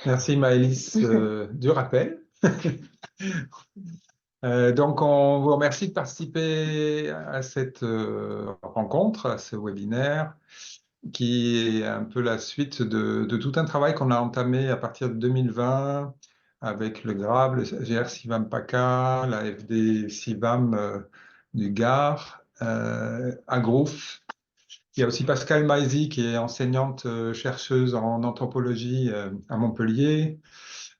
Merci Maëlys du rappel. Donc, on vous remercie de participer à cette rencontre, à ce webinaire, qui est un peu la suite de tout un travail qu'on a entamé à partir de 2020 avec le GRAB, le GR Sivam PACA, la FD Sivam du Gard, Agrouf. Il y a aussi Pascal Maisy, qui est enseignante chercheuse en anthropologie à Montpellier.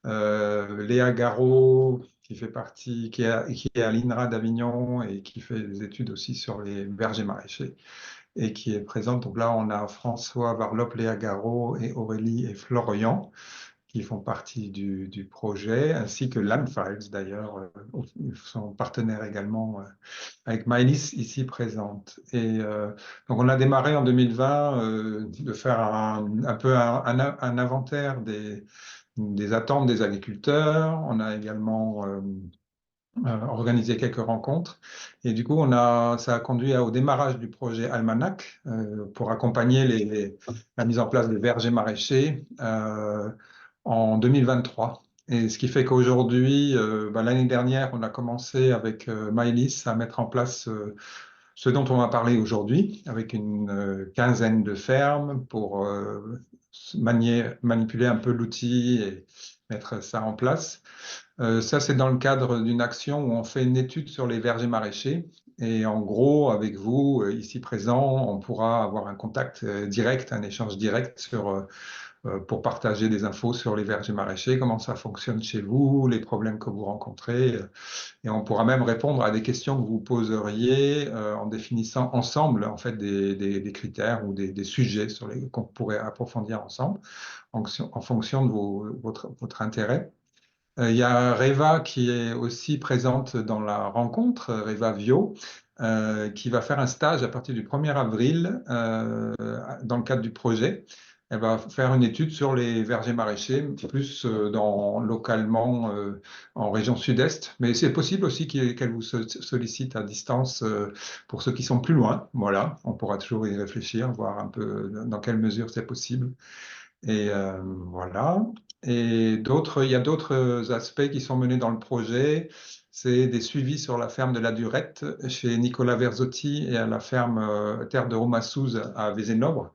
Léa Garot, qui fait partie, qui est à l'INRA d'Avignon et qui fait des études aussi sur les bergers maraîchers et qui est présente. Donc là, on a François Varlop, Léa Garot et Aurélie et Florian qui font partie du projet, ainsi que Landfiles d'ailleurs, ils sont partenaires également avec Maëlys ici présente. Donc on a démarré en 2020 de faire un peu un inventaire des attentes des agriculteurs. On a également organisé quelques rencontres. Et du coup, ça a conduit au démarrage du projet Almanac pour accompagner la mise en place des vergers maraîchers en 2023. Et ce qui fait qu'aujourd'hui, l'année dernière, on a commencé avec Maëlys à mettre en place ce dont on va parler aujourd'hui, avec une quinzaine de fermes pour manipuler un peu l'outil et mettre ça en place. Ça, c'est dans le cadre d'une action où on fait une étude sur les vergers maraîchers. Et en gros, avec vous, ici présents, on pourra avoir un contact direct, un échange direct pour partager des infos sur les vergers maraîchers, comment ça fonctionne chez vous, les problèmes que vous rencontrez. Et on pourra même répondre à des questions que vous poseriez en définissant ensemble en fait des critères ou des sujets sur les qu'on pourrait approfondir ensemble en fonction de votre intérêt. Il y a Reva qui est aussi présente dans la rencontre, Reva Vio, qui va faire un stage à partir du 1er avril dans le cadre du projet. Elle va faire une étude sur les vergers maraîchers, plus localement en région sud-est. Mais c'est possible aussi qu'elle vous sollicite à distance pour ceux qui sont plus loin. Voilà, on pourra toujours y réfléchir, voir un peu dans quelle mesure c'est possible. Voilà. Il y a d'autres aspects qui sont menés dans le projet. C'est des suivis sur la ferme de la Durette chez Nicolas Verzotti et à la ferme Terre de Romassouz à Vézénobre,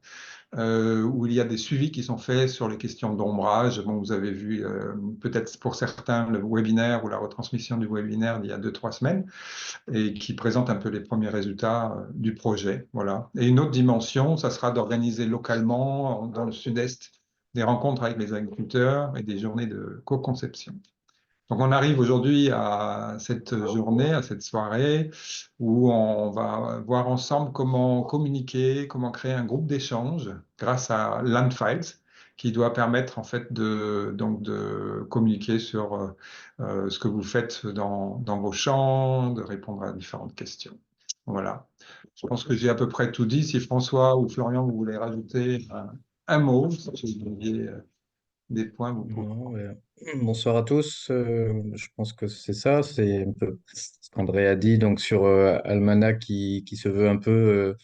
où il y a des suivis qui sont faits sur les questions d'ombrage. Bon, vous avez vu peut-être pour certains le webinaire ou la retransmission du webinaire d'il y a 2, 3 semaines et qui présente un peu les premiers résultats du projet. Voilà. Et une autre dimension, ça sera d'organiser localement dans le sud-est des rencontres avec les agriculteurs et des journées de co-conception. Donc on arrive aujourd'hui à cette journée, à cette soirée où on va voir ensemble comment communiquer, comment créer un groupe d'échange grâce à Landfiles qui doit permettre en fait de communiquer sur ce que vous faites dans vos champs, de répondre à différentes questions. Voilà. Je pense que j'ai à peu près tout dit. Si François ou Florian, vous voulez rajouter un mot, si j'ai oublié des points, vous pouvez. Non, bonsoir à tous. Je pense que c'est ça, c'est un peu ce qu'André a dit donc sur Almanac qui se veut un peu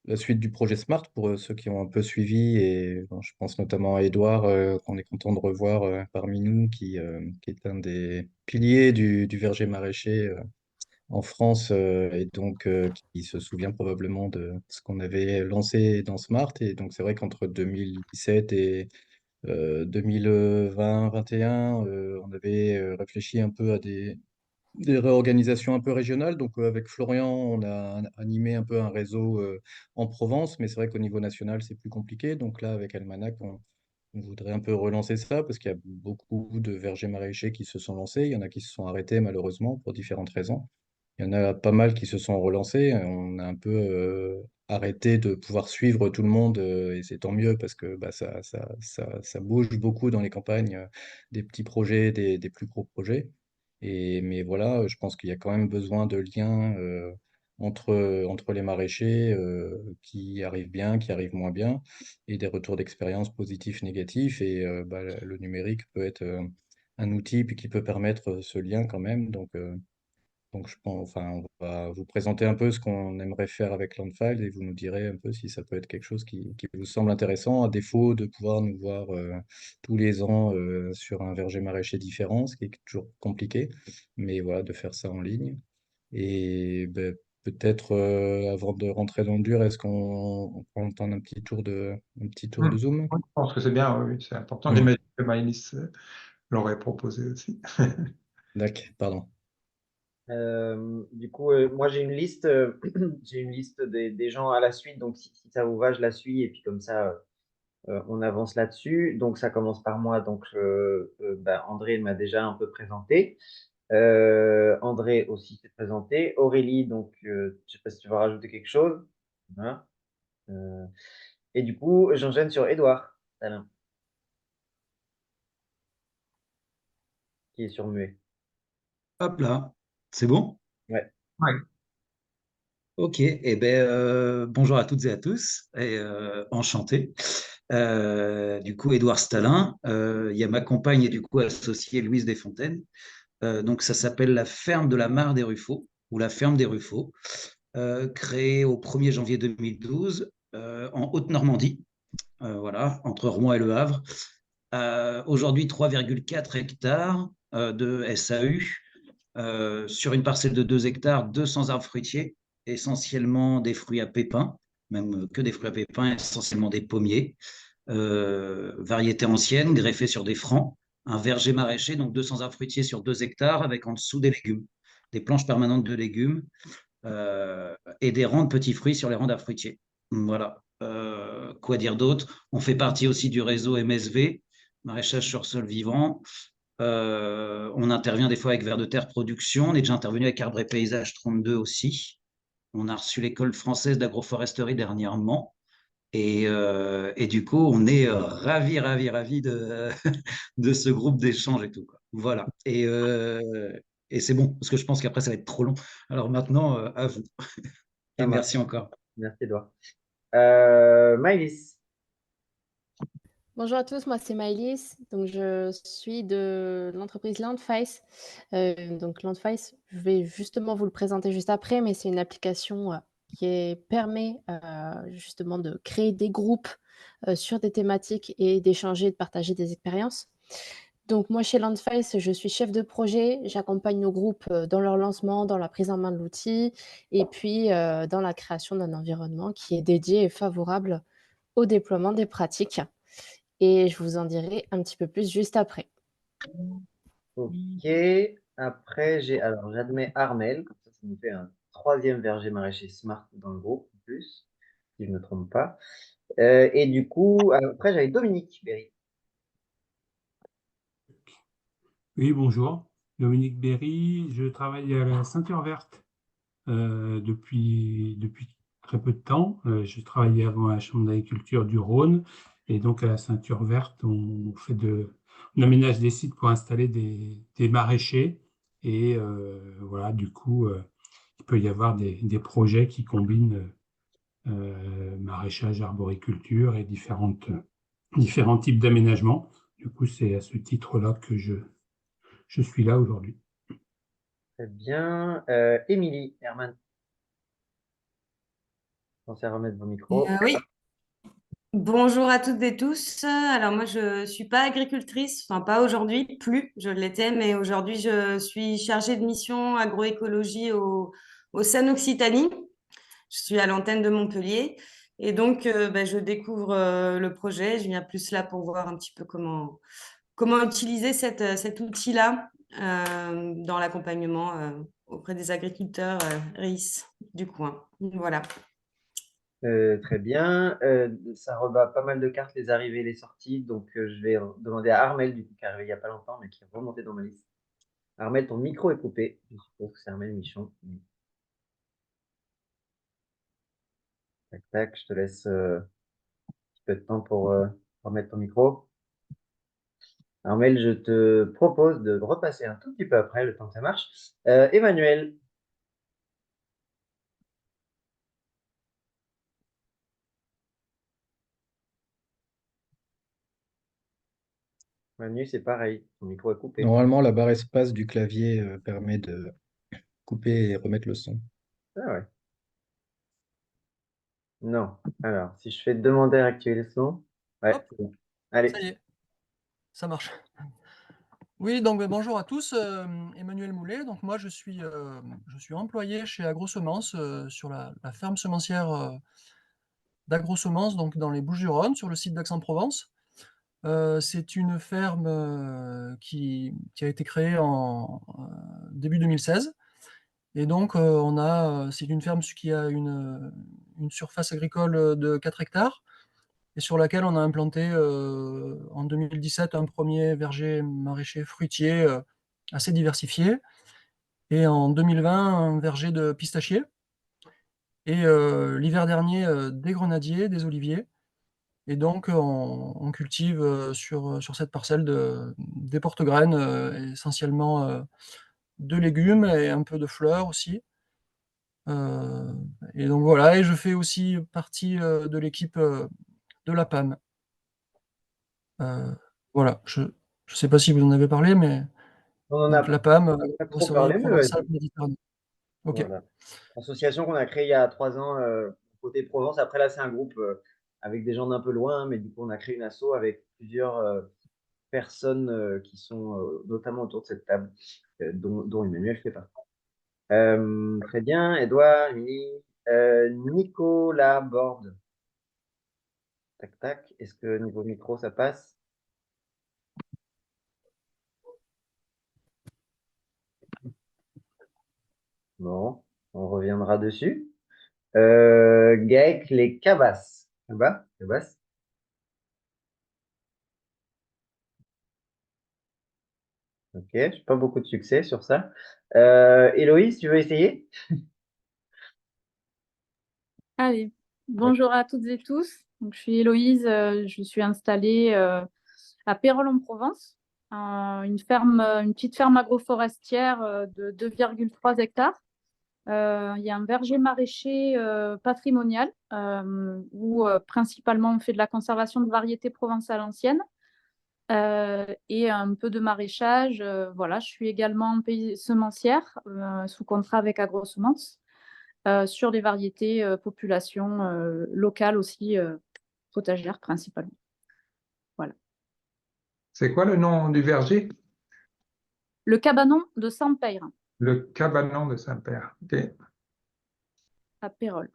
la suite du projet Smart pour ceux qui ont un peu suivi et bon, je pense notamment à Edouard qu'on est content de revoir parmi nous qui est un des piliers du verger maraîcher en France et donc qui se souvient probablement de ce qu'on avait lancé dans Smart et donc c'est vrai qu'entre 2017 et 2020-21, on avait réfléchi un peu à des réorganisations un peu régionales. Donc, avec Florian, on a animé un peu un réseau en Provence, mais c'est vrai qu'au niveau national, c'est plus compliqué. Donc là, avec Almanac, on voudrait un peu relancer ça parce qu'il y a beaucoup de vergers maraîchers qui se sont lancés. Il y en a qui se sont arrêtés malheureusement pour différentes raisons. Il y en a pas mal qui se sont relancés. On a un peu arrêté de pouvoir suivre tout le monde et c'est tant mieux parce que bah, ça bouge beaucoup dans les campagnes, des petits projets, des plus gros projets. Mais voilà, je pense qu'il y a quand même besoin de liens entre les maraîchers qui arrivent bien, qui arrivent moins bien et des retours d'expérience positifs, négatifs. Et bah, le numérique peut être un outil puis qui peut permettre ce lien quand même. Donc, Donc, je pense, enfin, on va vous présenter un peu ce qu'on aimerait faire avec Landfile et vous nous direz un peu si ça peut être quelque chose qui vous semble intéressant, à défaut de pouvoir nous voir tous les ans sur un verger maraîcher différent, ce qui est toujours compliqué, mais voilà, de faire ça en ligne. Et ben, peut-être avant de rentrer dans le dur, est-ce qu'on prend le temps d'un un petit tour de Hmm. Zoom? Oui, je pense que c'est bien, oui, oui, c'est important. Hmm. J'imagine que Maëlys l'aurait proposé aussi. D'accord, pardon. Du coup, moi j'ai une liste, j'ai une liste des gens à la suite. Donc si ça vous va, je la suis et puis comme ça, on avance là-dessus. Donc ça commence par moi. Donc bah, André m'a déjà un peu présenté. André aussi s'est présenté. Aurélie, donc je sais pas si tu vas rajouter quelque chose. Voilà. Euh, et du coup, j'enchaîne sur Edouard, Alain, qui est sur muet. Hop là, c'est bon? Ouais. Ouais. Ok, eh ben, bonjour à toutes et à tous, et enchanté. Du coup, Édouard Stalin, il y a ma compagne et du coup associée Louise Desfontaines. Donc, ça s'appelle la ferme de la Mare des Ruffaux, ou la ferme des Ruffaux, créée au 1er janvier 2012 en Haute-Normandie, voilà, entre Rouen et Le Havre. Aujourd'hui, 3,4 hectares de SAU, sur une parcelle de 2 hectares, 200 arbres fruitiers, essentiellement des fruits à pépins, même que des fruits à pépins, essentiellement des pommiers, variété ancienne, greffée sur des francs, un verger maraîcher, donc 200 arbres fruitiers sur 2 hectares, avec en dessous des légumes, des planches permanentes de légumes, et des rangs de petits fruits sur les rangs d'arbres fruitiers. Voilà. Quoi dire d'autre? On fait partie aussi du réseau MSV, maraîchage sur sol vivant. On intervient des fois avec Vers de Terre Production. On est déjà intervenu avec Arbre et Paysage 32 aussi. On a reçu l'école française d'agroforesterie dernièrement. Et du coup, on est ravis, ravis, ravis de, de ce groupe d'échange et tout, quoi. Voilà. Et c'est bon, parce que je pense qu'après, ça va être trop long. Alors maintenant, à vous. Ça Et merci marche. encore. Merci Edouard. Maëlys. Bonjour à tous, moi c'est Maëlys, donc je suis de l'entreprise Landfice. Donc Landfice, je vais justement vous le présenter juste après, mais c'est une application permet justement de créer des groupes sur des thématiques et d'échanger, de partager des expériences. Donc moi chez Landfice, je suis chef de projet, j'accompagne nos groupes dans leur lancement, dans la prise en main de l'outil et puis dans la création d'un environnement qui est dédié et favorable au déploiement des pratiques. Et je vous en dirai un petit peu plus juste après. Ok. Après, j'admets Armel, comme ça nous fait un troisième verger maraîcher smart dans le groupe, en plus, si je ne me trompe pas. Et du coup, après, j'avais Dominique Berry. Oui, bonjour. Dominique Berry, je travaille à la Ceinture Verte depuis très peu de temps. Je travaillais avant à la Chambre d'agriculture du Rhône et donc à la Ceinture Verte, on aménage des sites pour installer des maraîchers et voilà, du coup, il peut y avoir des projets qui combinent maraîchage, arboriculture et différents types d'aménagements. Du coup, c'est à ce titre-là que je suis là aujourd'hui. Très bien. Émilie Herman. Pensez à remettre vos micros. Oui, bonjour à toutes et tous. Alors moi, je ne suis pas agricultrice, enfin pas aujourd'hui, plus, je l'étais, mais aujourd'hui, je suis chargée de mission agroécologie au San Occitanie. Je suis à l'antenne de Montpellier et donc ben, je découvre le projet. Je viens plus là pour voir un petit peu comment utiliser cet outil-là dans l'accompagnement auprès des agriculteurs RIS du coin. Voilà. Très bien. Ça rebat pas mal de cartes, les arrivées et les sorties. Donc, je vais demander à Armel, du coup, qui est arrivé il n'y a pas longtemps, mais qui est remonté dans ma liste. Armel, ton micro est coupé. Je suppose que c'est Armel Michon. Tac, tac, je te laisse un petit peu de temps pour remettre ton micro. Armel, je te propose de repasser un tout petit peu après, le temps que ça marche. Emmanuel. Manu, c'est pareil. Ton micro est coupé. Normalement, la barre espace du clavier permet de couper et remettre le son. Ah ouais. Non. Alors, si je fais demander à activer le son. Ouais, Hop, c'est bon. ça Allez. y est, ça marche. Oui, donc bonjour à tous, Emmanuel Moulet. Donc moi, je suis employé chez AgroSemences sur la ferme semencière d'AgroSemences, donc dans les Bouches-du-Rhône, sur le site d'Aix-en-Provence. C'est une ferme qui a été créée en début 2016. Et donc, c'est une ferme qui a une surface agricole de 4 hectares et sur laquelle on a implanté en 2017 un premier verger maraîcher fruitier assez diversifié et en 2020 un verger de pistachiers et l'hiver dernier des grenadiers, des oliviers. Et donc, on cultive sur cette parcelle des porte-graines, essentiellement de légumes et un peu de fleurs aussi. Et donc voilà, et je fais aussi partie de l'équipe de la PAM. Voilà, je ne sais pas si vous en avez parlé, mais On en donc a la PAM, pas trop Brasserie parlé, mais Provençale vas-y. Méditerranée. Ok. Voilà. Association qu'on a créée il y a 3 ans côté Provence. Après, là, c'est un groupe avec des gens d'un peu loin, mais du coup, on a créé une asso avec plusieurs personnes qui sont notamment autour de cette table, dont Emmanuel fait partie. Très bien. Edouard, Émilie, Nicolas Borde. Tac, tac. Est-ce que niveau micro, ça passe? Bon, on reviendra dessus. Gaëc, les cabasses. Cabasses. Ok, je n'ai pas beaucoup de succès sur ça. Héloïse, tu veux essayer? Allez, bonjour à toutes et tous. Donc, je suis Héloïse, je suis installée à Pérols-en-Provence, une petite ferme agroforestière de 2,3 hectares. Il y a un verger maraîcher patrimonial où principalement on fait de la conservation de variétés provençales anciennes et un peu de maraîchage. Voilà, je suis également semencière sous contrat avec AgroSemences. Sur des variétés population locale aussi, potagères principalement. Voilà. C'est quoi le nom du verger? Le cabanon de Saint-Peyre Le cabanon de Saint-Père. Ok. à Pérols.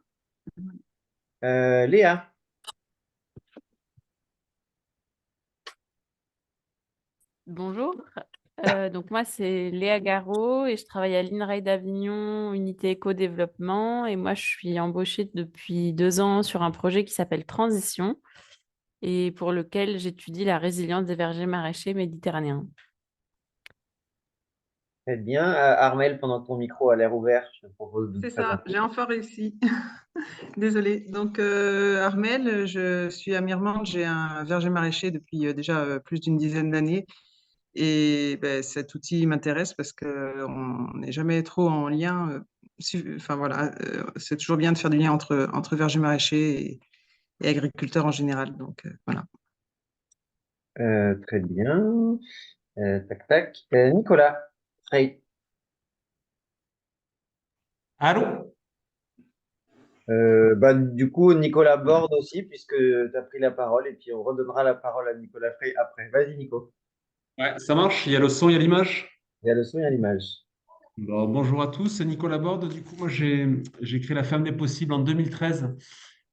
Léa. Bonjour. Donc moi, c'est Léa Garot et je travaille à l'INRAE d'Avignon, unité éco-développement. Et moi, je suis embauchée depuis 2 ans sur un projet qui s'appelle Transition et pour lequel j'étudie la résilience des vergers maraîchers méditerranéens. Très bien. Armel, pendant que ton micro a l'air ouvert, je te propose de te C'est ça, présenter. j'ai enfin réussi. Désolée. Donc, Armel, je suis à Mirmande, j'ai un verger maraîcher depuis déjà plus d'une dizaine d'années. Et ben, cet outil m'intéresse parce qu'on n'est jamais trop en lien. Enfin voilà, c'est toujours bien de faire du lien entre verger maraîcher et agriculteurs en général. Donc, voilà. Très bien. Tac, tac. Nicolas. Hey. Allô? Du coup, Nicolas Borde aussi, puisque tu as pris la parole, et puis on redonnera la parole à Nicolas Frey après. Vas-y, Nico. Ouais, ça marche, il y a le son, il y a l'image. Il y a le son et l'image. Bon, bonjour à tous, c'est Nicolas Borde. Du coup, moi, j'ai créé la Ferme des Possibles en 2013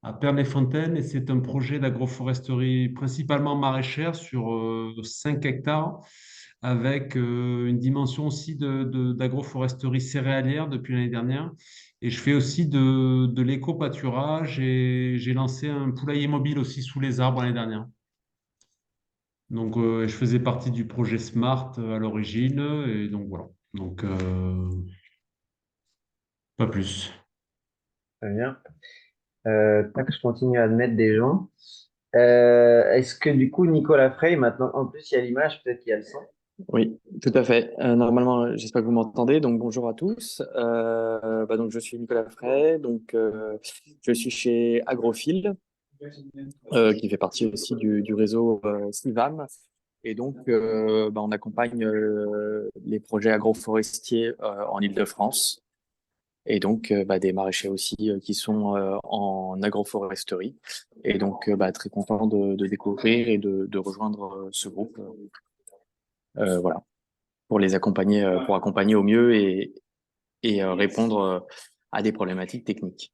à Pernes-les-Fontaines et c'est un projet d'agroforesterie principalement maraîchère sur 5 hectares avec une dimension aussi d'agroforesterie céréalière depuis l'année dernière. Et je fais aussi de l'éco-pâturage et j'ai lancé un poulailler mobile aussi sous les arbres l'année dernière. Donc, je faisais partie du projet Smart à l'origine, et donc voilà. Donc, pas plus. Très bien. Tac, je continue à admettre des gens. Est-ce que du coup, Nicolas Frey, maintenant, en plus, il y a l'image, peut-être qu'il y a le son. Oui, tout à fait. Normalement, j'espère que vous m'entendez. Donc, bonjour à tous. Donc, je suis Nicolas Frey. Donc, je suis chez Agrophil, qui fait partie aussi du réseau CIVAM. Et donc, on accompagne les projets agroforestiers en Île-de-France. et donc des maraîchers aussi qui sont en agroforesterie. Et donc très content de découvrir et de rejoindre ce groupe. Voilà, pour les accompagner, pour accompagner au mieux et répondre à des problématiques techniques.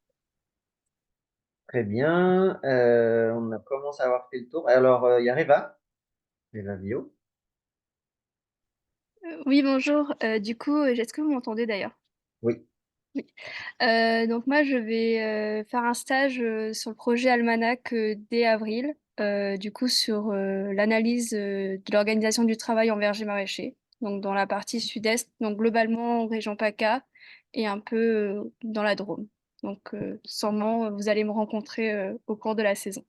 Très bien. On a commencé à avoir fait le tour. Alors, il y a Reva Vio. Oui, bonjour. Du coup, est-ce que vous m'entendez d'ailleurs? Oui. Oui. Donc moi, je vais faire un stage sur le projet Almanach dès avril, du coup sur l'analyse de l'organisation du travail en verger maraîcher, donc dans la partie sud-est, donc globalement en région PACA et un peu dans la Drôme. Donc sûrement, vous allez me rencontrer au cours de la saison.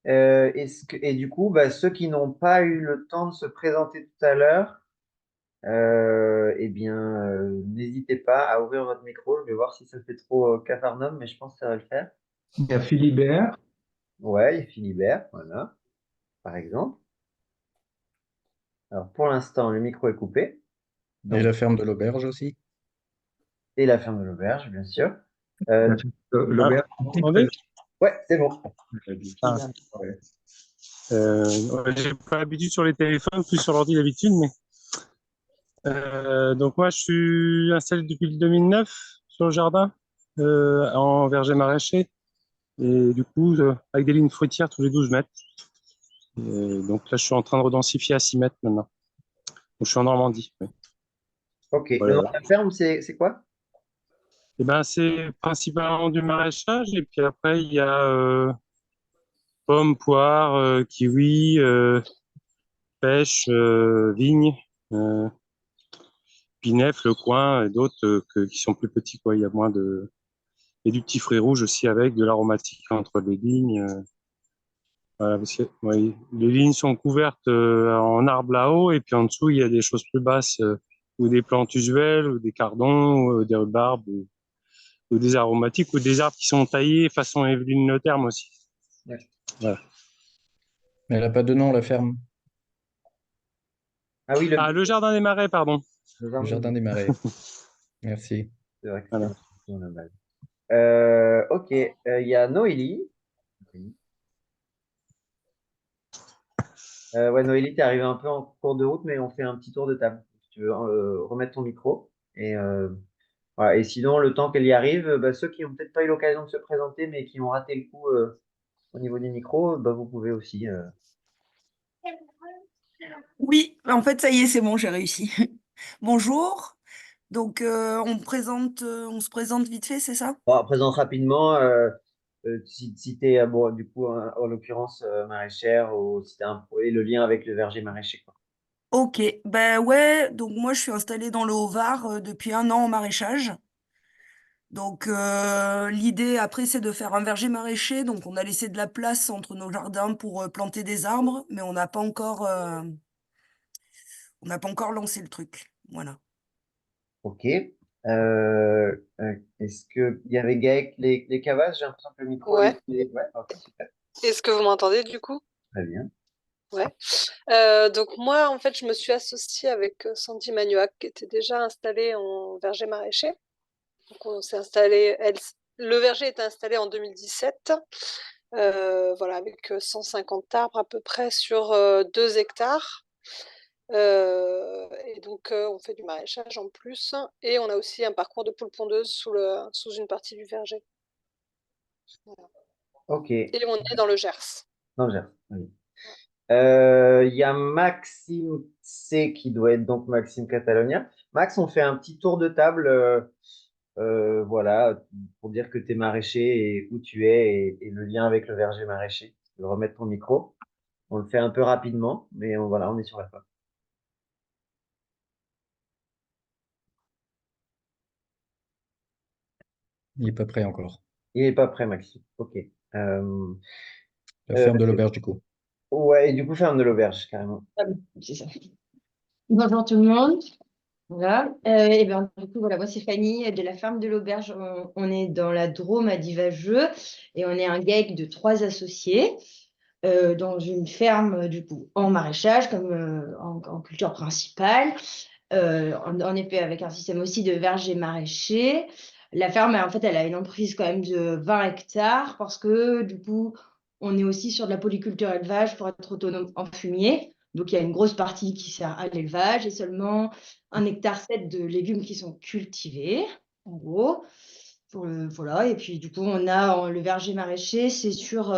Et du coup, ceux qui n'ont pas eu le temps de se présenter tout à l'heure, n'hésitez pas à ouvrir votre micro. Je vais voir si ça fait trop cafarnum, mais je pense que ça va le faire. Il y a Philibert. Ouais, et Philibert, voilà, par exemple. Alors, pour l'instant, le micro est coupé. Et la ferme de l'auberge aussi. Et la ferme de l'auberge, bien sûr. L'auberge. Attendez. Ouais, c'est bon. Ah. J'ai pas l'habitude sur les téléphones, plus sur l'ordi d'habitude, mais donc moi je suis installé depuis le 2009 sur le jardin en verger maraîcher et du coup avec des lignes fruitières tous les 12 mètres. Et donc là je suis en train de redensifier à 6 mètres maintenant. Donc, je suis en Normandie. Oui. Ok. Voilà. La ferme, c'est quoi? Eh ben, c'est principalement du maraîchage et puis après il y a pommes, poires, kiwis, pêche, vignes, pinef, le coin et d'autres qui sont plus petits, quoi. Il y a moins de, et du petit fruit rouge aussi avec de l'aromatique entre les lignes. Voilà, parce que, oui, les lignes sont couvertes en arbres là-haut et puis en dessous il y a des choses plus basses ou des plantes usuelles ou des cardons ou des rhubarbes ou des aromatiques ou des arbres qui sont taillés façon Évelyne Le Terme aussi. Ouais. Voilà. Mais elle n'a pas de nom, la ferme. Ah oui, le jardin des marais, pardon. Le jardin des marais. Merci. C'est vrai que voilà. c'est un nom. Ok, il y a Noélie. Noélie, tu es arrivée un peu en cours de route, mais on fait un petit tour de table. Si tu veux remettre ton micro. Voilà. Et sinon, le temps qu'elle y arrive, ceux qui n'ont peut-être pas eu l'occasion de se présenter, mais qui ont raté le coup au niveau du micro, vous pouvez aussi. Oui, en fait, ça y est, c'est bon, j'ai réussi. Bonjour. Donc, on se présente vite fait, c'est ça? Bon, présente rapidement. Si tu es, du coup, en l'occurrence, maraîchère, ou si tu as le lien avec le verger maraîcher, quoi. Ok, ben ouais, donc moi je suis installée dans le Haut-Var depuis 1 an en maraîchage. Donc l'idée après c'est de faire un verger maraîcher. Donc on a laissé de la place entre nos jardins pour planter des arbres, mais on n'a pas encore lancé le truc. Voilà. Ok. Est-ce qu'il y avait Gaël les Cavas? J'ai l'impression que le micro Ouais. Ouais, ok, super. Est-ce que vous m'entendez du coup? Très bien. Ouais. Donc moi, en fait, je me suis associée avec Sandy Magnoac, qui était déjà installée en verger maraîcher. Donc on s'est installé. Le verger était installé en 2017. Voilà, avec 150 arbres à peu près sur 2 hectares. Et donc on fait du maraîchage en plus. Et on a aussi un parcours de poules pondeuses sous une partie du verger. Voilà. Ok. Et on est dans le Gers. Non, Gers, oui. Il y a Maxime C qui doit être donc Maxime Catalonia. Max, on fait un petit tour de table, voilà, pour dire que tu es maraîcher et où tu es et le lien avec le verger maraîcher. Tu peux remettre ton micro. On le fait un peu rapidement, mais voilà, on est sur la fin. Il n'est pas prêt encore. Il n'est pas prêt, Maxime. Ok. La ferme de l'auberge, du coup. Ouais, et du coup, ferme de l'auberge, carrément. C'est ça. Bonjour tout le monde. Voilà. Et bien, du coup, voilà, moi c'est Fanny de la ferme de l'auberge. On est dans la Drôme à Divageux et on est un GEC de 3 associés dans une ferme du coup en maraîchage comme en culture principale. en effet, avec un système aussi de verger maraîcher. La ferme, en fait, elle a une emprise quand même de 20 hectares parce que du coup, on est aussi sur de la polyculture élevage pour être autonome en fumier. Donc, il y a une grosse partie qui sert à l'élevage et seulement 1,7 hectare de légumes qui sont cultivés, en gros. Voilà. Et puis, du coup, on a le verger maraîcher, c'est sur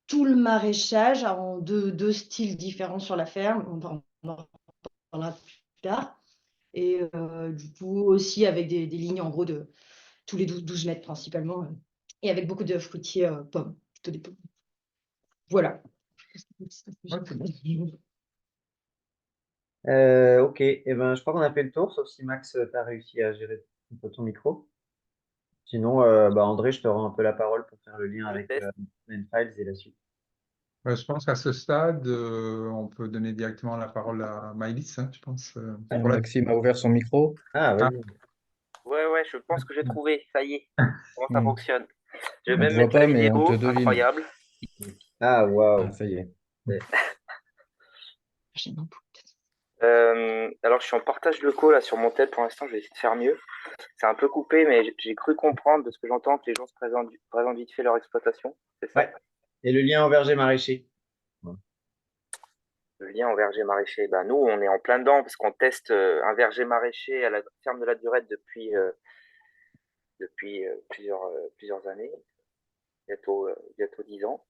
tout le maraîchage en deux styles différents sur la ferme. On en parlera plus tard. Et du coup, aussi avec des lignes en gros de tous les 12 mètres principalement. Et avec beaucoup de fruitiers pommes, plutôt des pommes. Voilà. Ok, eh ben, je crois qu'on a fait le tour, sauf si Max, tu as réussi à gérer un peu ton micro. Sinon, André, je te rends un peu la parole pour faire le lien avec Files et la suite. Je pense qu'à ce stade, on peut donner directement la parole à Maëlys, hein, je pense. Maxime a ouvert son micro. Ah, Ah. vas-y. Ouais, je pense que j'ai trouvé. Ça y est. Comment ça fonctionne? Je vais On même te voit mettre la pas, mais on vidéo. te devine. Incroyable. Ah, waouh. Ah, ça y est. Alors, je suis en partage locaux là sur mon tel pour l'instant. Je vais essayer de faire mieux. C'est un peu coupé, mais j'ai cru comprendre de ce que j'entends que les gens se présentent vite fait leur exploitation. C'est ça? Ouais. Et le lien au verger maraîcher. Le lien au verger maraîcher. Bah, nous, on est en plein dedans parce qu'on teste un verger maraîcher à la ferme de la Durette depuis plusieurs années, bientôt 10 ans.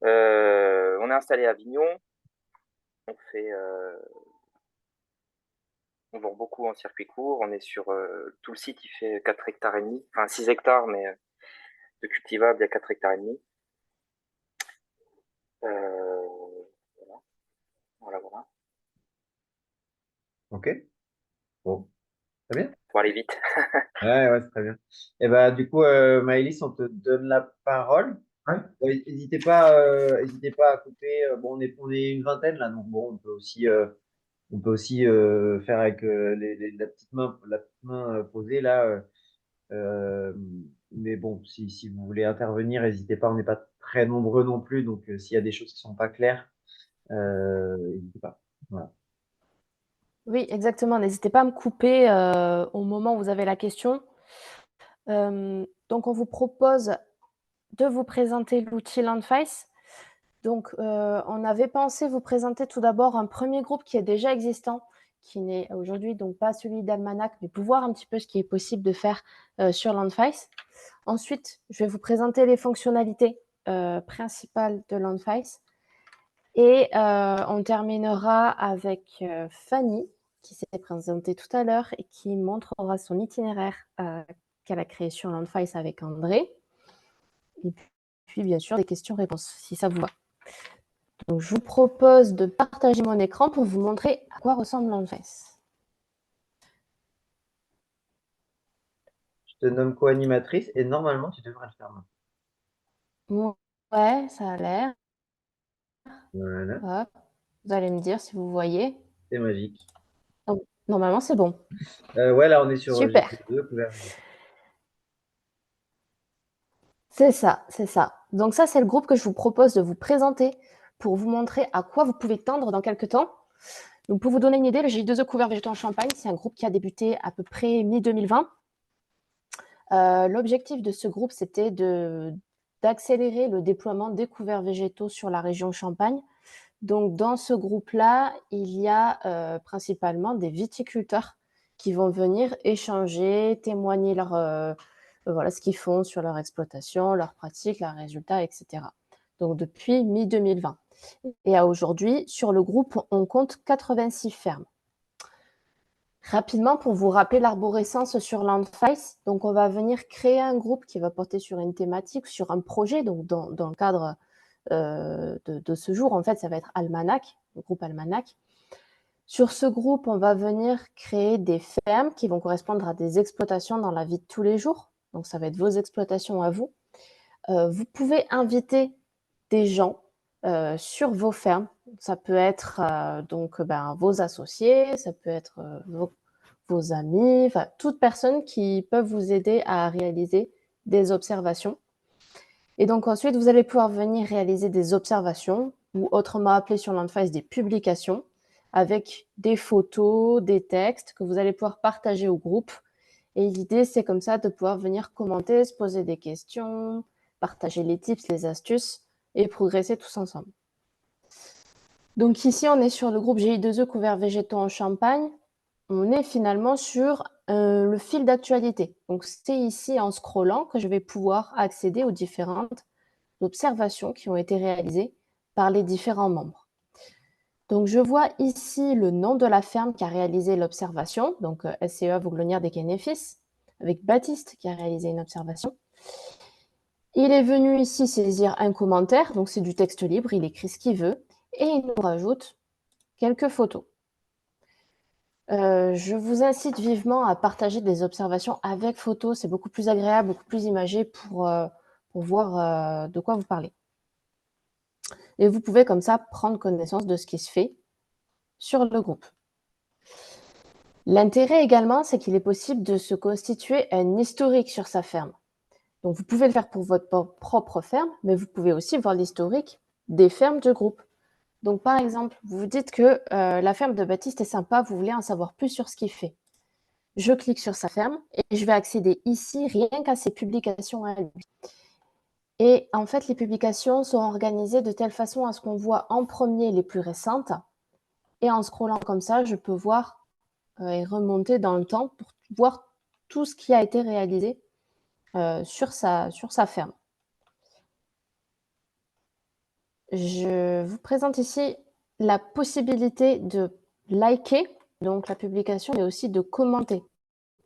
On est installé à Avignon. On vend beaucoup en circuit court. On est sur tout le site, il fait 4 hectares et demi, enfin 6 hectares, mais de cultivable, il y a 4 hectares et demi. Voilà. Ok. Bon. Très bien. Pour aller vite. Ouais, c'est très bien. Et bah, du coup, Maëlys, on te donne la parole. N'hésitez pas à couper. Bon, on est une vingtaine là, donc bon, on peut aussi faire avec la petite main posée là. Mais bon, si vous voulez intervenir, n'hésitez pas. On n'est pas très nombreux non plus, donc s'il y a des choses qui sont pas claires, n'hésitez pas. Voilà. Oui, exactement. N'hésitez pas à me couper au moment où vous avez la question. Donc, on vous propose de vous présenter l'outil Landfice. Donc, on avait pensé vous présenter tout d'abord un premier groupe qui est déjà existant, qui n'est aujourd'hui donc pas celui d'Almanac, mais pour voir un petit peu ce qui est possible de faire sur Landfice. Ensuite, je vais vous présenter les fonctionnalités principales de Landfice. Et on terminera avec Fanny, qui s'est présentée tout à l'heure et qui montrera son itinéraire qu'elle a créé sur Landfice avec André. Et puis, bien sûr, des questions-réponses, si ça vous va. Donc, je vous propose de partager mon écran pour vous montrer à quoi ressemble Landfice. Je te nomme co-animatrice et normalement, tu devrais le faire maintenant. Ouais, ça a l'air. Voilà. Hop. Vous allez me dire si vous voyez. C'est magique. Donc, normalement, c'est bon. Ouais, là, on est sur Super. GP2, couvert. C'est ça, c'est ça. Donc ça, c'est le groupe que je vous propose de vous présenter pour vous montrer à quoi vous pouvez tendre dans quelques temps. Donc pour vous donner une idée, le GI2E Couvert Végétaux en Champagne, c'est un groupe qui a débuté à peu près mi-2020. L'objectif de ce groupe, c'était d'accélérer le déploiement des couverts végétaux sur la région Champagne. Donc dans ce groupe-là, il y a principalement des viticulteurs qui vont venir échanger, témoigner voilà, ce qu'ils font sur leur exploitation, leurs pratiques, leurs résultats, etc. Donc depuis mi-2020. Et à aujourd'hui, sur le groupe, on compte 86 fermes. Rapidement, pour vous rappeler l'arborescence sur Landfice, donc on va venir créer un groupe qui va porter sur une thématique, sur un projet. Donc dans le cadre de ce jour, en fait, ça va être Almanac, le groupe Almanac. Sur ce groupe, on va venir créer des fermes qui vont correspondre à des exploitations dans la vie de tous les jours. Donc, ça va être vos exploitations à vous. Vous pouvez inviter des gens sur vos fermes. Ça peut être vos associés, ça peut être vos amis, toute personne qui peut vous aider à réaliser des observations. Et donc ensuite, vous allez pouvoir venir réaliser des observations ou autrement appelé sur Landfice des publications avec des photos, des textes que vous allez pouvoir partager au groupe. Et l'idée, c'est comme ça de pouvoir venir commenter, se poser des questions, partager les tips, les astuces et progresser tous ensemble. Donc ici, on est sur le groupe GI2E couverts végétaux en Champagne. On est finalement sur le fil d'actualité. Donc c'est ici en scrollant que je vais pouvoir accéder aux différentes observations qui ont été réalisées par les différents membres. Donc je vois ici le nom de la ferme qui a réalisé l'observation, donc SCEA Vauglenière des Caines et Fils, avec Baptiste qui a réalisé une observation. Il est venu ici saisir un commentaire, donc c'est du texte libre, il écrit ce qu'il veut, et il nous rajoute quelques photos. Je vous incite vivement à partager des observations avec photos, c'est beaucoup plus agréable, beaucoup plus imagé pour voir de quoi vous parlez. Et vous pouvez comme ça prendre connaissance de ce qui se fait sur le groupe. L'intérêt également, c'est qu'il est possible de se constituer un historique sur sa ferme. Donc vous pouvez le faire pour votre propre ferme, mais vous pouvez aussi voir l'historique des fermes du groupe. Donc par exemple, vous vous dites que la ferme de Baptiste est sympa, vous voulez en savoir plus sur ce qu'il fait. Je clique sur sa ferme et je vais accéder ici rien qu'à ses publications à lui. Et en fait, les publications sont organisées de telle façon à ce qu'on voit en premier les plus récentes. Et en scrollant comme ça, je peux voir et remonter dans le temps pour voir tout ce qui a été réalisé sur sa ferme. Je vous présente ici la possibilité de liker donc la publication, mais aussi de commenter.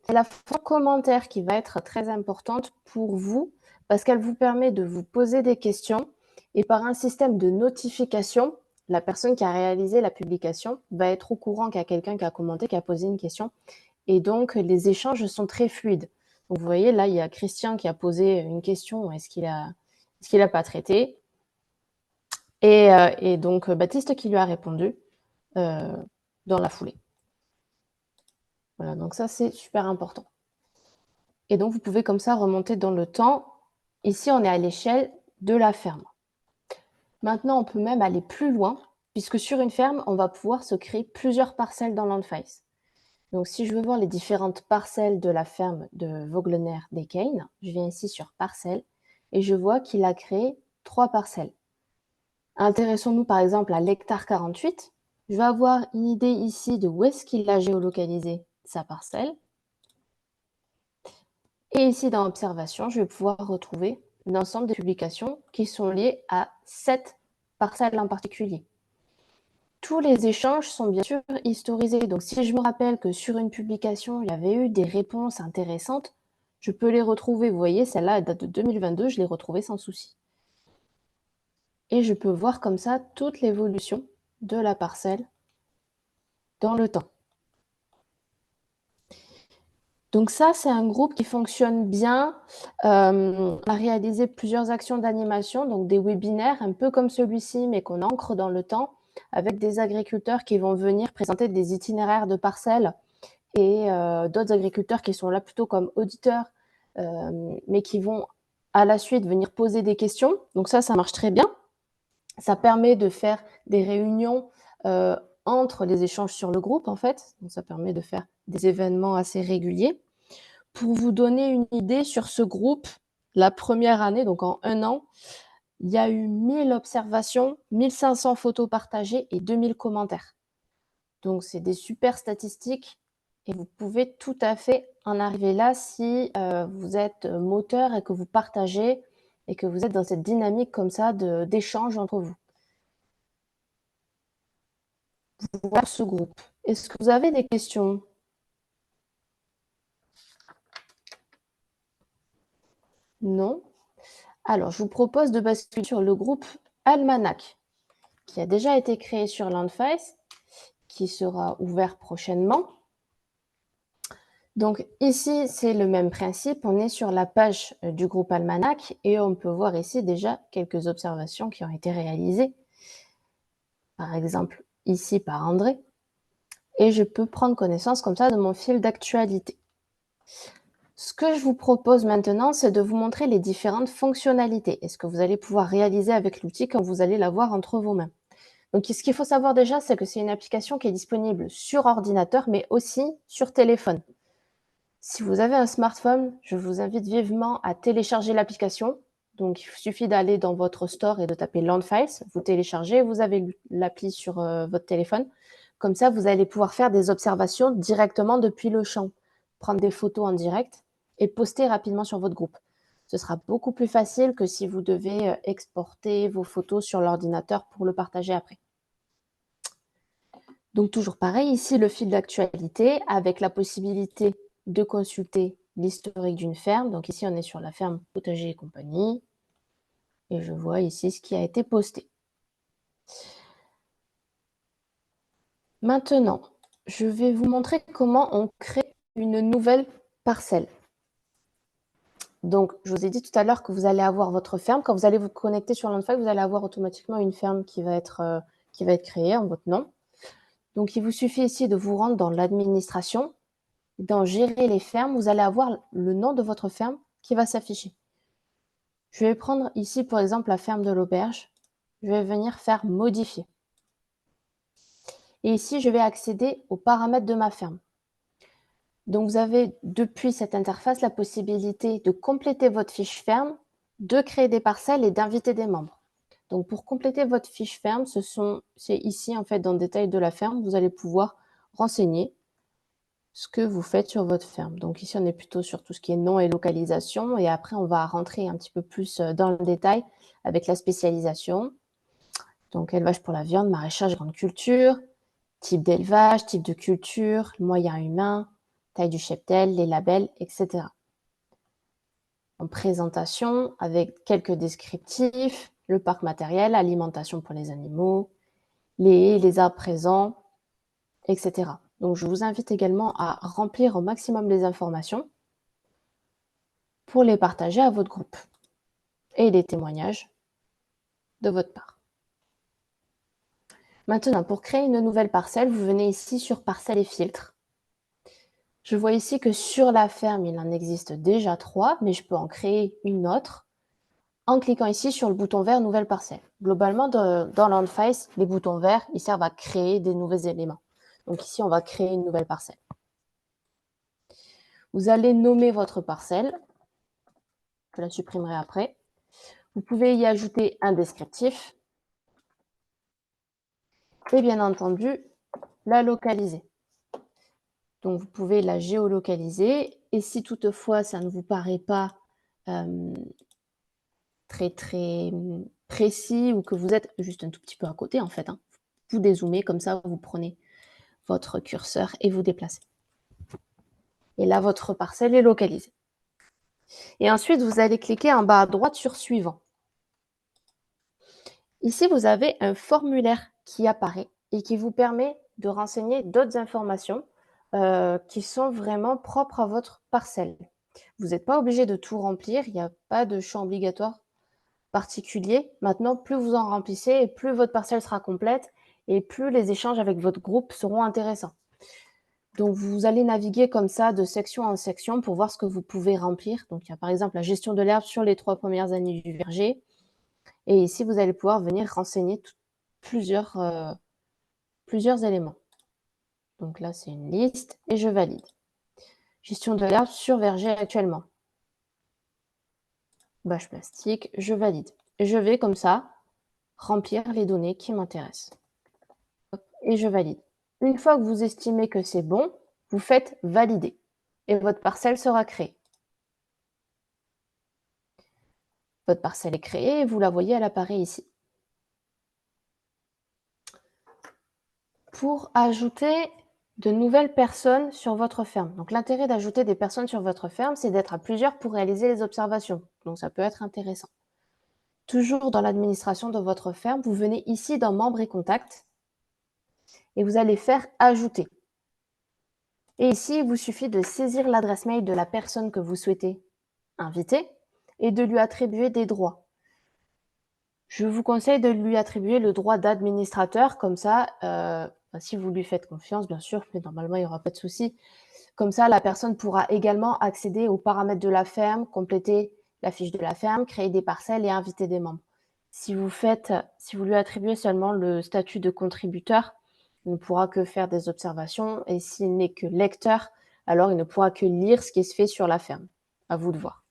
C'est la fonction commentaire qui va être très importante pour vous parce qu'elle vous permet de vous poser des questions et par un système de notification, la personne qui a réalisé la publication va être au courant qu'il y a quelqu'un qui a commenté, qui a posé une question et donc les échanges sont très fluides. Donc vous voyez là, il y a Christian qui a posé une question, est-ce qu'il a pas traité? Et donc Baptiste qui lui a répondu dans la foulée. Voilà, donc ça c'est super important. Et donc vous pouvez comme ça remonter dans le temps. Ici, on est à l'échelle de la ferme. Maintenant, on peut même aller plus loin, puisque sur une ferme, on va pouvoir se créer plusieurs parcelles dans Landface. Donc si je veux voir les différentes parcelles de la ferme de Vauglenière des Caines, je viens ici sur parcelles et je vois qu'il a créé 3 parcelles. Intéressons-nous par exemple à l'hectare 48. Je vais avoir une idée ici de où est-ce qu'il a géolocalisé sa parcelle. Et ici dans Observation, je vais pouvoir retrouver l'ensemble des publications qui sont liées à cette parcelle en particulier. Tous les échanges sont bien sûr historisés. Donc si je me rappelle que sur une publication, il y avait eu des réponses intéressantes, je peux les retrouver. Vous voyez, celle-là, elle date de 2022, je l'ai retrouvée sans souci. Et je peux voir comme ça toute l'évolution de la parcelle dans le temps. Donc ça, c'est un groupe qui fonctionne bien. On a réalisé plusieurs actions d'animation, donc des webinaires, un peu comme celui-ci, mais qu'on ancre dans le temps, avec des agriculteurs qui vont venir présenter des itinéraires de parcelles et d'autres agriculteurs qui sont là plutôt comme auditeurs, mais qui vont à la suite venir poser des questions. Donc ça marche très bien. Ça permet de faire des réunions entre les échanges sur le groupe, en fait. Donc, ça permet de faire des événements assez réguliers. Pour vous donner une idée sur ce groupe, la première année, donc en 1 an, il y a eu 1000 observations, 1500 photos partagées et 2000 commentaires. Donc, c'est des super statistiques et vous pouvez tout à fait en arriver là si vous êtes moteur et que vous partagez et que vous êtes dans cette dynamique comme ça d'échange entre vous. Voir ce groupe. Est-ce que vous avez des questions? Non? Alors, je vous propose de basculer sur le groupe Almanac, qui a déjà été créé sur Landface, qui sera ouvert prochainement. Donc ici, c'est le même principe. On est sur la page du groupe Almanac et on peut voir ici déjà quelques observations qui ont été réalisées. Par exemple, ici par André. Et je peux prendre connaissance comme ça de mon fil d'actualité. Ce que je vous propose maintenant, c'est de vous montrer les différentes fonctionnalités et ce que vous allez pouvoir réaliser avec l'outil quand vous allez l'avoir entre vos mains. Donc, ce qu'il faut savoir déjà, c'est que c'est une application qui est disponible sur ordinateur, mais aussi sur téléphone. Si vous avez un smartphone, je vous invite vivement à télécharger l'application. Donc, il suffit d'aller dans votre store et de taper Landfiles. Vous téléchargez, vous avez l'appli sur votre téléphone. Comme ça, vous allez pouvoir faire des observations directement depuis le champ, prendre des photos en direct et poster rapidement sur votre groupe. Ce sera beaucoup plus facile que si vous devez exporter vos photos sur l'ordinateur pour le partager après. Donc, toujours pareil, ici, le fil d'actualité avec la possibilité de consulter l'historique d'une ferme. Donc, ici, on est sur la ferme Potager et compagnie. Et je vois ici ce qui a été posté. Maintenant, je vais vous montrer comment on crée une nouvelle parcelle. Donc, je vous ai dit tout à l'heure que vous allez avoir votre ferme. Quand vous allez vous connecter sur Landfiles, vous allez avoir automatiquement une ferme qui va être créée en votre nom. Donc, il vous suffit ici de vous rendre dans l'administration. Dans Gérer les fermes, vous allez avoir le nom de votre ferme qui va s'afficher. Je vais prendre ici, par exemple, la ferme de l'auberge. Je vais venir faire Modifier. Et ici, je vais accéder aux paramètres de ma ferme. Donc, vous avez depuis cette interface la possibilité de compléter votre fiche ferme, de créer des parcelles et d'inviter des membres. Donc, pour compléter votre fiche ferme, c'est ici, en fait, dans le détail de la ferme, vous allez pouvoir renseigner ce que vous faites sur votre ferme. Donc, ici, on est plutôt sur tout ce qui est nom et localisation. Et après, on va rentrer un petit peu plus dans le détail avec la spécialisation. Donc, élevage pour la viande, maraîchage, grande culture, type d'élevage, type de culture, moyens humains, taille du cheptel, les labels, etc. En présentation, avec quelques descriptifs, le parc matériel, alimentation pour les animaux, les arbres présents, etc. Donc, je vous invite également à remplir au maximum les informations pour les partager à votre groupe et les témoignages de votre part. Maintenant, pour créer une nouvelle parcelle, vous venez ici sur Parcelles et filtres. Je vois ici que sur la ferme, il en existe déjà 3, mais je peux en créer une autre en cliquant ici sur le bouton vert Nouvelle parcelle. Globalement, dans Landfiles, les boutons verts, ils servent à créer des nouveaux éléments. Donc ici, on va créer une nouvelle parcelle. Vous allez nommer votre parcelle. Je la supprimerai après. Vous pouvez y ajouter un descriptif. Et bien entendu, la localiser. Donc, vous pouvez la géolocaliser. Et si toutefois, ça ne vous paraît pas très précis ou que vous êtes juste un tout petit peu à côté, en fait, vous dézoomez comme ça, vous prenez votre curseur et vous déplacez. Et là, votre parcelle est localisée. Et ensuite, vous allez cliquer en bas à droite sur Suivant. Ici, vous avez un formulaire qui apparaît et qui vous permet de renseigner d'autres informations qui sont vraiment propres à votre parcelle. Vous n'êtes pas obligé de tout remplir, il n'y a pas de champ obligatoire particulier. Maintenant, plus vous en remplissez et plus votre parcelle sera complète et plus les échanges avec votre groupe seront intéressants. Donc, vous allez naviguer comme ça de section en section pour voir ce que vous pouvez remplir. Donc, il y a par exemple la gestion de l'herbe sur les 3 premières années du verger. Et ici, vous allez pouvoir venir renseigner plusieurs éléments. Donc là, c'est une liste et je valide. Gestion de l'herbe sur verger actuellement. Bâche plastique, je valide. Et je vais comme ça remplir les données qui m'intéressent. Et je valide. Une fois que vous estimez que c'est bon, vous faites valider et votre parcelle sera créée. Votre parcelle est créée et vous la voyez, elle apparaît ici. Pour ajouter de nouvelles personnes sur votre ferme. Donc, l'intérêt d'ajouter des personnes sur votre ferme, c'est d'être à plusieurs pour réaliser les observations. Donc, ça peut être intéressant. Toujours dans l'administration de votre ferme, vous venez ici dans Membres et contacts et vous allez faire Ajouter. Et ici, il vous suffit de saisir l'adresse mail de la personne que vous souhaitez inviter et de lui attribuer des droits. Je vous conseille de lui attribuer le droit d'administrateur, comme ça, si vous lui faites confiance, bien sûr, mais normalement, il n'y aura pas de souci. Comme ça, la personne pourra également accéder aux paramètres de la ferme, compléter la fiche de la ferme, créer des parcelles et inviter des membres. Si vous lui attribuez seulement le statut de contributeur, il ne pourra que faire des observations, et s'il n'est que lecteur, alors il ne pourra que lire ce qui se fait sur la ferme. À vous de voir.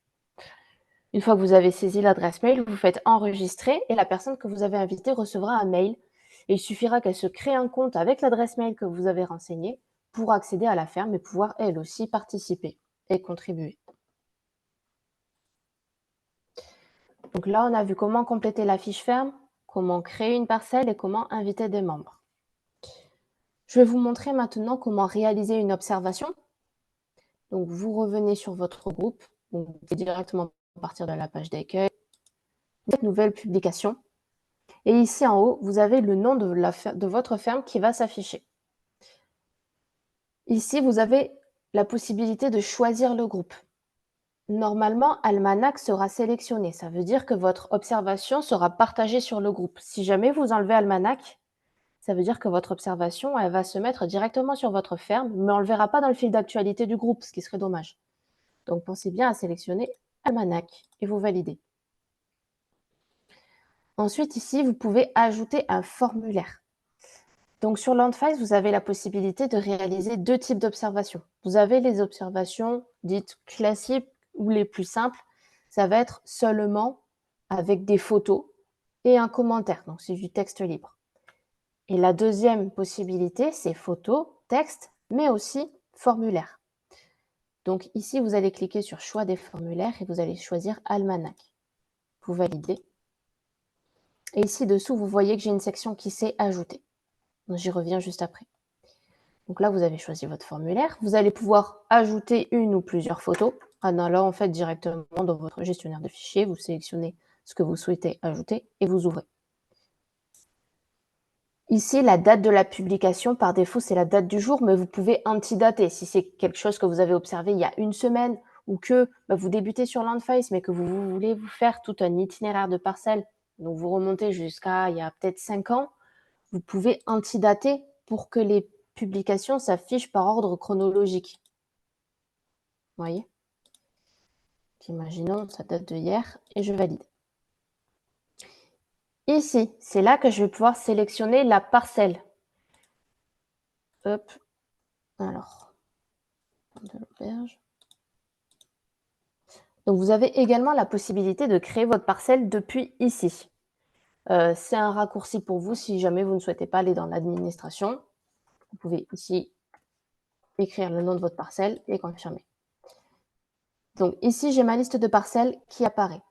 Une fois que vous avez saisi l'adresse mail, vous faites enregistrer et la personne que vous avez invitée recevra un mail. Et il suffira qu'elle se crée un compte avec l'adresse mail que vous avez renseignée pour accéder à la ferme et pouvoir elle aussi participer et contribuer. Donc là, on a vu comment compléter la fiche ferme, comment créer une parcelle et comment inviter des membres. Je vais vous montrer maintenant comment réaliser une observation. Donc vous revenez sur votre groupe, donc vous pouvez directement partir de la page d'accueil, nouvelle publication. Et ici en haut, vous avez le nom de votre ferme qui va s'afficher. Ici, vous avez la possibilité de choisir le groupe. Normalement, Almanach sera sélectionné. Ça veut dire que votre observation sera partagée sur le groupe. Si jamais vous enlevez Almanach, ça veut dire que votre observation, elle va se mettre directement sur votre ferme, mais on ne le verra pas dans le fil d'actualité du groupe, ce qui serait dommage. Donc, pensez bien à sélectionner Almanach et vous validez. Ensuite, ici, vous pouvez ajouter un formulaire. Donc, sur Landfice, vous avez la possibilité de réaliser deux types d'observations. Vous avez les observations dites classiques ou les plus simples. Ça va être seulement avec des photos et un commentaire. Donc, c'est du texte libre. Et la deuxième possibilité, c'est photo, texte, mais aussi formulaire. Donc, ici, vous allez cliquer sur Choix des formulaires et vous allez choisir Almanach. Vous validez. Et ici dessous, vous voyez que j'ai une section qui s'est ajoutée. J'y reviens juste après. Donc là, vous avez choisi votre formulaire. Vous allez pouvoir ajouter une ou plusieurs photos en allant en fait directement dans votre gestionnaire de fichiers. Vous sélectionnez ce que vous souhaitez ajouter et vous ouvrez. Ici, la date de la publication, par défaut, c'est la date du jour, mais vous pouvez antidater. Si c'est quelque chose que vous avez observé il y a une semaine ou que vous débutez sur Landfice, mais que vous voulez vous faire tout un itinéraire de parcelles, donc vous remontez jusqu'à il y a peut-être 5 ans, vous pouvez antidater pour que les publications s'affichent par ordre chronologique. Vous voyez? Imaginons, ça date de hier et je valide. Ici, c'est là que je vais pouvoir sélectionner la parcelle. Hop. Alors, de l'auberge. Donc, vous avez également la possibilité de créer votre parcelle depuis ici. C'est un raccourci pour vous si jamais vous ne souhaitez pas aller dans l'administration. Vous pouvez ici écrire le nom de votre parcelle et confirmer. Donc ici, j'ai ma liste de parcelles qui apparaît.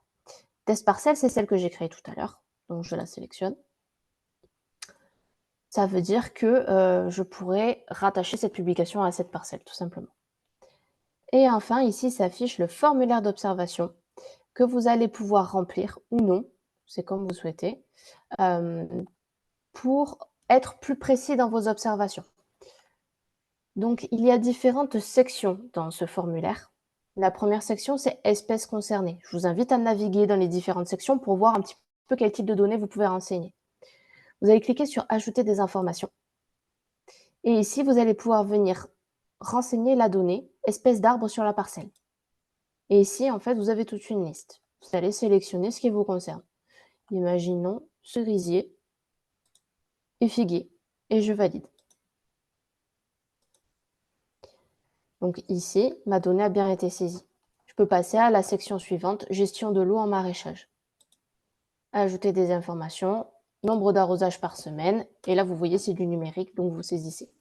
Test parcelle, c'est celle que j'ai créée tout à l'heure. Donc je la sélectionne. Ça veut dire que je pourrais rattacher cette publication à cette parcelle, tout simplement. Et enfin, ici s'affiche le formulaire d'observation que vous allez pouvoir remplir ou non, c'est comme vous souhaitez, pour être plus précis dans vos observations. Donc, il y a différentes sections dans ce formulaire. La première section, c'est espèces concernées. Je vous invite à naviguer dans les différentes sections pour voir un petit peu quel type de données vous pouvez renseigner. Vous allez cliquer sur Ajouter des informations. Et ici, vous allez pouvoir venir renseigner la donnée espèce d'arbre sur la parcelle. Et ici, en fait, vous avez toute une liste. Vous allez sélectionner ce qui vous concerne. Imaginons cerisier et figuier. Et je valide. Donc ici, ma donnée a bien été saisie. Je peux passer à la section suivante, gestion de l'eau en maraîchage. Ajouter des informations, nombre d'arrosages par semaine. Et là, vous voyez, c'est du numérique, donc vous saisissez.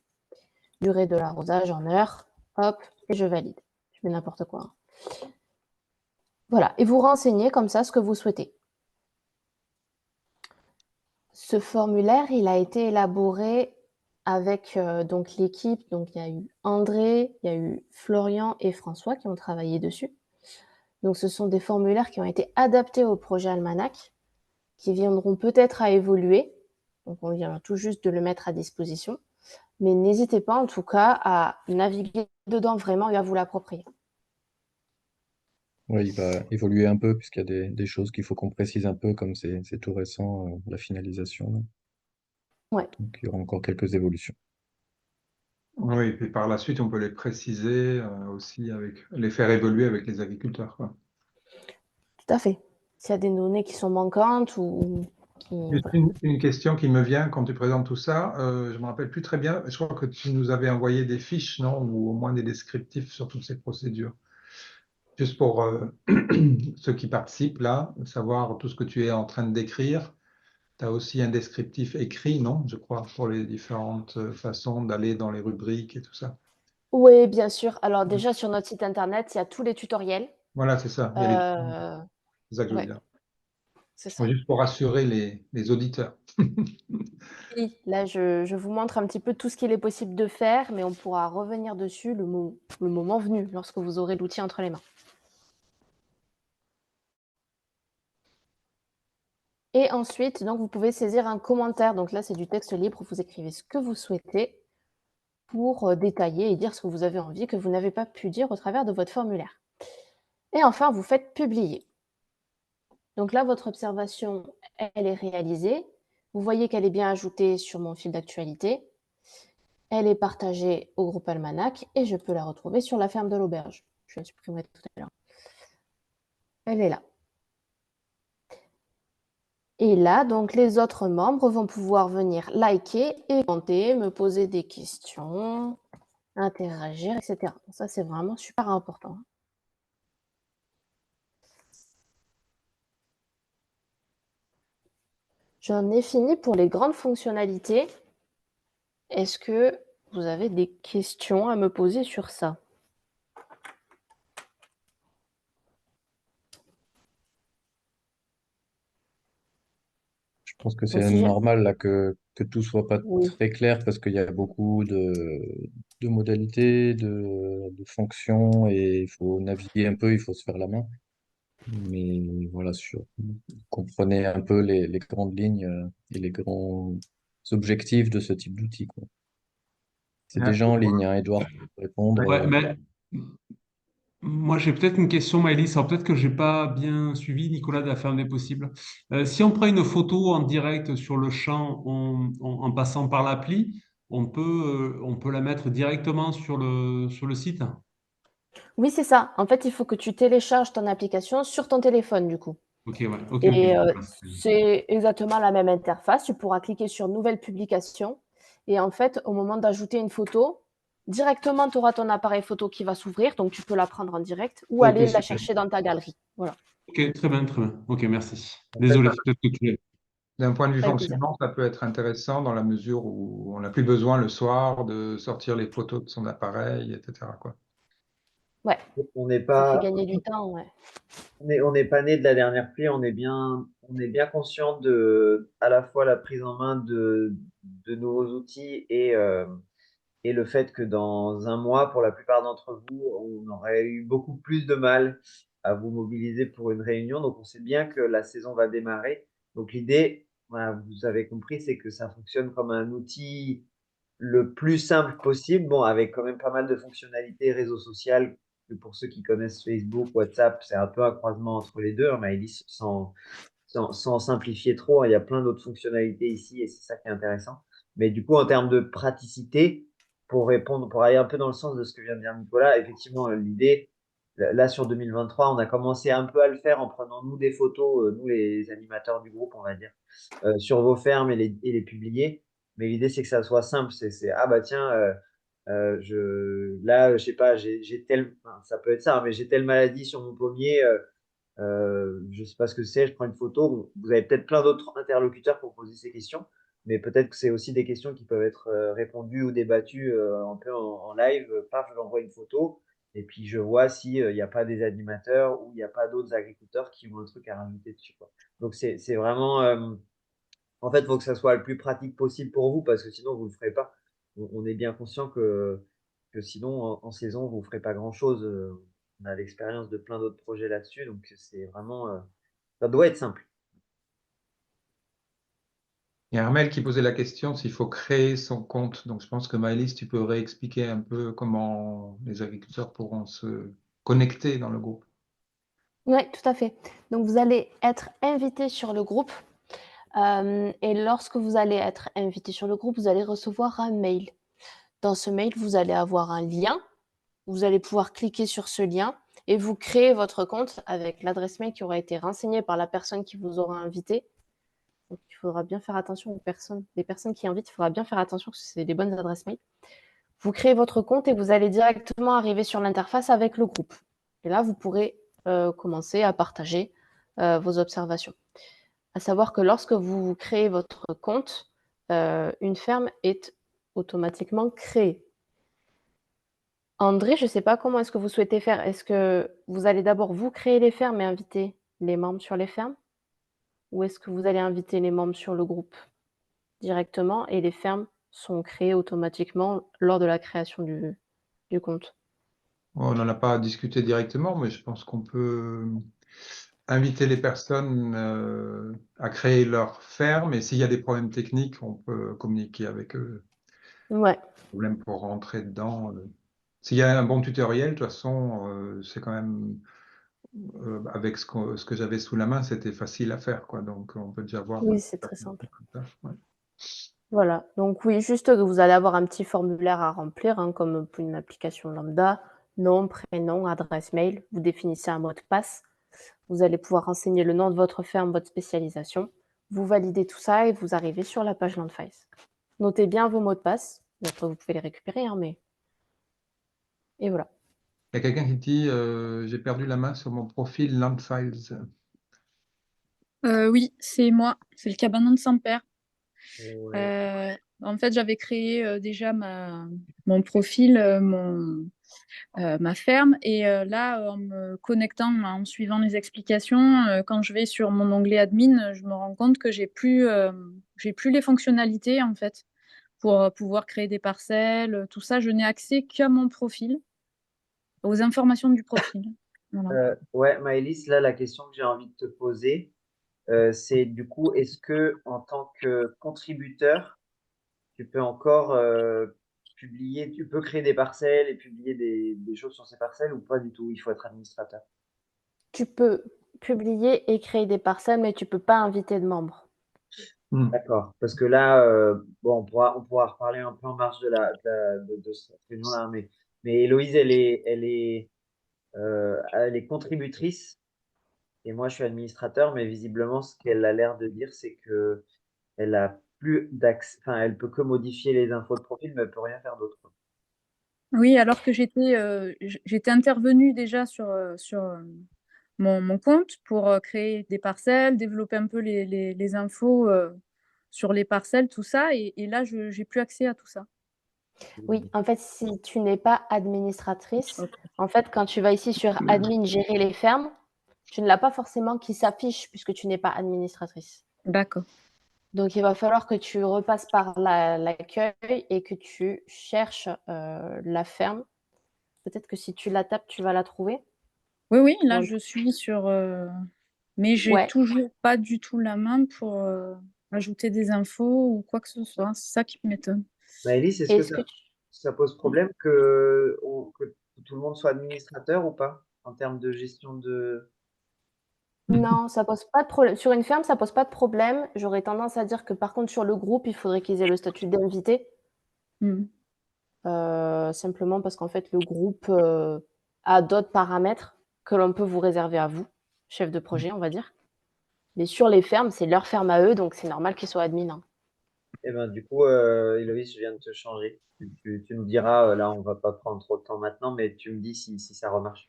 Durée de l'arrosage en heures, hop, et je valide. Je mets n'importe quoi. Voilà, et vous renseignez comme ça ce que vous souhaitez. Ce formulaire, il a été élaboré avec donc l'équipe. Donc il y a eu André, il y a eu Florian et François qui ont travaillé dessus. Donc ce sont des formulaires qui ont été adaptés au projet Almanach, qui viendront peut-être à évoluer. Donc on vient tout juste de le mettre à disposition. Mais n'hésitez pas en tout cas à naviguer dedans vraiment et à vous l'approprier. Oui, il va évoluer un peu puisqu'il y a des choses qu'il faut qu'on précise un peu, comme c'est tout récent, la finalisation. Là. Ouais. Donc il y aura encore quelques évolutions. Oui, et par la suite, on peut les préciser aussi, les faire évoluer avec les agriculteurs, quoi. Tout à fait. s'il y a des données qui sont manquantes ou qui... Juste voilà. une question qui me vient quand tu présentes tout ça. Je me rappelle plus très bien. Je crois que tu nous avais envoyé des fiches, non? Ou au moins des descriptifs sur toutes ces procédures. Juste pour ceux qui participent là, savoir tout ce que tu es en train de décrire. Tu as aussi un descriptif écrit, non? Je crois, pour les différentes façons d'aller dans les rubriques et tout ça. Oui, bien sûr. Alors déjà, sur notre site internet, il y a tous les tutoriels. Voilà, c'est ça. Il y a les... C'est ça que je veux Ouais, dire. c'est ça. Juste pour rassurer les auditeurs. Oui, là, je vous montre un petit peu tout ce qu'il est possible de faire, mais on pourra revenir dessus le moment venu, lorsque vous aurez l'outil entre les mains. Et ensuite, donc, vous pouvez saisir un commentaire. Donc là, c'est du texte libre. Vous écrivez ce que vous souhaitez pour détailler et dire ce que vous avez envie que vous n'avez pas pu dire au travers de votre formulaire. Et enfin, vous faites publier. Donc là, votre observation, elle est réalisée. Vous voyez qu'elle est bien ajoutée sur mon fil d'actualité. Elle est partagée au groupe Almanach et je peux la retrouver sur la ferme de l'auberge. Je la supprimerai tout à l'heure. Elle est là. Et là, donc, les autres membres vont pouvoir venir liker et commenter, me poser des questions, interagir, etc. Ça, c'est vraiment super important. J'en ai fini pour les grandes fonctionnalités. Est-ce que vous avez des questions à me poser sur ça? Je pense que Au c'est sujet? normal là que tout soit pas Oui. très clair parce qu'il y a beaucoup de modalités, de fonctions et il faut naviguer un peu, il faut se faire la main. Mais voilà, comprenez un peu les grandes lignes et les grands objectifs de ce type d'outil, quoi. C'est déjà en ligne, hein, Edouard, pour répondre. Ouais, mais moi, j'ai peut-être une question, Maëlys. Alors, peut-être que j'ai pas bien suivi, Nicolas, de la ferme des possibles. Si on prend une photo en direct sur le champ en passant par l'appli, on peut la mettre directement sur le site. Oui, c'est ça. En fait, il faut que tu télécharges ton application sur ton téléphone, du coup. Ok, ouais, ok, ok. Et c'est exactement la même interface. Tu pourras cliquer sur Nouvelle publication. Et en fait, au moment d'ajouter une photo, directement, tu auras ton appareil photo qui va s'ouvrir. Donc, tu peux la prendre en direct ou Ok, aller la super. chercher dans ta galerie. Voilà. Ok, très bien, très bien. Ok, merci. En Désolé, fait, peut-être que tu... d'un point de vue Avec plaisir. fonctionnement, ça peut être intéressant dans la mesure où on n'a plus besoin le soir de sortir les photos de son appareil, etc., quoi. Ouais, On n'est ça fait pas, gagner du temps, ouais. on n'est pas né de la dernière pluie, on est bien conscient de à la fois la prise en main de nouveaux outils et le fait que dans un mois, pour la plupart d'entre vous, on aurait eu beaucoup plus de mal à vous mobiliser pour une réunion. Donc, on sait bien que la saison va démarrer. Donc, l'idée, voilà, vous avez compris, c'est que ça fonctionne comme un outil le plus simple possible. Bon, avec quand même pas mal de fonctionnalités réseau social. Que pour ceux qui connaissent Facebook, WhatsApp, c'est un peu un croisement entre les deux, hein, Maëlys, sans simplifier trop, hein, il y a plein d'autres fonctionnalités ici et c'est ça qui est intéressant. Mais du coup, en termes de praticité, pour répondre, pour aller un peu dans le sens de ce que vient de dire Nicolas, effectivement, l'idée, là sur 2023, on a commencé un peu à le faire en prenant nous des photos, nous les animateurs du groupe, on va dire, sur vos fermes et les publier. Mais l'idée, c'est que ça soit simple. Ah bah tiens, là, je sais pas, enfin, ça peut être ça, hein, mais j'ai telle maladie sur mon pommier. Je sais pas ce que c'est, je prends une photo. Bon, vous avez peut-être plein d'autres interlocuteurs pour poser ces questions, mais peut-être que c'est aussi des questions qui peuvent être répondues ou débattues un peu en live. Paf, j'envoie une photo et puis je vois s'il n'y a pas des animateurs ou il n'y a pas d'autres agriculteurs qui ont un truc à rajouter dessus, quoi. Donc c'est vraiment, en fait, il faut que ça soit le plus pratique possible pour vous parce que sinon vous ne le ferez pas. On est bien conscient que sinon en saison vous ne ferez pas grand-chose. On a l'expérience de plein d'autres projets là-dessus, donc c'est vraiment, ça doit être simple. Il y a Armel qui posait la question s'il faut créer son compte. Donc, je pense que Maëlys, tu peux réexpliquer un peu comment les agriculteurs pourront se connecter dans le groupe. Oui, tout à fait. Donc, vous allez être invité sur le groupe. Et lorsque vous allez être invité sur le groupe, vous allez recevoir un mail. Dans ce mail, vous allez avoir un lien. Vous allez pouvoir cliquer sur ce lien et vous créez votre compte avec l'adresse mail qui aura été renseignée par la personne qui vous aura invité. Donc, il faudra bien faire attention aux personnes qui invitent, il faudra bien faire attention que c'est des bonnes adresses mail. Vous créez votre compte et vous allez directement arriver sur l'interface avec le groupe. Et là, vous pourrez commencer à partager vos observations. À savoir que lorsque vous créez votre compte, une ferme est automatiquement créée. André, je ne sais pas comment est-ce que vous souhaitez faire. Est-ce que vous allez d'abord vous créer les fermes et inviter les membres sur les fermes? Ou est-ce que vous allez inviter les membres sur le groupe directement et les fermes sont créées automatiquement lors de la création du compte? On n'en a pas discuté directement, mais je pense qu'on peut inviter les personnes à créer leur ferme et s'il y a des problèmes techniques, on peut communiquer avec eux. Ouais. Problème pour rentrer dedans. S'il y a un bon tutoriel, de toute façon, c'est quand même avec ce que j'avais sous la main, c'était facile à faire, quoi. Donc on peut déjà voir. Oui, c'est très simple. Ouais. Voilà, donc oui, juste que vous allez avoir un petit formulaire à remplir, hein, comme pour une application lambda, nom, prénom, adresse mail, vous définissez un mot de passe, vous allez pouvoir renseigner le nom de votre ferme, votre spécialisation, vous validez tout ça et vous arrivez sur la page Landfiles. Notez bien vos mots de passe, après vous pouvez les récupérer, hein, mais... Et voilà. Il y a quelqu'un qui dit j'ai perdu la main sur mon profil Landfiles. Oui, c'est moi, c'est le cabanon de Saint-Père. Ouais. En fait, j'avais créé déjà mon profil, ma ferme, et là, en me connectant, en suivant les explications, quand je vais sur mon onglet admin, je me rends compte que j'ai plus les fonctionnalités en fait pour pouvoir créer des parcelles, tout ça. Je n'ai accès qu'à mon profil, aux informations du profil. Voilà. Ouais, Maëlys, là, la question que j'ai envie de te poser, c'est du coup, est-ce que en tant que contributeur, tu peux encore publier, tu peux créer des parcelles et publier des choses sur ces parcelles ou pas du tout? Il faut être administrateur. Tu peux publier et créer des parcelles, mais tu ne peux pas inviter de membres. D'accord, parce que là, bon, on pourra reparler un peu en marge de cette réunion-là, mais Héloïse, elle est contributrice et moi, je suis administrateur, mais visiblement, ce qu'elle a l'air de dire, c'est que elle a plus d'accès, enfin, elle peut que modifier les infos de profil, mais elle peut rien faire d'autre. Oui, alors que j'étais intervenue déjà sur mon compte pour créer des parcelles, développer un peu les infos sur les parcelles, tout ça. Et là, je n'ai plus accès à tout ça. Oui, en fait, si tu n'es pas administratrice, en fait, quand tu vas ici sur admin, gérer les fermes, tu ne l'as pas forcément qui s'affiche puisque tu n'es pas administratrice. D'accord. Donc, il va falloir que tu repasses par l'accueil et que tu cherches la ferme. Peut-être que si tu la tapes, tu vas la trouver. Oui, là, je suis sur... Mais je n'ai toujours pas du tout la main pour ajouter des infos ou quoi que ce soit. C'est ça qui m'étonne. Maëlys, est-ce que ça pose problème que tout le monde soit administrateur ou pas en termes de gestion de... Non, ça pose pas de problème. Sur une ferme, ça pose pas de problème. J'aurais tendance à dire que par contre, sur le groupe, il faudrait qu'ils aient le statut d'invité. Simplement parce qu'en fait, le groupe a d'autres paramètres que l'on peut vous réserver à vous, chef de projet, on va dire. Mais sur les fermes, c'est leur ferme à eux, donc c'est normal qu'ils soient admin. Hein. Eh ben, du coup, Héloïse, je viens de te changer. Tu nous diras, là, on va pas prendre trop de temps maintenant, mais tu me dis si ça remarche.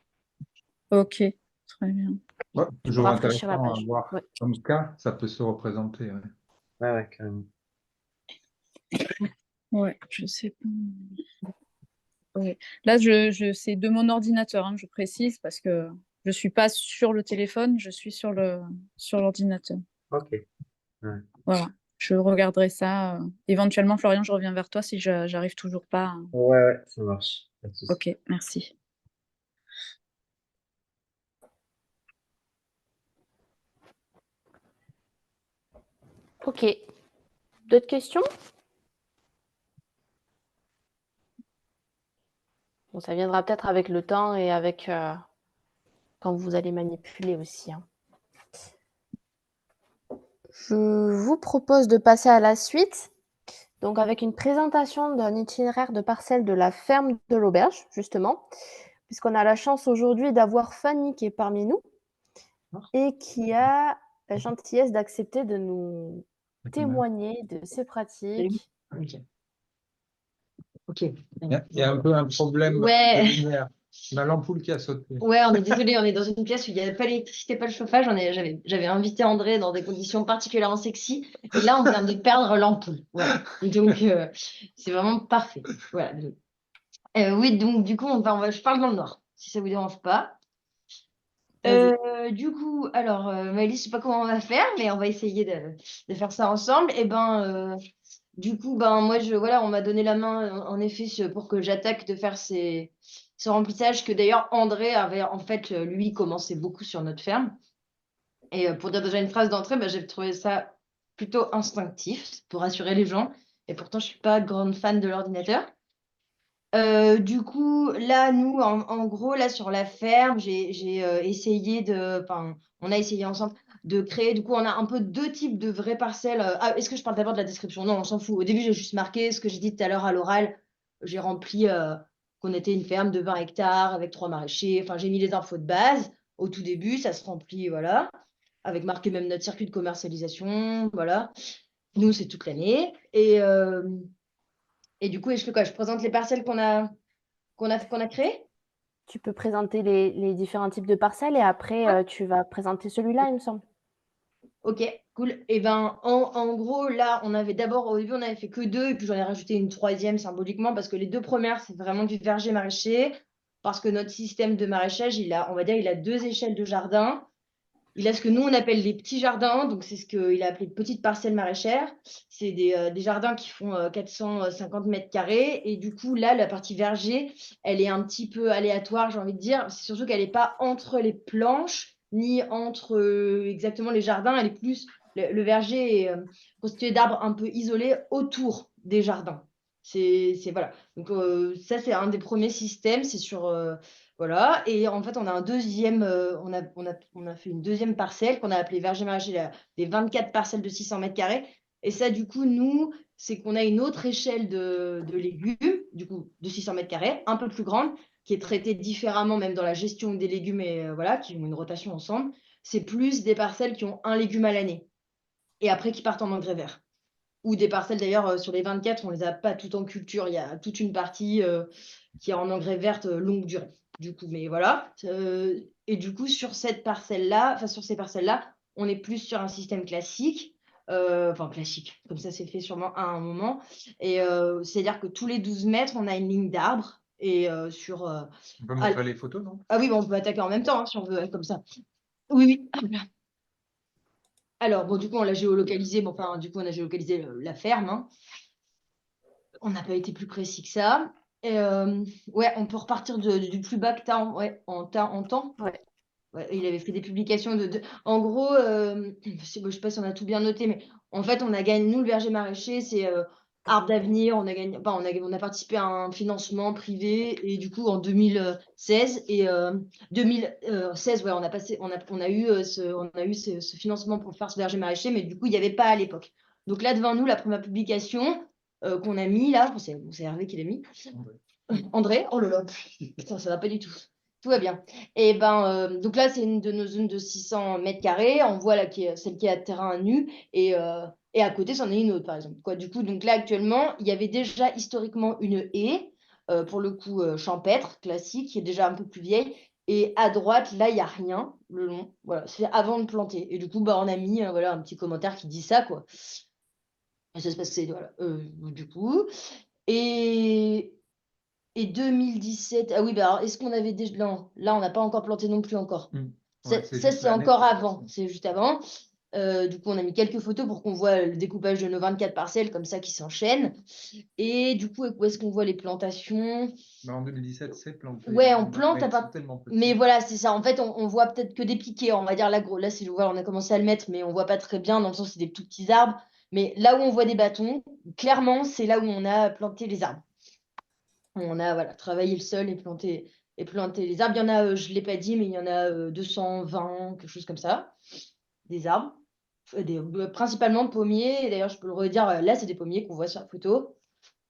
Ok, très bien. Ouais, toujours intéressant à voir comme cas, ça peut se représenter. Ouais, carrément. Ouais, je sais pas. Ouais. Là, c'est de mon ordinateur, hein, je précise, parce que je ne suis pas sur le téléphone, je suis sur l'ordinateur. Ok. Ouais. Voilà, je regarderai ça. Éventuellement, Florian, je reviens vers toi si j'arrive toujours pas. Ouais, ça marche. Ok, merci. Ok. D'autres questions? Bon, ça viendra peut-être avec le temps et avec quand vous allez manipuler aussi. Hein. Je vous propose de passer à la suite. Donc, avec une présentation d'un itinéraire de parcelle de la ferme de l'auberge, justement. puisqu'on a la chance aujourd'hui d'avoir Fanny qui est parmi nous et qui a la gentillesse d'accepter de nous témoigner de ses pratiques. Ok. Il y a un peu un problème Ouais. de lumière. On a l'ampoule qui a sauté. Ouais, on est désolé, on est dans une pièce où il n'y avait pas l'électricité, pas le chauffage. J'avais invité André dans des conditions particulièrement sexy. Et là, on vient de perdre l'ampoule. Voilà. Donc, c'est vraiment parfait. Voilà. Oui, donc du coup, je parle dans le noir, si ça vous dérange pas. Du coup, alors, Maëlys, je sais pas comment on va faire, mais on va essayer de faire ça ensemble. Et du coup, moi, voilà, on m'a donné la main, en effet, pour que j'attaque de faire ce remplissage que d'ailleurs André avait, en fait, lui, commencé beaucoup sur notre ferme. Et pour dire déjà une phrase d'entrée, j'ai trouvé ça plutôt instinctif pour rassurer les gens. Et pourtant, je suis pas grande fan de l'ordinateur. Du coup, là, nous, en gros, là, sur la ferme, j'ai essayé on a essayé ensemble de créer. Du coup, on a un peu deux types de vraies parcelles. Est-ce que je parle d'abord de la description? Non, on s'en fout. Au début, j'ai juste marqué ce que j'ai dit tout à l'heure à l'oral. J'ai rempli qu'on était une ferme de 20 hectares avec 3 maraîchers. Enfin, j'ai mis les infos de base au tout début. Ça se remplit, voilà. Avec marqué même notre circuit de commercialisation. Voilà. Nous, c'est toute l'année. Et du coup, je fais quoi? Je présente les parcelles qu'on a créées? Tu peux présenter les différents types de parcelles et après, tu vas présenter celui-là, il me semble. Ok, cool. Et en gros, là, au début, on avait fait que 2, et puis j'en ai rajouté une 3e symboliquement, parce que les 2 premières, c'est vraiment du verger maraîcher, parce que notre système de maraîchage, on va dire, il a 2 échelles de jardin. Il a ce que nous, on appelle les petits jardins, donc c'est ce qu'il a appelé petites parcelles maraîchères. C'est des jardins qui font 450 mètres carrés. Et du coup, là, la partie verger, elle est un petit peu aléatoire, j'ai envie de dire. C'est surtout qu'elle n'est pas entre les planches, ni entre exactement les jardins. Elle est plus, le verger est constitué d'arbres un peu isolés autour des jardins. Voilà. Donc, ça, c'est un des premiers systèmes. C'est sur... Voilà, et en fait, on a un deuxième, on a fait une deuxième parcelle qu'on a appelée verger maraîcher, des 24 parcelles de 600 mètres carrés. Et ça, du coup, nous, c'est qu'on a une autre échelle de légumes, du coup, de 600 mètres carrés, un peu plus grande, qui est traitée différemment, même dans la gestion des légumes, et voilà, qui ont une rotation ensemble. C'est plus des parcelles qui ont un légume à l'année, et après qui partent en engrais vert. Ou des parcelles, d'ailleurs, sur les 24, on ne les a pas toutes en culture. Il y a toute une partie qui est en engrais verte longue durée. Du coup, mais voilà. Et du coup, sur ces parcelles-là, on est plus sur un système classique. Enfin, classique, comme ça c'est fait sûrement à un moment. Et c'est-à-dire que tous les 12 mètres, on a une ligne d'arbres. Et sur. On peut montrer les photos, non? Ah oui, on peut attaquer en même temps, si on veut, comme ça. Oui, oui. Alors, bon, du coup, on l'a géolocalisé. Bon, enfin, du coup, on a géolocalisé la ferme. Hein. On n'a pas été plus précis que ça. Et, ouais, on peut repartir du plus bas que tu as en temps. Ouais. Ouais, il avait fait des publications En gros, je ne sais pas si on a tout bien noté, mais en fait, on a gagné, nous, le verger maraîcher, c'est Arbre d'avenir. On a gagné, on a participé à un financement privé, et du coup, en 2016, et 2016, ouais, on a eu ce financement pour faire ce verger maraîcher, mais du coup, il n'y avait pas à l'époque. Donc là, devant nous, la première publication qu'on a mis, là, c'est Hervé qui l'a mis. André, oh là là, putain, ça va pas du tout. Tout va bien. Et donc là, c'est une de nos zones de 600 mètres carrés. On voit là celle qui est à terrain nu. Et à côté, c'en est une autre, par exemple. Quoi, du coup, donc là, actuellement, il y avait déjà historiquement une haie, pour le coup, champêtre, classique, qui est déjà un peu plus vieille. Et à droite, là, il n'y a rien le long. Voilà, c'est avant de planter. Et du coup, on a mis voilà, un petit commentaire qui dit ça, quoi. Et ça se passe, voilà, du coup. Et 2017, ah oui, alors est-ce qu'on avait déjà. Non, là, on n'a pas encore planté non plus encore. Ouais, Ça, c'est encore avant, c'est juste avant. Du coup, on a mis quelques photos pour qu'on voit le découpage de nos 24 parcelles, comme ça, qui s'enchaînent. Et du coup, où est-ce qu'on voit les plantations? En 2017, c'est planté. Ouais, on plante à part. Tellement petit. Mais voilà, c'est ça. En fait, on voit peut-être que des piquets. On va dire là, gros. Là, voilà, on a commencé à le mettre, mais on voit pas très bien, dans le sens c'est des tout petits arbres. Mais là où on voit des bâtons, clairement, c'est là où on a planté les arbres. On a voilà, travaillé le sol et planté les arbres. Il y en a, je ne l'ai pas dit, mais il y en a 220, quelque chose comme ça, des arbres. Principalement pommiers. Et d'ailleurs, je peux le redire, là, c'est des pommiers qu'on voit sur la photo.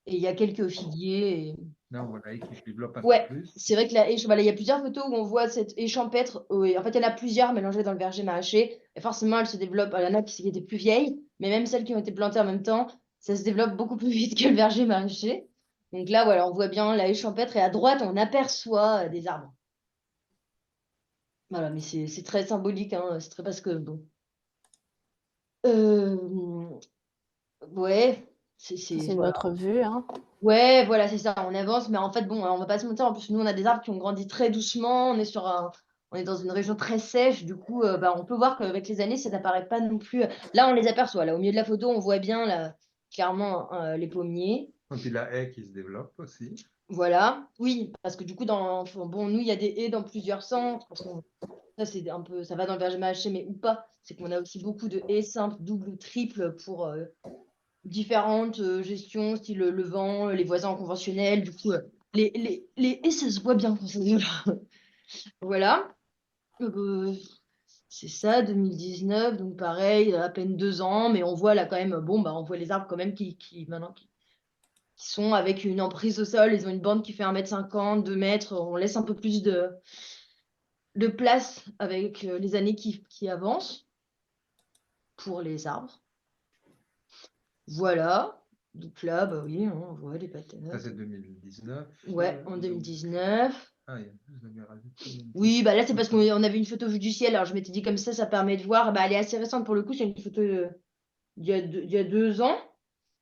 Et il y a quelques figuiers. Là, on voit la haie qui se développe un peu Ouais, plus. c'est vrai que la haie, voilà, il y a plusieurs photos où on voit cette haie champêtre. En fait, il y en a plusieurs mélangées dans le verger maraîcher. Et forcément, elle se développe. Il y en a qui étaient plus vieilles, mais même celles qui ont été plantées en même temps, ça se développe beaucoup plus vite que le verger maraîcher. Donc là, voilà, on voit bien la haie champêtre. Et à droite, on aperçoit des arbres. Voilà, mais c'est très symbolique, hein, c'est très parce que bon. Ouais, C'est une voilà. autre vue, hein. Ouais, voilà, c'est ça, on avance, mais en fait, bon, on va pas se mentir, en plus, nous, on a des arbres qui ont grandi très doucement, on est dans une région très sèche, du coup, bah, on peut voir qu'avec les années, ça n'apparaît pas non plus. Là, on les aperçoit, là, au milieu de la photo, on voit bien, là, clairement, les pommiers. Et puis la haie qui se développe aussi. Voilà, oui, parce que du coup, bon, nous, il y a des haies dans plusieurs sens, parce que ça, c'est un peu, ça va dans le verger maraîcher, mais ou pas, c'est qu'on a aussi beaucoup de haies simples, doubles ou triples pour différentes gestions, style le vent, les voisins en conventionnel, du coup, les haies, ça se voit bien quand ça se développe. Voilà. C'est ça, 2019, donc pareil, à peine 2 ans, mais on voit là quand même, bon, bah, on voit les arbres quand même maintenant qui sont avec une emprise au sol, ils ont une bande qui fait 1,50 m, 2 mètres, on laisse un peu plus de place avec les années qui avancent pour les arbres. Voilà. Donc là, bah oui, on voit les Ça, patates. c'est 2019. Ouais, en 2019. Ah, vous avez rajouté une Oui, petite bah là, c'est parce photo. qu'on avait une photo vue du ciel. Alors, je m'étais dit comme ça permet de voir. Bah, elle est assez récente pour le coup. C'est une photo il y a 2 ans.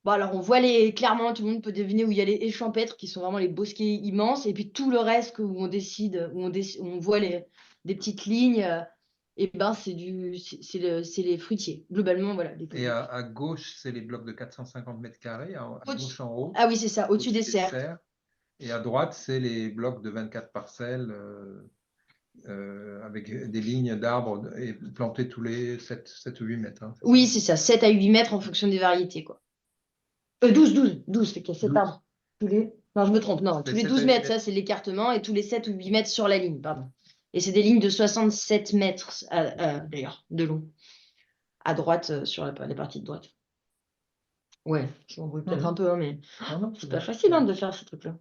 Bon, alors, on voit clairement, tout le monde peut deviner où il y a les haies champêtres qui sont vraiment les bosquets immenses. Et puis, tout le reste où où on voit des petites lignes, et ben, c'est les fruitiers. Globalement, voilà. Et à gauche, c'est les blocs de 450 mètres carrés, à gauche en haut. Ah oui, c'est ça, au-dessus des serres. Et à droite, c'est les blocs de 24 parcelles avec des lignes d'arbres et plantés tous les 7 ou 8 mètres. Hein, oui, c'est ça, 7 à 8 mètres en fonction des variétés, quoi. 12, fait qu'il y a 7 arbres. Non, je me trompe, non, tous les 12 mètres, ça c'est l'écartement, et tous les 7 ou 8 mètres sur la ligne, pardon. Et c'est des lignes de 67 mètres, d'ailleurs, de long, à droite, sur la partie de droite. Ouais, je m'embrouille peut-être un peu, hein, mais c'est pas facile de faire ce truc-là.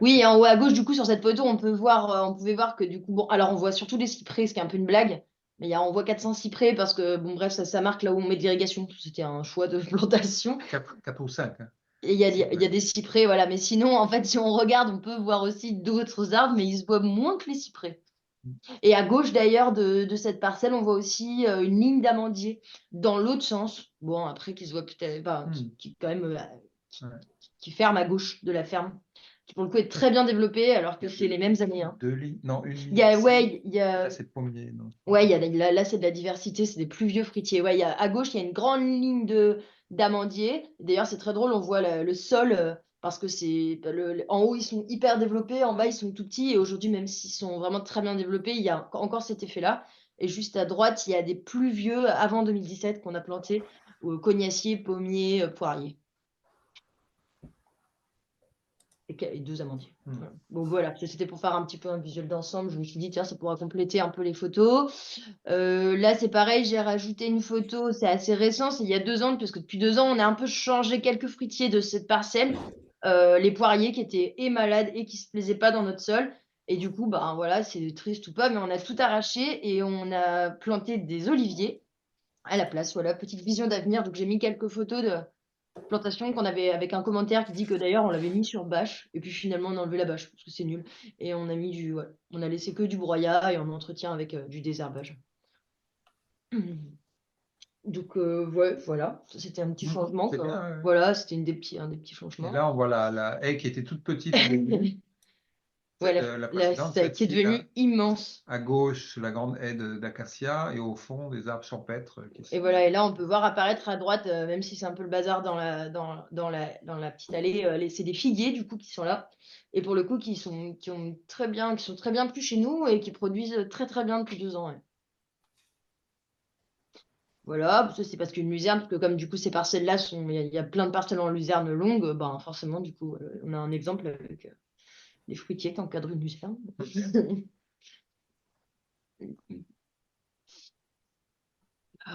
Oui, et en haut à gauche, du coup, sur cette photo, on pouvait voir que du coup, bon, alors on voit surtout les cyprès, ce qui est un peu une blague, mais on voit 400 cyprès parce que, bon, bref, ça marque là où on met de l'irrigation. C'était un choix de plantation. 4 ou 5. Hein. Et il y a des cyprès, voilà. Mais sinon, en fait, si on regarde, on peut voir aussi d'autres arbres, mais ils se voient moins que les cyprès. Et à gauche, d'ailleurs, de cette parcelle, on voit aussi une ligne d'amandier dans l'autre sens. Bon, après, qui se voit peut-être, qui quand même, qui ferme à gauche de la ferme, qui pour le coup est très bien développée, alors que c'est les mêmes années. Hein. 2 lignes, non, une ligne. Là, c'est pommier. Non. Ouais, là, c'est de la diversité, c'est des plus vieux fruitiers. Ouais, à gauche, il y a une grande ligne d'amandiers. D'ailleurs, c'est très drôle, on voit le sol, parce que en haut, ils sont hyper développés, en bas, ils sont tout petits. Et aujourd'hui, même s'ils sont vraiment très bien développés, il y a encore cet effet-là. Et juste à droite, il y a des plus vieux, avant 2017, qu'on a plantés, cognaciers, pommiers, poiriers. Et 2 amandiers. Voilà. Bon, voilà, c'était pour faire un petit peu un visuel d'ensemble. Je me suis dit, tiens, ça pourra compléter un peu les photos. Là, c'est pareil, j'ai rajouté une photo, c'est assez récent, c'est il y a 2 ans, parce que depuis 2 ans, on a un peu changé quelques fruitiers de cette parcelle. Les poiriers qui étaient malades et qui ne se plaisaient pas dans notre sol. Et du coup, ben voilà, c'est triste ou pas, mais on a tout arraché et on a planté des oliviers à la place. Voilà, petite vision d'avenir. Donc, j'ai mis quelques photos de plantation qu'on avait avec un commentaire qui dit que d'ailleurs on l'avait mis sur bâche et puis finalement on a enlevé la bâche parce que c'est nul et on a mis on a laissé que du broyat et on entretient avec du désherbage. Donc voilà, c'était un petit changement. Bien, voilà, c'était un des petits changements. Et là on voit la haie qui était toute petite. La précédente, qui est devenue immense. À gauche, la grande haie d'acacia et au fond, des arbres champêtres. Et voilà, et là, on peut voir apparaître à droite, même si c'est un peu le bazar dans la petite allée, c'est des figuiers du coup qui sont là. Et pour le coup, qui sont très bien plus chez nous et qui produisent très très bien depuis 2 ans. Ouais. Voilà, ça c'est parce qu'une luzerne, parce que comme du coup ces parcelles-là il y a plein de parcelles en luzerne longue, ben forcément du coup on a un exemple avec les fruitiers qui encadrent une luzerne.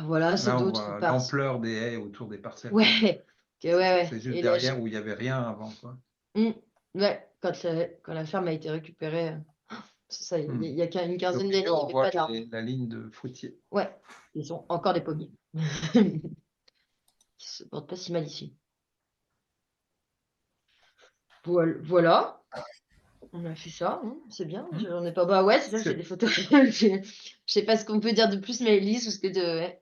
Voilà, c'est d'autres parcelles. L'ampleur des haies autour des parcelles. Ouais. C'est juste derrière où il n'y avait rien avant. Quoi. Ouais, quand la ferme a été récupérée, c'est ça, il y a une Donc, quinzaine d'années, il là, n'y on avait voit pas d'arbres. la ligne de fruitiers. Ouais, ils sont encore des pommiers. Qui se portent pas si mal ici. Voilà, on a fait ça, c'est bien. J'en ai pas. Bah ouais, c'est ça, j'ai des photos. Je sais pas ce qu'on peut dire de plus, Maëlys, ou ce que de. Ouais.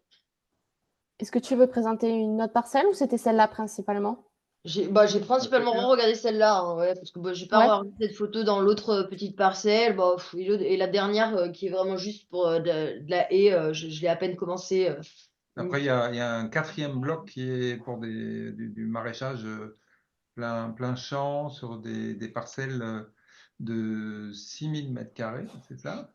Est-ce que tu veux présenter une autre parcelle ou c'était celle-là principalement? J'ai principalement regardé celle-là, hein, ouais, parce que j'ai pas Ouais. regardé cette photo dans l'autre petite parcelle. Et la dernière qui est vraiment juste pour de la haie, je l'ai à peine commencé. Après, il y a un 4e bloc qui est pour du maraîchage plein champ sur des parcelles de 6000 mètres carrés, c'est ça?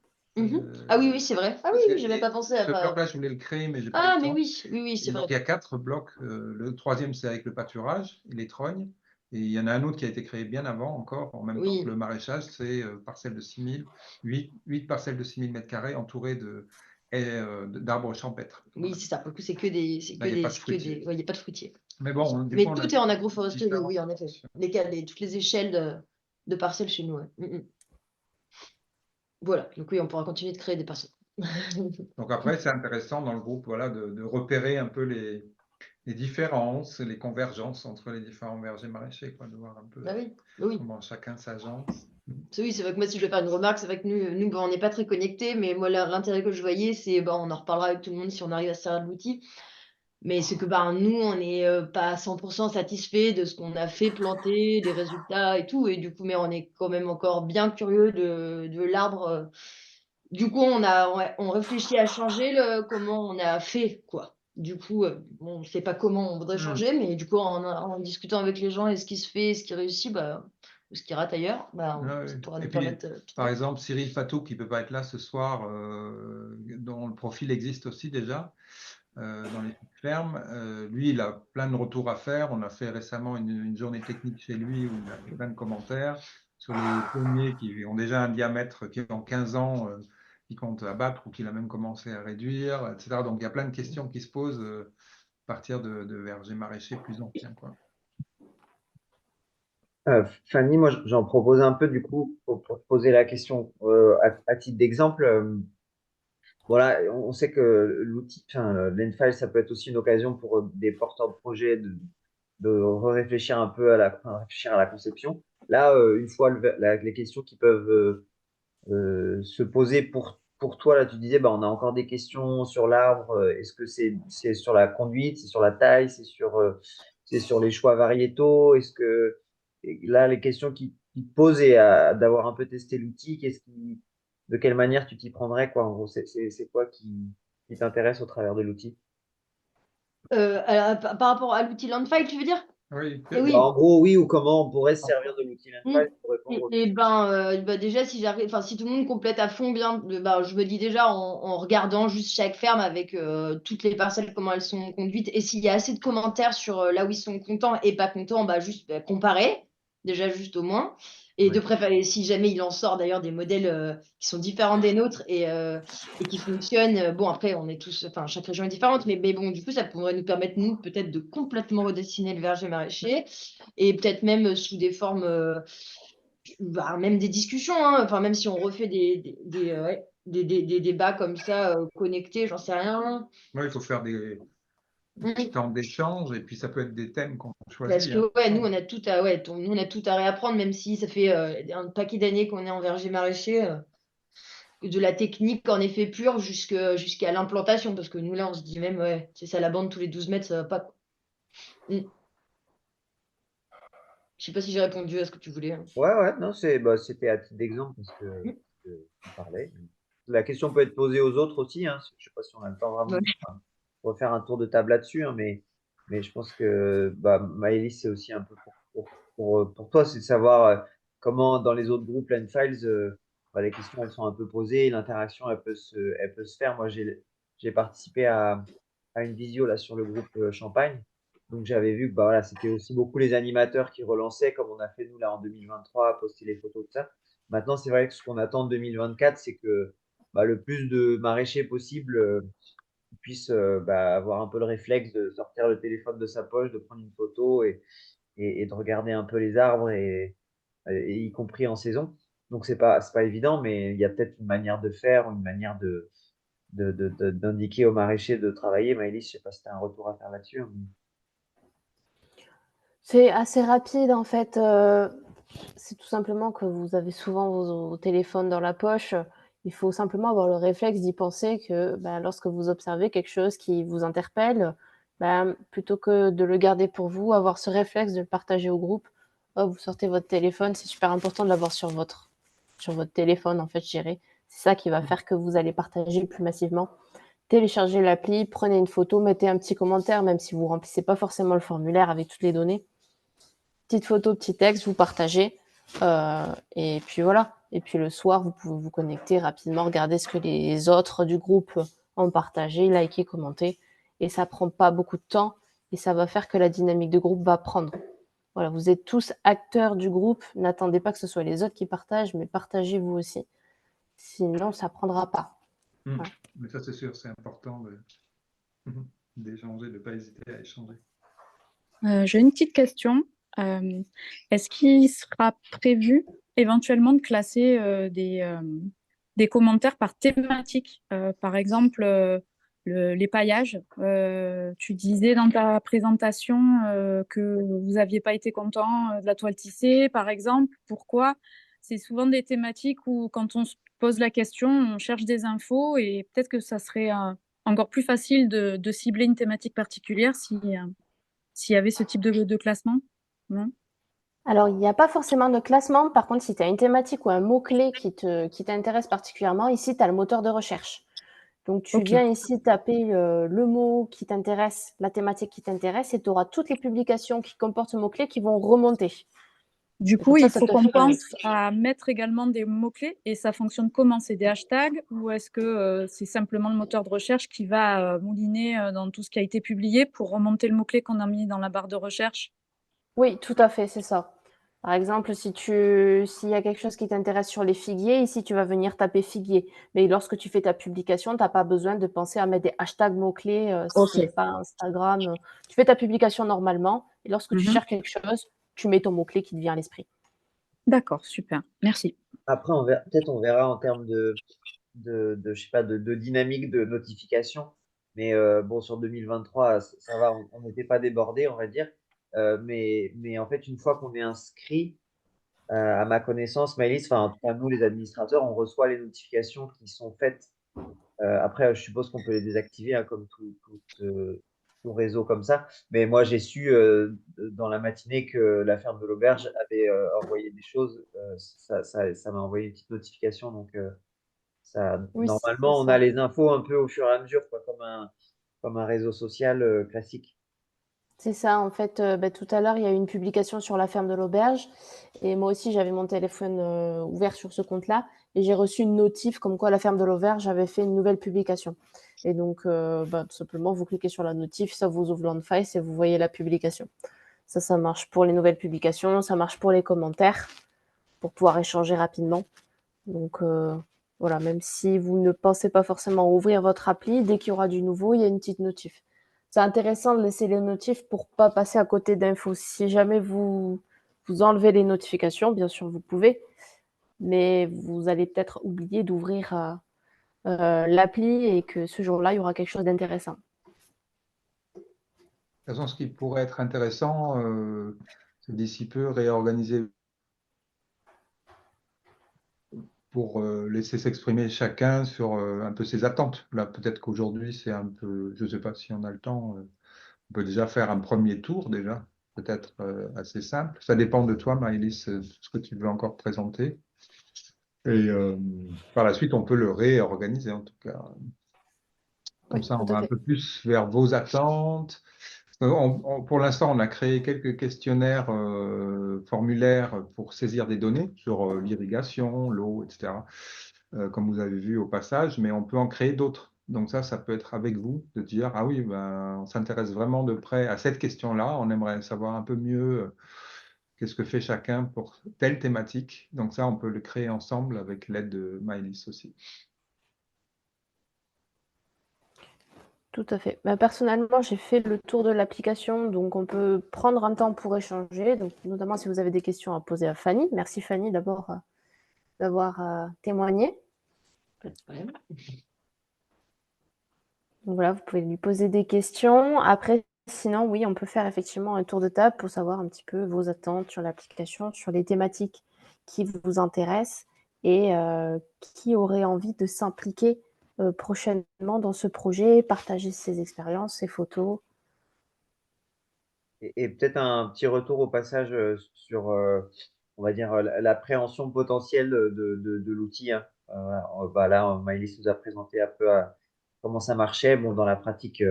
Ah oui, c'est vrai. Ah oui, Parce que j'avais pas pensé à ce bloc-là, je voulais le créer, mais j'ai pas eu Ah, le mais temps. oui, c'est Et donc, vrai. il y a 4 blocs. Le 3e, c'est avec le pâturage et les trognes. Et il y en a un autre qui a été créé bien avant, encore, en même temps que le maraîchage. C'est parcelle de 6000, 8 parcelles de 6000 mètres carrés entourées d'arbres champêtres. Oui, c'est ça. Pour le coup, c'est que des. Là, il n'y a pas de fruitier. Ouais, il n'y a pas de fruitiers. Mais bon, du Mais coup, on a tout est en agroforesterie, différents- oui, en effet. Toutes les échelles de parcelles chez nous. Ouais. Voilà, donc oui, on pourra continuer de créer des parcelles. Donc après, c'est intéressant dans le groupe, voilà, de repérer un peu les différences, les convergences entre les différents vergers maraîchers, quoi, de voir un peu Bah oui. comment chacun s'agence. Oui, c'est vrai que moi, si je dois faire une remarque, c'est vrai que nous on n'est pas très connectés, mais moi, l'intérêt que je voyais, c'est, on en reparlera avec tout le monde si on arrive à se servir de l'outil, mais c'est que nous, on n'est pas à 100% satisfait de ce qu'on a fait planter, des résultats et tout, et du coup, mais on est quand même encore bien curieux de l'arbre. Du coup, on réfléchit à changer comment on a fait, quoi. Du coup, on ne sait pas comment on voudrait changer, mais du coup, en discutant avec les gens et ce qui se fait, ce qui réussit, ou ce qui rate ailleurs, Ah ça oui. pourra Et nous puis, permettre. par exemple, Cyril Fatou, qui ne peut pas être là ce soir, dont le profil existe aussi déjà dans les petites fermes, lui, il a plein de retours à faire. On a fait récemment une journée technique chez lui où il a fait plein de commentaires sur les pommiers qui ont déjà un diamètre qui ont 15 ans, qui compte abattre ou qu'il a même commencé à réduire, etc. Donc, il y a plein de questions qui se posent à partir de vergers maraîchers plus anciens, quoi. Fanny, moi j'en propose un peu du coup pour te poser la question à titre d'exemple. Voilà, on sait que l'outil, l'Enfile, ça peut être aussi une occasion pour des porteurs de projets de réfléchir un peu réfléchir à la conception. Là, une fois les questions qui peuvent se poser pour toi, là tu disais, on a encore des questions sur l'arbre. Est-ce que c'est sur la conduite, c'est sur la taille, c'est sur les choix variétaux? Et là, les questions qui te posent et d'avoir un peu testé l'outil, de quelle manière tu t'y prendrais, quoi? En gros, c'est quoi qui t'intéresse au travers de l'outil? Alors, par rapport à l'outil Landfile, tu veux dire? Oui. Oui. En gros, oui, ou comment on pourrait se servir de l'outil Landfile pour répondre aux Déjà, si tout le monde complète à fond bien, je me dis déjà en regardant juste chaque ferme avec toutes les parcelles, comment elles sont conduites, et s'il y a assez de commentaires sur là où ils sont contents et pas contents, juste comparer, déjà juste au moins, et de préférer, si jamais il en sort d'ailleurs des modèles qui sont différents des nôtres et qui fonctionnent. Bon, après, on est tous, chaque région est différente, mais bon, du coup, ça pourrait nous permettre, nous, peut-être de complètement redessiner le verger maraîcher et peut-être même sous des formes. Même des discussions, hein. Enfin, même si on refait des débats comme ça, connectés, j'en sais rien. Ouais, il faut faire des temps d'échange et puis ça peut être des thèmes qu'on Parce choisit. que nous, on a tout à réapprendre, même si ça fait un paquet d'années qu'on est en verger maraîcher, de la technique en effet pure jusqu'à l'implantation. Parce que nous, là, on se dit même, c'est ça, la bande tous les 12 mètres, ça va pas. Je sais pas si j'ai répondu à ce que tu voulais. Ouais, non, c'était à titre d'exemple parce que tu parlais. La question peut être posée aux autres aussi, hein. Je sais pas si on a le temps vraiment de refaire un tour de table là-dessus, hein, mais je pense que Maëlys, c'est aussi un peu pour toi, c'est de savoir comment dans les autres groupes Landfiles, les questions elles sont un peu posées, l'interaction elle peut se faire. Moi, j'ai participé à une visio là sur le groupe Champagne. Donc j'avais vu que voilà, c'était aussi beaucoup les animateurs qui relançaient, comme on a fait nous là en 2023, poster les photos, tout ça. Maintenant, c'est vrai que ce qu'on attend en 2024, c'est que le plus de maraîchers possible puissent avoir un peu le réflexe de sortir le téléphone de sa poche, de prendre une photo et de regarder un peu les arbres et y compris en saison. Donc, c'est pas évident, mais il y a peut-être une manière de faire, une manière d'indiquer aux maraîchers de travailler. Maëlys, je sais pas si tu as un retour à faire là-dessus. C'est assez rapide en fait. C'est tout simplement que vous avez souvent vos téléphones dans la poche. Il faut simplement avoir le réflexe d'y penser que lorsque vous observez quelque chose qui vous interpelle, plutôt que de le garder pour vous, avoir ce réflexe de le partager au groupe. Oh, vous sortez votre téléphone, c'est super important de l'avoir sur votre téléphone en fait, géré. C'est ça qui va faire que vous allez partager plus massivement. Téléchargez l'appli, prenez une photo, mettez un petit commentaire, même si vous ne remplissez pas forcément le formulaire avec toutes les données. Petite photo, petit texte, vous partagez. Et puis voilà. Et puis le soir, vous pouvez vous connecter rapidement, regarder ce que les autres du groupe ont partagé, liker, commenter. Et ça ne prend pas beaucoup de temps et ça va faire que la dynamique de groupe va prendre. Voilà, vous êtes tous acteurs du groupe. N'attendez pas que ce soit les autres qui partagent, mais partagez vous aussi. Sinon, ça ne prendra pas. Voilà. Mais ça, c'est sûr, c'est important d'échanger, de ne pas hésiter à échanger. J'ai une petite question. Est-ce qu'il sera prévu éventuellement de classer des commentaires par thématique? Par exemple, les paillages. Tu disais dans ta présentation que vous n'aviez pas été content de la toile tissée, par exemple. Pourquoi? C'est souvent des thématiques où, quand on se pose la question, on cherche des infos et peut-être que ça serait encore plus facile de cibler une thématique particulière s'il y avait ce type de classement, non? Alors, il n'y a pas forcément de classement. Par contre, si tu as une thématique ou un mot-clé qui t'intéresse particulièrement, ici, tu as le moteur de recherche. Donc, tu viens ici taper le mot qui t'intéresse, la thématique qui t'intéresse, et tu auras toutes les publications qui comportent ce mot-clé qui vont remonter. Du coup, il faut qu'on pense à mettre également des mots-clés. Et ça fonctionne comment? C'est des hashtags ou est-ce que c'est simplement le moteur de recherche qui va mouliner dans tout ce qui a été publié pour remonter le mot-clé qu'on a mis dans la barre de recherche? Oui, tout à fait, c'est ça. Par exemple, s'il y a quelque chose qui t'intéresse sur les figuiers, ici, tu vas venir taper figuier. Mais lorsque tu fais ta publication, tu n'as pas besoin de penser à mettre des hashtags mots-clés. C'est pas Instagram. Tu fais ta publication normalement. Et lorsque tu cherches quelque chose, tu mets ton mot-clé qui te vient à l'esprit. D'accord, super. Merci. Après, peut-être on verra en termes je sais pas, de dynamique de notification. Mais bon, sur 2023, ça va, on n'était pas débordé, on va dire. Mais en fait, une fois qu'on est inscrit, à ma connaissance, Maëlys, enfin, en tout cas, nous, les administrateurs, on reçoit les notifications qui sont faites. Après, je suppose qu'on peut les désactiver, hein, comme tout réseau comme ça. Mais moi, j'ai su dans la matinée que la ferme de l'auberge avait envoyé des choses. Ça m'a envoyé une petite notification. Donc, Oui, normalement, on a les infos un peu au fur et à mesure, quoi, comme un réseau social classique. C'est ça, en fait, tout à l'heure, il y a eu une publication sur la ferme de l'auberge et moi aussi, j'avais mon téléphone ouvert sur ce compte-là et j'ai reçu une notif comme quoi la ferme de l'auberge avait fait une nouvelle publication. Et donc, tout simplement, vous cliquez sur la notif, ça vous ouvre l'Onface et vous voyez la publication. Ça marche pour les nouvelles publications, ça marche pour les commentaires, pour pouvoir échanger rapidement. Donc, voilà, même si vous ne pensez pas forcément ouvrir votre appli, dès qu'il y aura du nouveau, il y a une petite notif. C'est intéressant de laisser les notifs pour ne pas passer à côté d'infos. Si jamais vous enlevez les notifications, bien sûr, vous pouvez, mais vous allez peut-être oublier d'ouvrir l'appli et que ce jour-là, il y aura quelque chose d'intéressant. De toute façon, ce qui pourrait être intéressant, c'est d'ici peu réorganiser pour laisser s'exprimer chacun sur un peu ses attentes. Là, peut-être qu'aujourd'hui, c'est un peu, je ne sais pas si on a le temps, on peut déjà faire un premier tour déjà, peut-être assez simple. Ça dépend de toi, Maëlys, ce que tu veux encore présenter. Et par la suite, on peut le réorganiser en tout cas. Comme ça, on va un peu plus vers vos attentes. Pour l'instant, on a créé quelques questionnaires, formulaires pour saisir des données sur l'irrigation, l'eau, etc., comme vous avez vu au passage, mais on peut en créer d'autres. Donc ça peut être avec vous de dire, ah oui, on s'intéresse vraiment de près à cette question-là, on aimerait savoir un peu mieux qu'est-ce que fait chacun pour telle thématique. Donc ça, on peut le créer ensemble avec l'aide de Maëlys aussi. Tout à fait. Bah, personnellement, j'ai fait le tour de l'application, donc on peut prendre un temps pour échanger, donc notamment si vous avez des questions à poser à Fanny. Merci Fanny d'abord d'avoir témoigné. Pas de problème. Donc voilà, vous pouvez lui poser des questions. Après, sinon, oui, on peut faire effectivement un tour de table pour savoir un petit peu vos attentes sur l'application, sur les thématiques qui vous intéressent et qui aurait envie de s'impliquer prochainement dans ce projet, partager ses expériences, ses photos. Et peut-être un petit retour au passage sur, on va dire, l'appréhension potentielle de l'outil, hein. Bah là, Maëlys nous a présenté un peu comment ça marchait. Bon, dans la pratique,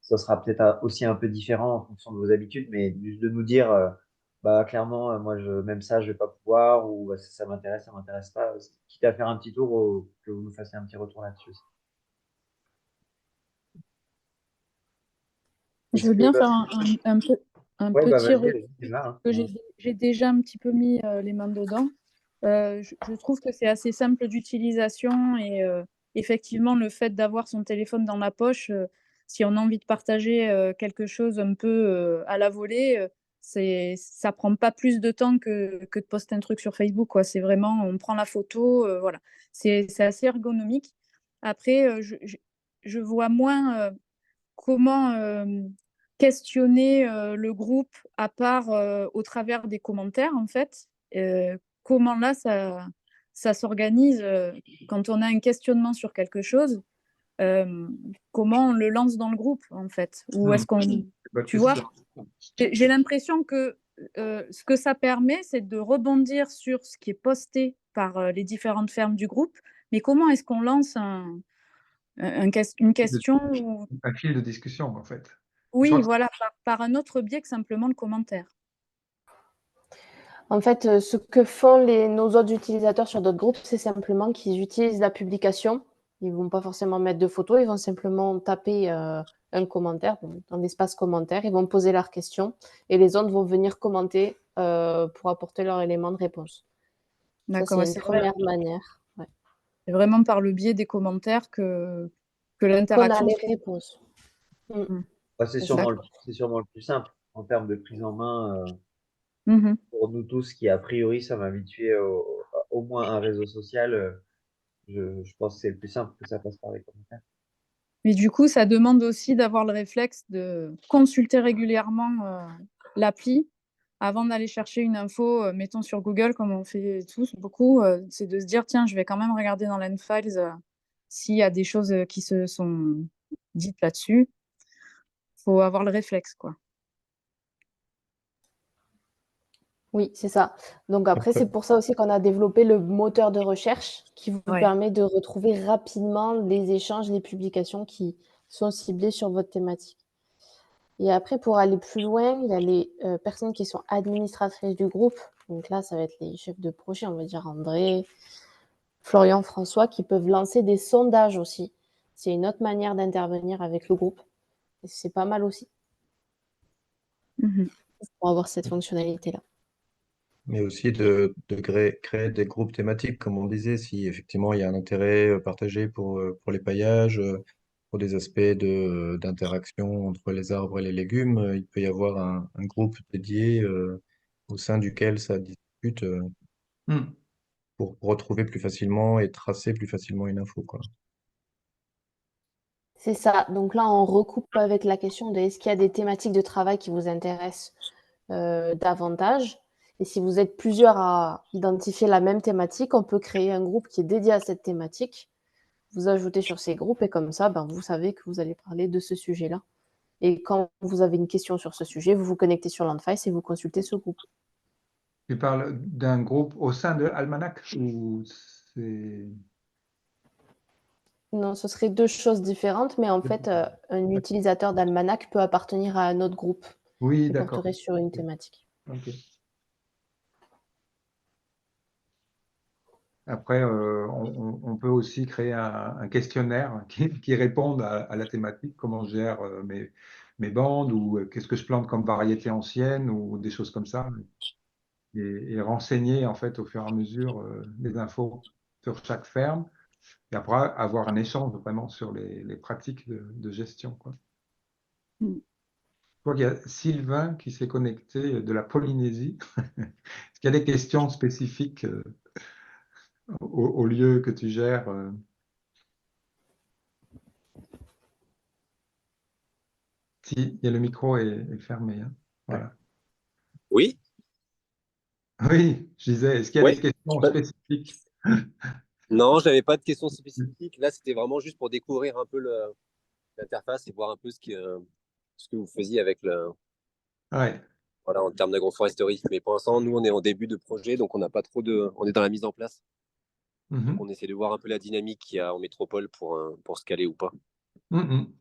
ça sera peut-être aussi un peu différent en fonction de vos habitudes, mais juste de nous dire, bah, clairement, moi, même ça, je vais pas pouvoir, ou bah, ça m'intéresse, ça m'intéresse pas. Quitte à faire un petit tour, que vous nous fassiez un petit retour là-dessus aussi. Je veux bien faire un Ouais, bah petit vas-y, retour, démarre, hein. que j'ai déjà un petit peu mis les mains dedans. Je trouve que c'est assez simple d'utilisation et effectivement, le fait d'avoir son téléphone dans la poche, si on a envie de partager quelque chose un peu à la volée, ça prend pas plus de temps que de poster un truc sur Facebook, quoi. C'est vraiment, on prend la photo, voilà. C'est assez ergonomique. Après, je vois moins comment questionner le groupe à part au travers des commentaires, en fait. Comment là, ça s'organise quand on a un questionnement sur quelque chose, comment on le lance dans le groupe, en fait. Ou est-ce qu'on... Bonne Tu vois, question. j'ai l'impression que ce que ça permet, c'est de rebondir sur ce qui est posté par les différentes fermes du groupe. Mais comment est-ce qu'on lance une question ou... Un fil de discussion, en fait. Je Oui, crois que voilà, par un autre biais que simplement le commentaire. En fait, ce que font nos autres utilisateurs sur d'autres groupes, c'est simplement qu'ils utilisent la publication. Ils ne vont pas forcément mettre de photos, ils vont simplement taper un commentaire dans l'espace commentaire, ils vont poser leurs questions et les autres vont venir commenter pour apporter leur élément de réponse. Ça, D'accord, c'est ouais, une c'est première manière. Ouais. C'est vraiment par le biais des commentaires que Qu'on a l'interaction les se fait. réponses. Bah, c'est C'est sûrement, ça. c'est sûrement le plus simple en termes de prise en main Mhm. pour nous tous qui, a priori, sommes habitués au moins à un réseau social. Je pense que c'est le plus simple que ça passe par les commentaires. Mais du coup, ça demande aussi d'avoir le réflexe de consulter régulièrement l'appli avant d'aller chercher une info, mettons sur Google, comme on fait tous beaucoup. C'est de se dire, tiens, je vais quand même regarder dans l'Enfiles s'il y a des choses qui se sont dites là-dessus. Il faut avoir le réflexe, quoi. Oui, c'est ça. Donc après, c'est pour ça aussi qu'on a développé le moteur de recherche qui vous Ouais. permet de retrouver rapidement les échanges, les publications qui sont ciblées sur votre thématique. Et après, pour aller plus loin, il y a les personnes qui sont administratrices du groupe. Donc là, ça va être les chefs de projet, on va dire André, Florian, François, qui peuvent lancer des sondages aussi. C'est une autre manière d'intervenir avec le groupe. Et c'est pas mal aussi Mhm. pour avoir cette fonctionnalité-là. Mais aussi de créer des groupes thématiques, comme on disait, si effectivement il y a un intérêt partagé pour les paillages, pour des aspects d'interaction entre les arbres et les légumes, il peut y avoir un groupe dédié au sein duquel ça discute pour retrouver plus facilement et tracer plus facilement une info, quoi. C'est ça. Donc là, on recoupe avec la question de est-ce qu'il y a des thématiques de travail qui vous intéressent davantage. Et si vous êtes plusieurs à identifier la même thématique, on peut créer un groupe qui est dédié à cette thématique. Vous ajoutez sur ces groupes et comme ça, vous savez que vous allez parler de ce sujet-là. Et quand vous avez une question sur ce sujet, vous vous connectez sur Landface et vous consultez ce groupe. tu parles d'un groupe au sein de Almanac ou c'est... Non, ce serait deux choses différentes, mais en fait, un utilisateur d'Almanac peut appartenir à un autre groupe Oui, qui d'accord. porterait sur une thématique. Ok. Après, on peut aussi créer un questionnaire qui réponde à la thématique, comment je gère mes bandes ou qu'est-ce que je plante comme variété ancienne ou des choses comme ça. Et renseigner en fait au fur et à mesure des infos sur chaque ferme et après avoir un échange vraiment sur les pratiques de gestion, quoi. Mm. Je vois qu'il y a Sylvain qui s'est connecté de la Polynésie. Est-ce qu'il y a des questions spécifiques au lieu que tu gères? Si, il y a le micro est fermé, hein. Voilà. Oui, Oui, je disais, est-ce qu'il y a oui. des questions spécifiques? Non, j'avais pas de questions spécifiques. Là, c'était vraiment juste pour découvrir un peu l'interface et voir un peu ce que vous faisiez avec Ouais. voilà, en termes d'agroforesterie. Mais pour l'instant, nous, on est en début de projet, donc on n'a pas trop on est dans la mise en place. Donc, Mhm. on essaie de voir un peu la dynamique qu'il y a en métropole pour se caler ou pas. Mhm.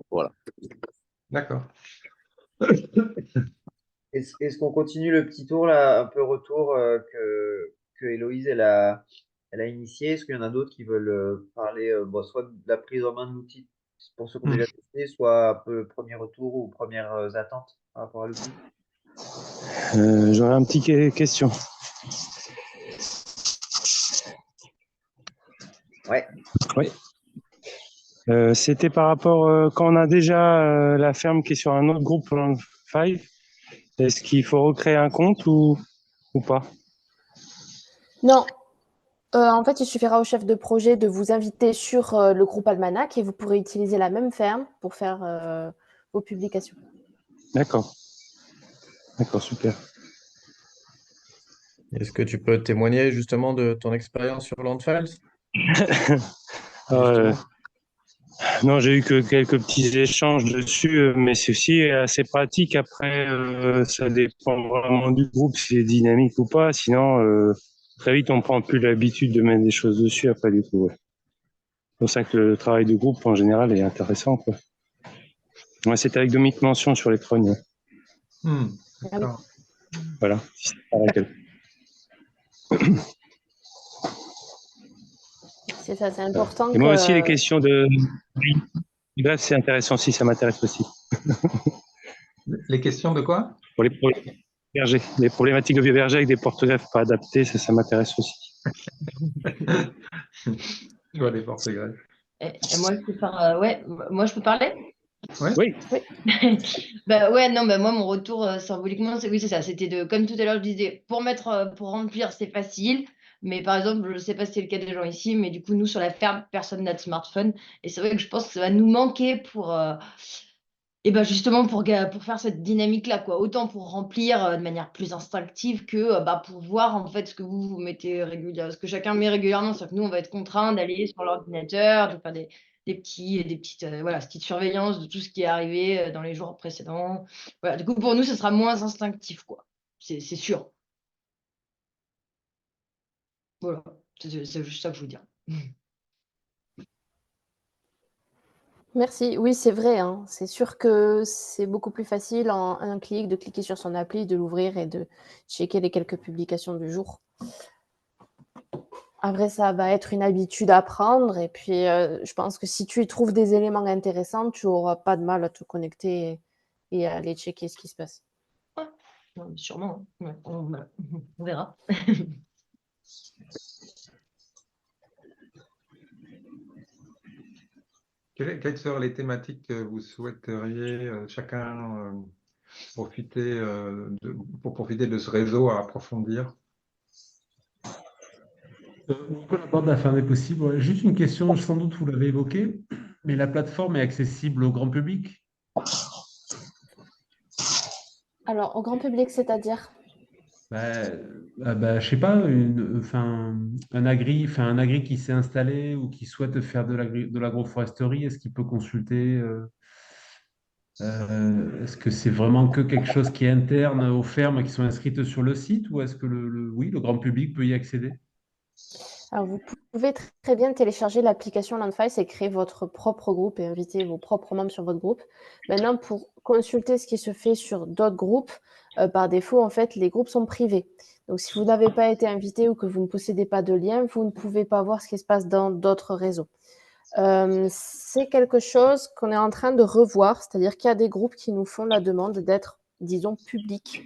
Voilà. D'accord. Est-ce qu'on continue le petit tour là, un peu retour que Héloïse elle a initié? Est-ce qu'il y en a d'autres qui veulent parler bon, soit de la prise en main de l'outil pour ceux qui ont déjà testé, soit un peu premier retour ou premières attentes par rapport à l'outil? J'aurais un petit question. Ouais. Oui. C'était par rapport quand on a déjà la ferme qui est sur un autre groupe Land 5, est-ce qu'il faut recréer un compte ou pas? Non. En fait, il suffira au chef de projet de vous inviter sur le groupe Almanach et vous pourrez utiliser la même ferme pour faire vos publications. D'accord. D'accord, super. Est-ce que tu peux témoigner justement de ton expérience sur Landfiles? Non, j'ai eu que quelques petits échanges dessus, mais c'est aussi assez pratique. Après, ça dépend vraiment du groupe, si c'est dynamique ou pas. Sinon, très vite, on prend plus l'habitude de mettre des choses dessus après, du coup. Ouais. C'est pour ça que le travail de groupe, en général, est intéressant, quoi. Ouais, c'était avec Dominique Mention sur les trognes. D'accord. Voilà. C'est ça, c'est important Et moi aussi, les que... questions de bref, c'est intéressant aussi, ça m'intéresse aussi. Les questions de quoi? Pour les bergers, les problématiques de vieux bergers avec des porte-greffes pas adaptés, ça m'intéresse aussi. Je vois les porte-greffes. Et moi, je peux faire, ouais, moi, je peux parler? Oui. Bah ouais, non, bah moi, mon retour symboliquement, oui, c'est ça. C'était comme tout à l'heure, je disais, pour remplir, c'est facile. Mais par exemple, je ne sais pas si c'est le cas des gens ici, mais du coup, nous, sur la ferme, personne n'a de smartphone. Et c'est vrai que je pense que ça va nous manquer et ben justement pour faire cette dynamique-là, quoi. Autant pour remplir de manière plus instinctive que pour voir en fait ce que vous mettez régulièrement, ce que chacun met régulièrement. C'est-à-dire que nous, on va être contraint d'aller sur l'ordinateur, de faire des petites voilà, petites surveillances de tout ce qui est arrivé dans les jours précédents. Voilà, du coup, pour nous, ce sera moins instinctif, quoi. C'est sûr. Voilà, c'est juste ça que je veux dire. Merci. Oui, c'est vrai, hein. C'est sûr que c'est beaucoup plus facile en un clic de cliquer sur son appli, de l'ouvrir et de checker les quelques publications du jour. Après, ça va être une habitude à prendre. Et puis, je pense que si tu y trouves des éléments intéressants, tu n'auras pas de mal à te connecter et à aller checker ce qui se passe. Non, mais sûrement, hein. Ouais, on verra. Quelles seraient les thématiques que vous souhaiteriez chacun profiter pour profiter de ce réseau à approfondir? Nicolas Laborde, la ferme des possibles. Ouais, juste une question, sans doute vous l'avez évoqué, mais la plateforme est accessible au grand public? Alors, au grand public, c'est-à-dire? Je sais pas, un agri qui s'est installé ou qui souhaite faire de l'agroforesterie, est-ce qu'il peut consulter est-ce que c'est vraiment que quelque chose qui est interne aux fermes qui sont inscrites sur le site ou est-ce que le grand public peut y accéder? Alors, vous pouvez très bien télécharger l'application Landfiles et créer votre propre groupe et inviter vos propres membres sur votre groupe. Maintenant, pour consulter ce qui se fait sur d'autres groupes, par défaut, en fait, les groupes sont privés. Donc, si vous n'avez pas été invité ou que vous ne possédez pas de lien, vous ne pouvez pas voir ce qui se passe dans d'autres réseaux. C'est quelque chose qu'on est en train de revoir, c'est-à-dire qu'il y a des groupes qui nous font la demande d'être disons, public.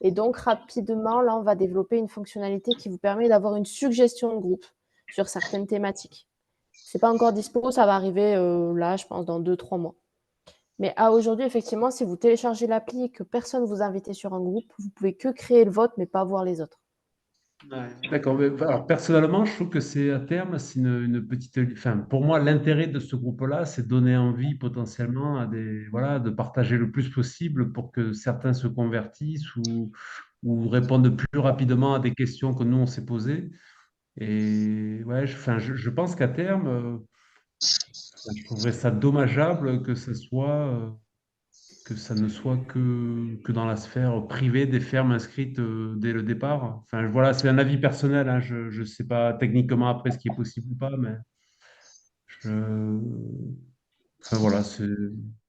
Et donc, rapidement, là, on va développer une fonctionnalité qui vous permet d'avoir une suggestion de groupe sur certaines thématiques. Ce n'est pas encore dispo, ça va arriver là, je pense, dans 2-3 mois. Mais à aujourd'hui, effectivement, si vous téléchargez l'appli et que personne ne vous invite sur un groupe, vous ne pouvez que créer le vôtre, mais pas voir les autres. Ouais, d'accord. Alors, personnellement, je trouve que c'est à terme, c'est une petite. Enfin, pour moi, l'intérêt de ce groupe-là, c'est de donner envie potentiellement à des, voilà, de partager le plus possible pour que certains se convertissent ou répondent plus rapidement à des questions que nous, on s'est posées. Et ouais, enfin, je pense qu'à terme, je trouverais ça dommageable que que ça ne soit que dans la sphère privée des fermes inscrites dès le départ. Enfin, voilà, c'est un avis personnel, hein. Je ne sais pas techniquement après ce qui est possible ou pas, mais enfin, voilà, c'est.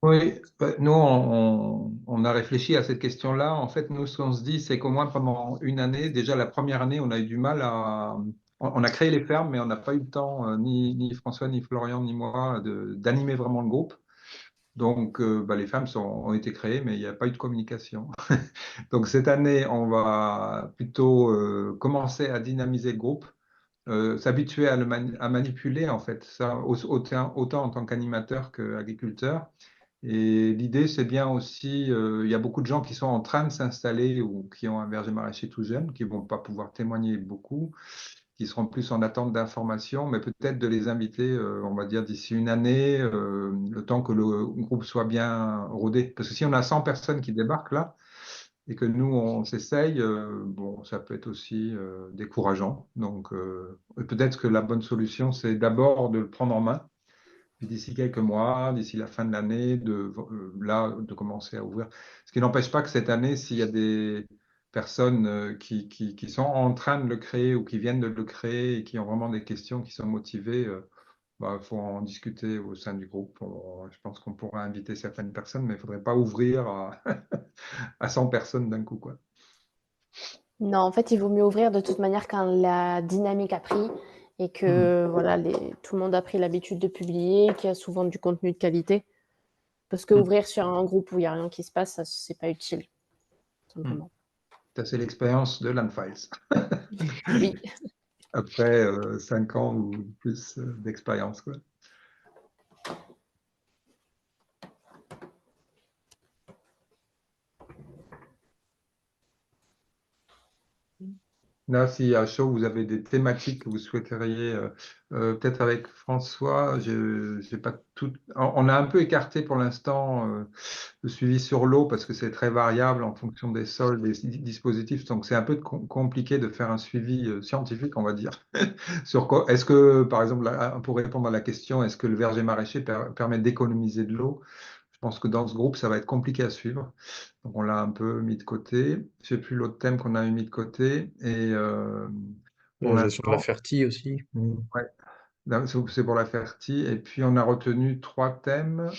Oui, nous, on a réfléchi à cette question-là. En fait, nous, ce qu'on se dit, c'est qu'au moins pendant une année, déjà la première année, on a eu du mal à. On a créé les fermes, mais on n'a pas eu le temps, ni François, ni Florian, ni moi, d'animer vraiment le groupe. Donc, les fermes ont été créées, mais il n'y a pas eu de communication. Donc, cette année, on va plutôt commencer à dynamiser le groupe, s'habituer à manipuler, en fait, ça, autant en tant qu'animateur qu'agriculteur. Et l'idée, c'est bien aussi, il y a beaucoup de gens qui sont en train de s'installer ou qui ont un verger maraîcher tout jeune, qui ne vont pas pouvoir témoigner beaucoup, qui seront plus en attente d'informations, mais peut-être de les inviter, on va dire, d'ici une année, le temps que le groupe soit bien rodé. Parce que si on a 100 personnes qui débarquent là, et que nous, on s'essaye, bon, ça peut être aussi décourageant. Donc, peut-être que la bonne solution, c'est d'abord de le prendre en main puis d'ici quelques mois, d'ici la fin de l'année, de commencer à ouvrir. Ce qui n'empêche pas que cette année, s'il y a des personnes qui sont en train de le créer ou qui viennent de le créer et qui ont vraiment des questions, qui sont motivées, faut en discuter au sein du groupe. Je pense qu'on pourra inviter certaines personnes, mais il ne faudrait pas ouvrir à 100 personnes d'un coup, quoi. Non, en fait, il vaut mieux ouvrir de toute manière quand la dynamique a pris et que voilà, tout le monde a pris l'habitude de publier, qu'il y a souvent du contenu de qualité. Parce que ouvrir sur un groupe où il n'y a rien qui se passe, ça, c'est pas utile, simplement. Ça, c'est l'expérience de Landfiles. Oui. Après 5 ans ou plus d'expérience, quoi. Là, si à chaud, vous avez des thématiques que vous souhaiteriez, peut-être avec François, j'ai pas tout. On a un peu écarté pour l'instant le suivi sur l'eau parce que c'est très variable en fonction des sols, des dispositifs. Donc, c'est un peu compliqué de faire un suivi scientifique, on va dire. Sur quoi, est-ce que, par exemple, pour répondre à la question, est-ce que le verger maraîcher permet d'économiser de l'eau? Je pense que dans ce groupe, ça va être compliqué à suivre. Donc, on l'a un peu mis de côté. Je ne sais plus l'autre thème qu'on avait mis de côté. Et pour La gestion de la l'instant, fertie aussi. ouais, c'est pour la fertie. Et puis, on a retenu 3 thèmes.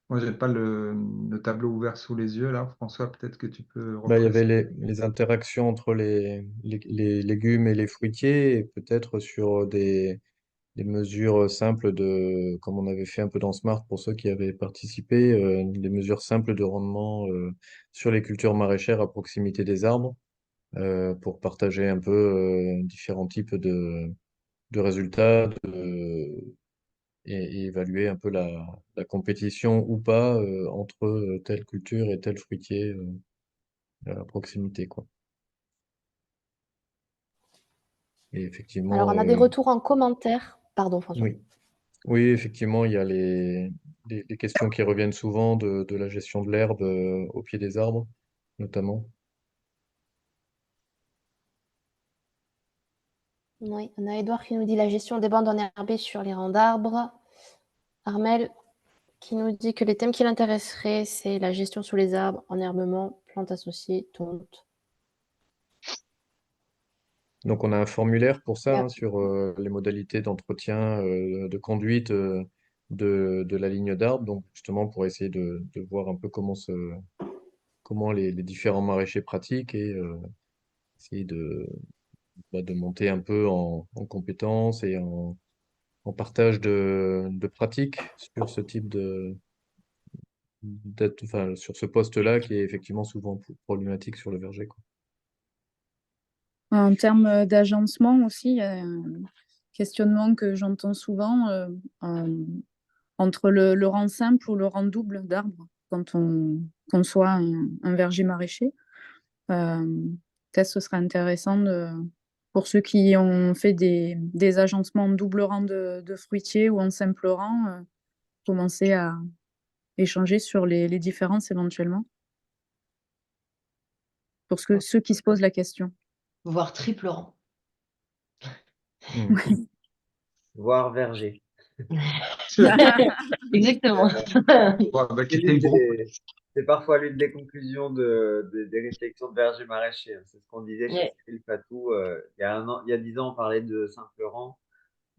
Moi, je n'ai pas le tableau ouvert sous les yeux, là. François, peut-être que tu peux Bah, il y avait repréciser. les interactions entre les légumes et les fruitiers, et peut-être sur des mesures simples comme on avait fait un peu dans Smart pour ceux qui avaient participé, des mesures simples de rendement sur les cultures maraîchères à proximité des arbres, pour partager un peu différents types de résultats et évaluer un peu la compétition ou pas entre telle culture et tel fruitier à proximité, quoi. Et Alors, effectivement, on a des retours en commentaire. Pardon, François. oui. Oui, effectivement, il y a les questions qui reviennent souvent de la gestion de l'herbe au pied des arbres, notamment. Oui, on a Edouard qui nous dit la gestion des bandes enherbées sur les rangs d'arbres. Armel qui nous dit que les thèmes qui l'intéresseraient, c'est la gestion sous les arbres, enherbement, plantes associées, tonte. Donc, on a un formulaire pour ça, Yeah. hein, sur les modalités d'entretien, de conduite de la ligne d'arbre. Donc, justement, pour essayer de voir un peu comment les différents maraîchers pratiquent et essayer de monter un peu en compétences et en partage de pratiques sur ce type sur ce poste-là qui est effectivement souvent problématique sur le verger, quoi. En termes d'agencement aussi, il y a un questionnement que j'entends souvent entre le rang simple ou le rang double d'arbres quand on conçoit un verger maraîcher. Peut-être ce serait intéressant pour ceux qui ont fait des agencements en double rang de fruitiers ou en simple rang, commencer à échanger sur les différences éventuellement, pour ceux qui se posent la question. Voire triple rang. Voire verger. Exactement. C'est parfois l'une des conclusions des réflexions de verger maraîcher. C'est ce qu'on disait chez Cyril Fatou. Il y a 10 ans, on parlait de simple rang.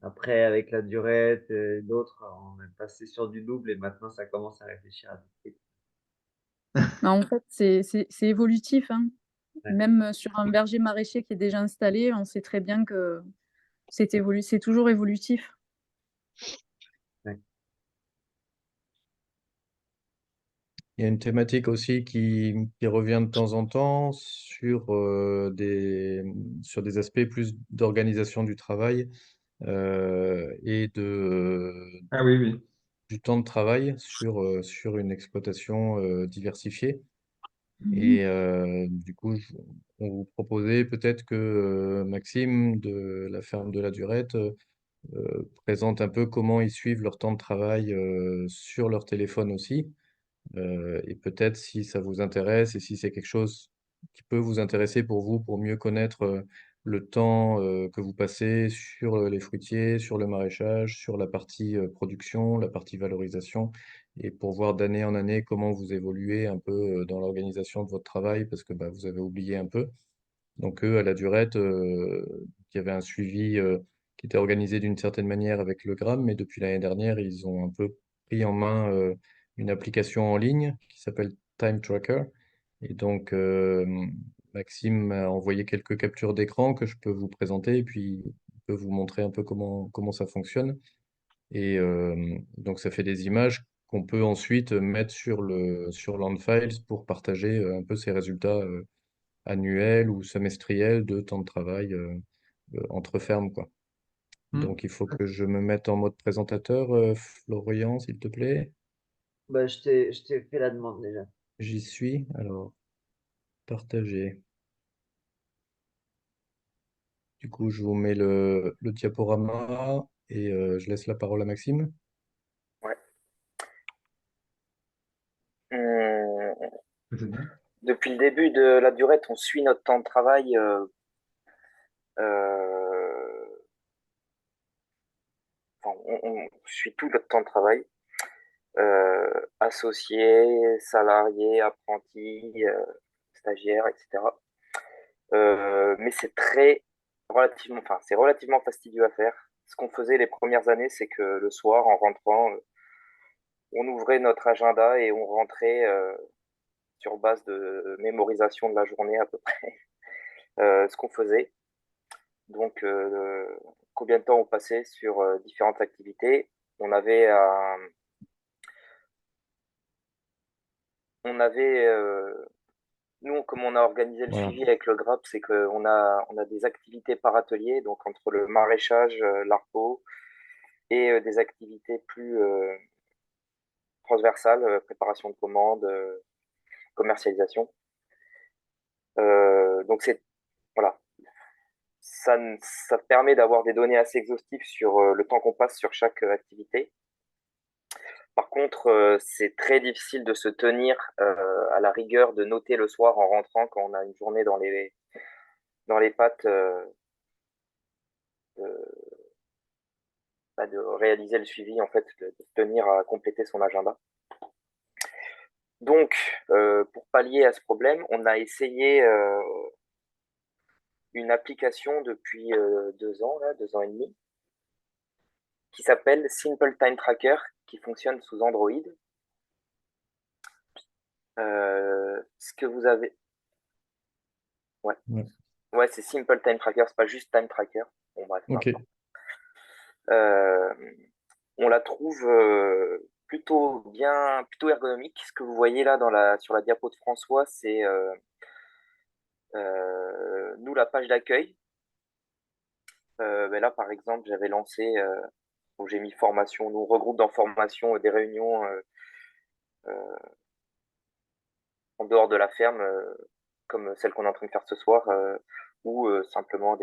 Après, avec la durette et d'autres, on est passé sur du double et maintenant, ça commence à réfléchir à du triple. En fait, c'est évolutif, hein. Ouais. Même sur un verger maraîcher qui est déjà installé, on sait très bien que c'est toujours évolutif. Ouais. Il y a une thématique aussi qui revient de temps en temps sur des aspects plus d'organisation du travail et Ah oui, oui. du temps de travail sur une exploitation diversifiée. Et du coup, on vous proposait peut-être que Maxime de la ferme de la Durette présente un peu comment ils suivent leur temps de travail sur leur téléphone aussi. Et peut-être si ça vous intéresse et si c'est quelque chose qui peut vous intéresser pour vous, pour mieux connaître le temps que vous passez sur les fruitiers, sur le maraîchage, sur la partie production, la partie valorisation, et pour voir d'année en année comment vous évoluez un peu dans l'organisation de votre travail, parce que vous avez oublié un peu. Donc eux, à la Durette, il y avait un suivi qui était organisé d'une certaine manière avec le gramme, mais depuis l'année dernière, ils ont un peu pris en main une application en ligne qui s'appelle Time Tracker. Et donc, Maxime m'a envoyé quelques captures d'écran que je peux vous présenter et puis il peut vous montrer un peu comment ça fonctionne. Et donc, ça fait des images qu'on peut ensuite mettre sur Landfiles pour partager un peu ces résultats annuel ou semestriel de temps de travail entre fermes, quoi. Donc, il faut que je me mette en mode présentateur. Florian, s'il te plaît. Je t'ai fait la demande déjà. J'y suis. Alors, partager. Du coup, je vous mets le diaporama et je laisse la parole à Maxime. Ouais. Depuis le début de la Durette, on suit notre temps de travail. On suit tout notre temps de travail. Associés, salariés, apprentis, stagiaires, etc. Mais c'est relativement fastidieux à faire. Ce qu'on faisait les premières années, c'est que le soir, en rentrant, on ouvrait notre agenda et on rentrait sur base de mémorisation de la journée à peu près ce qu'on faisait. Donc, combien de temps on passait sur différentes activités. Nous, comme on a organisé le suivi avec le GRAP, c'est qu'on a des activités par atelier, donc entre le maraîchage, l'ARPO, et des activités plus transversales, préparation de commandes, commercialisation. Donc voilà, ça permet d'avoir des données assez exhaustives sur le temps qu'on passe sur chaque activité. Par contre, c'est très difficile de se tenir à la rigueur de noter le soir en rentrant quand on a une journée dans les pattes de réaliser le suivi, en fait, de se tenir à compléter son agenda. Donc, pour pallier à ce problème, on a essayé une application depuis 2 ans et demi, qui s'appelle Simple Time Tracker, qui fonctionne sous Android. Ce que vous avez... Ouais, c'est Simple Time Tracker, c'est pas juste Time Tracker. Bon, bref. Ok. On la trouve plutôt ergonomique. Ce que vous voyez là sur la diapo de François, c'est nous, la page d'accueil. Ben là, par exemple, j'avais lancé, où j'ai mis formation. Nous, on regroupe dans formation des réunions en dehors de la ferme, comme celle qu'on est en train de faire ce soir, ou simplement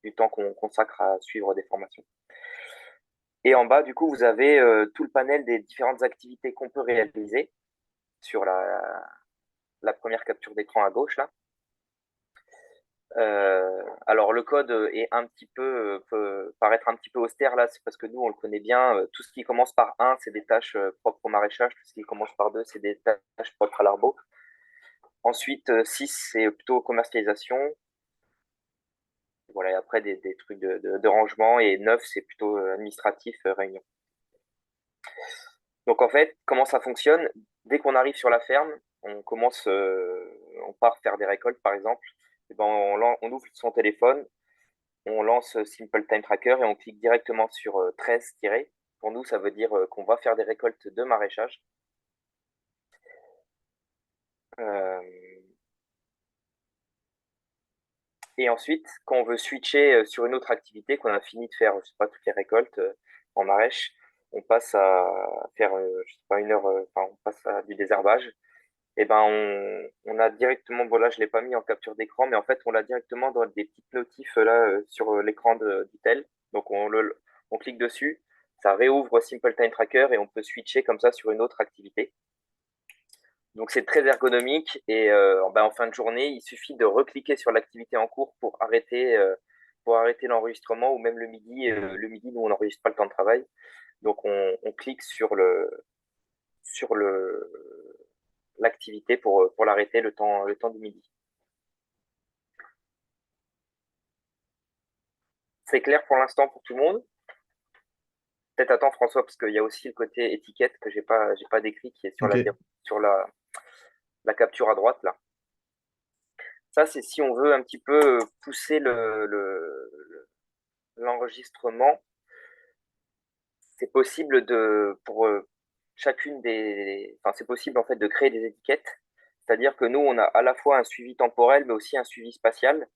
du temps qu'on consacre à suivre des formations. Et en bas, du coup, vous avez tout le panel des différentes activités qu'on peut réaliser sur la première capture d'écran à gauche, là. Alors le code est peut paraître un petit peu austère là, c'est parce que nous on le connaît bien. Tout ce qui commence par 1, c'est des tâches propres au maraîchage. Tout ce qui commence par 2, c'est des tâches propres à l'arbo. Ensuite, 6, c'est plutôt commercialisation. Voilà, et après des trucs de rangement. Et 9, c'est plutôt administratif, réunion. Donc en fait, comment ça fonctionne? Dès qu'on arrive sur la ferme, on part faire des récoltes par exemple. Et ben, on ouvre son téléphone, on lance Simple Time Tracker et on clique directement sur 13-. Pour nous, ça veut dire qu'on va faire des récoltes de maraîchage. Et ensuite, quand on veut switcher sur une autre activité, qu'on a fini de faire, je sais pas, toutes les récoltes en maraîche, on passe à faire, je sais pas, 1 heure, on passe à du désherbage. Et ben, on a directement, bon là, je l'ai pas mis en capture d'écran, mais en fait, on l'a directement dans des petites notifs là sur l'écran du tel. Donc, on clique dessus, ça réouvre Simple Time Tracker et on peut switcher comme ça sur une autre activité. Donc, c'est très ergonomique et en fin de journée, il suffit de recliquer sur l'activité en cours pour arrêter l'enregistrement ou même le midi. Le midi, nous, on n'enregistre pas le temps de travail. Donc, on clique sur l'activité pour l'arrêter le temps du midi. C'est clair pour l'instant pour tout le monde? Peut-être attends François, parce qu'il y a aussi le côté étiquette que j'ai pas décrit, qui est sur Ok. sur la capture à droite là. Ça, c'est si on veut un petit peu pousser l'enregistrement. C'est possible pour chacune c'est possible en fait de créer des étiquettes. C'est-à-dire que nous, on a à la fois un suivi temporel, mais aussi un suivi spatial.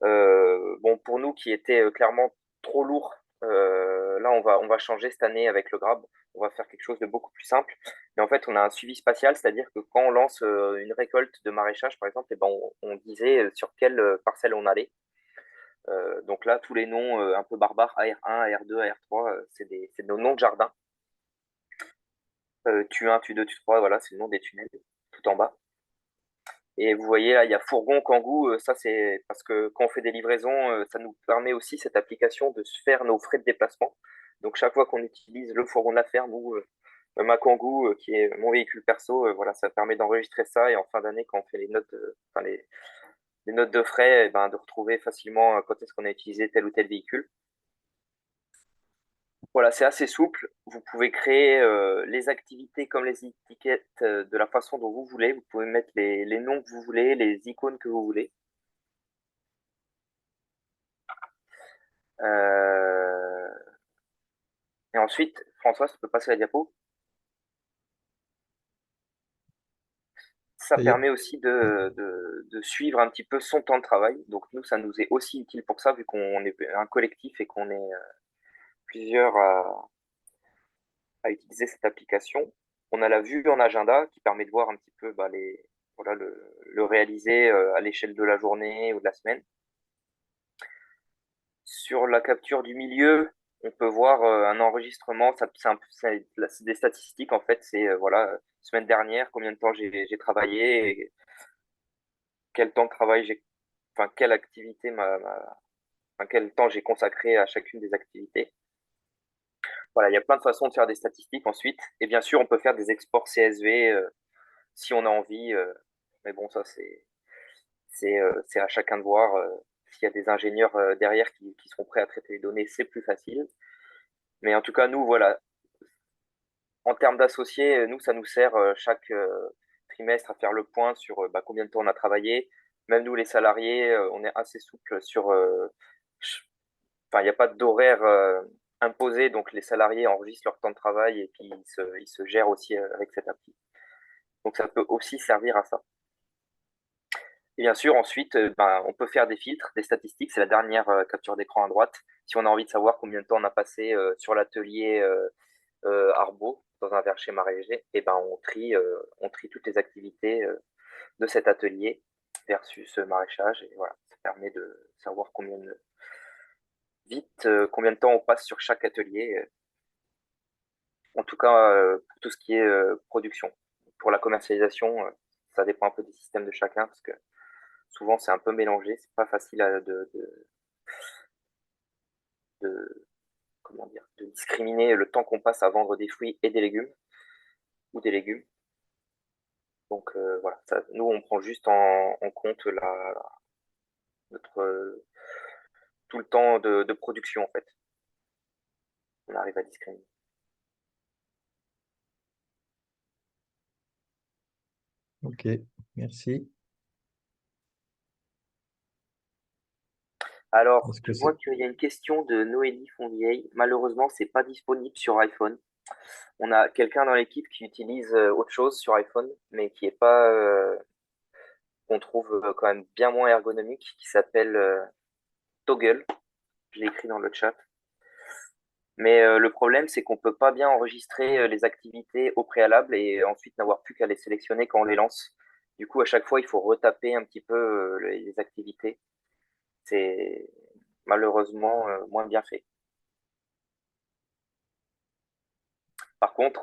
Bon, pour nous qui était clairement trop lourd, là on va changer cette année avec le Grab. On va faire quelque chose de beaucoup plus simple. Mais en fait, on a un suivi spatial, c'est-à-dire que quand on lance une récolte de maraîchage, par exemple, on disait sur quelle parcelle on allait. Donc là, tous les noms un peu barbares, AR1, AR2, AR3, c'est nos noms de jardin. Tu1, Tu2, Tu3, voilà, c'est le nom des tunnels, tout en bas. Et vous voyez, là, il y a fourgon, kangou. Ça, c'est parce que quand on fait des livraisons, ça nous permet aussi, cette application, de se faire nos frais de déplacement. Donc, chaque fois qu'on utilise le fourgon de la ferme ou ma kangou, qui est mon véhicule perso, voilà, ça permet d'enregistrer ça. Et en fin d'année, quand on fait les notes, les notes de frais, de retrouver facilement quand est-ce qu'on a utilisé tel ou tel véhicule. Voilà, c'est assez souple. Vous pouvez créer les activités comme les étiquettes de la façon dont vous voulez. Vous pouvez mettre les noms que vous voulez, les icônes que vous voulez. Et ensuite, François, tu peux passer la diapo. Ça permet aussi de suivre un petit peu son temps de travail. Donc nous, ça nous est aussi utile pour ça, vu qu'on est un collectif et qu'on est plusieurs à utiliser cette application. On a la vue en agenda qui permet de voir un petit peu le réaliser à l'échelle de la journée ou de la semaine. Sur la capture du milieu, on peut voir un enregistrement. C'est des statistiques en fait. C'est semaine dernière, combien de temps j'ai travaillé, et quel temps de travail quelle activité quel temps j'ai consacré à chacune des activités. Voilà, il y a plein de façons de faire des statistiques ensuite. Et bien sûr, on peut faire des exports CSV si on a envie. Mais bon, ça, c'est à chacun de voir. S'il y a des ingénieurs derrière qui seront prêts à traiter les données, c'est plus facile. Mais en tout cas, nous, voilà. En termes d'associés, nous, ça nous sert chaque trimestre à faire le point sur combien de temps on a travaillé. Même nous, les salariés, on est assez souple sur. Il n'y a pas d'horaire imposé, donc les salariés enregistrent leur temps de travail et puis ils se gèrent aussi avec cette appli. Donc ça peut aussi servir à ça. Et bien sûr, ensuite, on peut faire des filtres, des statistiques. C'est la dernière capture d'écran à droite. Si on a envie de savoir combien de temps on a passé sur l'atelier Arbo, dans un verger maraîcher, et ben on trie toutes les activités de cet atelier versus maraîchage. Et voilà, ça permet de savoir combien de temps on passe sur chaque atelier. En tout cas, pour tout ce qui est production. Pour la commercialisation, ça dépend un peu des systèmes de chacun, parce que souvent c'est un peu mélangé, c'est pas facile comment dire, de discriminer le temps qu'on passe à vendre des fruits et des légumes, ou des légumes. Donc voilà, nous on prend juste en compte notre, tout le temps de production en fait. On arrive à discriminer. Ok, merci. Alors, Est-ce que je vois c'est... qu'il y a une question de Noélie Fonvieille. Malheureusement, c'est pas disponible sur iPhone. On a quelqu'un dans l'équipe qui utilise autre chose sur iPhone, mais qui est pas, qu'on trouve quand même bien moins ergonomique, qui s'appelle Toggle. Je l'ai écrit dans le chat. Mais le problème, c'est qu'on peut pas bien enregistrer les activités au préalable et ensuite n'avoir plus qu'à les sélectionner quand on les lance. Du coup, à chaque fois, il faut retaper un petit peu les activités. C'est malheureusement moins bien fait. Par contre,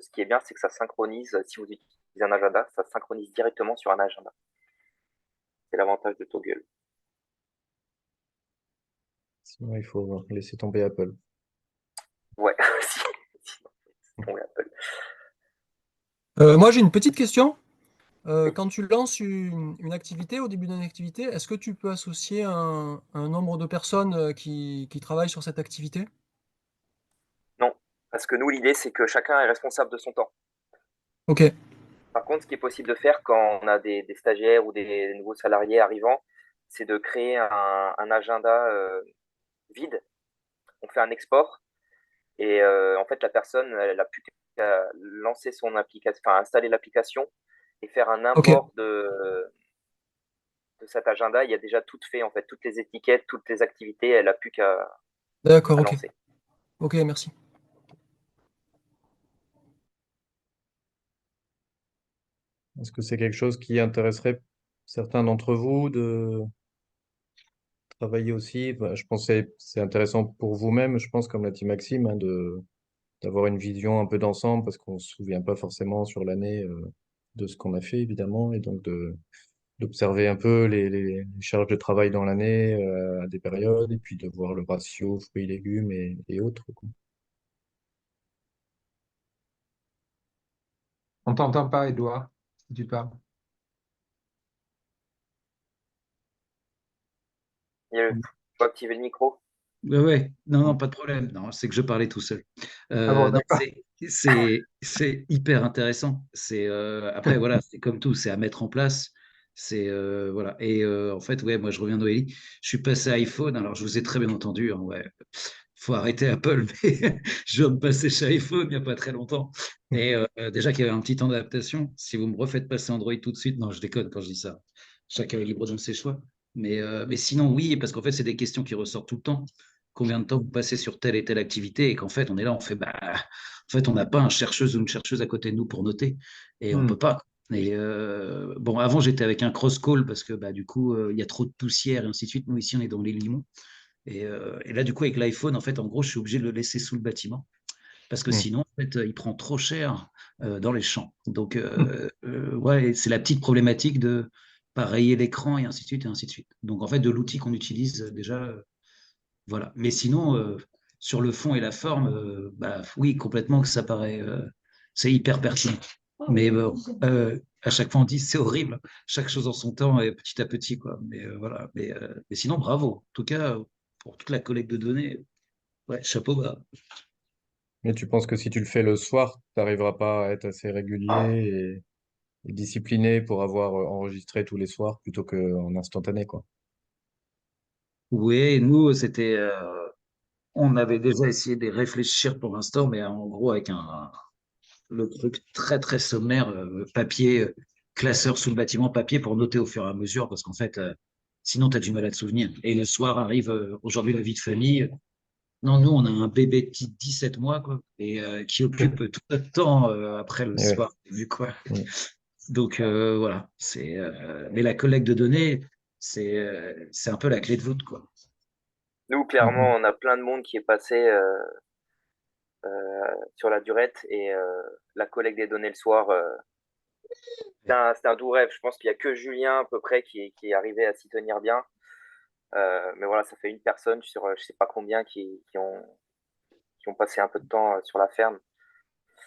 ce qui est bien, c'est que ça synchronise, si vous utilisez un agenda, ça synchronise directement sur un agenda. C'est l'avantage de Toggle. Sinon, il faut laisser tomber Apple. Ouais, sinon, tomber Apple. Moi, j'ai une petite question. Quand tu lances une activité, au début d'une activité, est-ce que tu peux associer un nombre de personnes qui travaillent sur cette activité? Non, parce que nous, l'idée, c'est que chacun est responsable de son temps. Ok, Par contre, ce qui est possible de faire quand on a des stagiaires ou des nouveaux salariés arrivants, c'est de créer un agenda vide. On fait un export et en fait, la personne, elle a plus qu'à lancer son application, enfin, installer l'application et faire un ok, import de cet agenda. Il y a déjà tout fait, en fait, toutes les étiquettes, toutes les activités, elle a plus qu'à d'accord, ok. lancer. Ok, merci. Est-ce que c'est quelque chose qui intéresserait certains d'entre vous de travailler aussi? Bah, je pense que c'est intéressant pour vous-même, je pense, comme l'a dit Maxime, hein, d'avoir une vision un peu d'ensemble, parce qu'on ne se souvient pas forcément sur l'année de ce qu'on a fait, évidemment, et donc d'observer un peu les charges de travail dans l'année à des périodes, et puis de voir le ratio fruits, légumes et autres, quoi. On t'entend pas, Edouard, si tu parles. Faut activer le micro. Ouais, non, non, pas de problème. Non, c'est que je parlais tout seul. Ah bon, Non, d'accord. c'est hyper intéressant. Après, voilà, c'est comme tout, c'est à mettre en place. Voilà. Et en fait, ouais, moi, je reviens Noélie. Je suis passé à iPhone. Alors, je vous ai très bien entendu, hein, ouais. Faut arrêter Apple, mais je viens de passer chez iPhone il n'y a pas très longtemps. Et déjà qu'il y avait un petit temps d'adaptation. Si vous me refaites passer Android tout de suite, non, je déconne quand je dis ça. Chacun est libre dans ses choix. Mais sinon, oui, parce qu'en fait, c'est des questions qui ressortent tout le temps. Combien de temps vous passez sur telle et telle activité et qu'en fait, on est là, on fait, bah, en fait, on n'a pas un chercheuse ou une chercheuse à côté de nous pour noter et on peut pas. Et bon, avant, j'étais avec un cross-call parce que bah, du coup, il y a trop de poussière et ainsi de suite. Nous, ici, on est dans les limons. Et là, du coup, avec l'iPhone, en fait, en gros, je suis obligé de le laisser sous le bâtiment parce que sinon, en fait, il prend trop cher dans les champs. Donc, ouais, c'est la petite problématique de pas rayer l'écran et ainsi de suite et ainsi de suite. Donc, en fait, de l'outil qu'on utilise déjà, voilà. Mais sinon, sur le fond et la forme, bah, oui, complètement que ça paraît, c'est hyper pertinent. Mais bon, à chaque fois, on dit c'est horrible, chaque chose en son temps et petit à petit, quoi. Mais voilà. Mais sinon, bravo. En tout cas, pour toute la collecte de données, ouais, chapeau bas. Mais tu penses que si tu le fais le soir, tu n'arriveras pas à être assez régulier et discipliné pour avoir enregistré tous les soirs plutôt qu'en instantané, quoi. Oui, nous, on avait déjà essayé de réfléchir pour l'instant, mais en gros avec le truc très très sommaire, papier, classeur sous le bâtiment, papier pour noter au fur et à mesure, parce qu'en fait, sinon tu as du mal à te souvenir. Et le soir arrive aujourd'hui la vie de famille. Non, nous, on a un bébé de 17 mois, quoi, et qui occupe tout notre temps après le Eh ouais. soir, vu quoi. Mm. Donc voilà, mais la collecte de données, c'est un peu la clé de voûte, quoi. Nous, clairement, on a plein de monde qui est passé sur la durette et la collecte des données le soir, c'est un doux rêve. Je pense qu'il n'y a que Julien à peu près qui est arrivé à s'y tenir bien. Mais voilà, ça fait une personne sur je sais pas combien qui ont passé un peu de temps sur la ferme.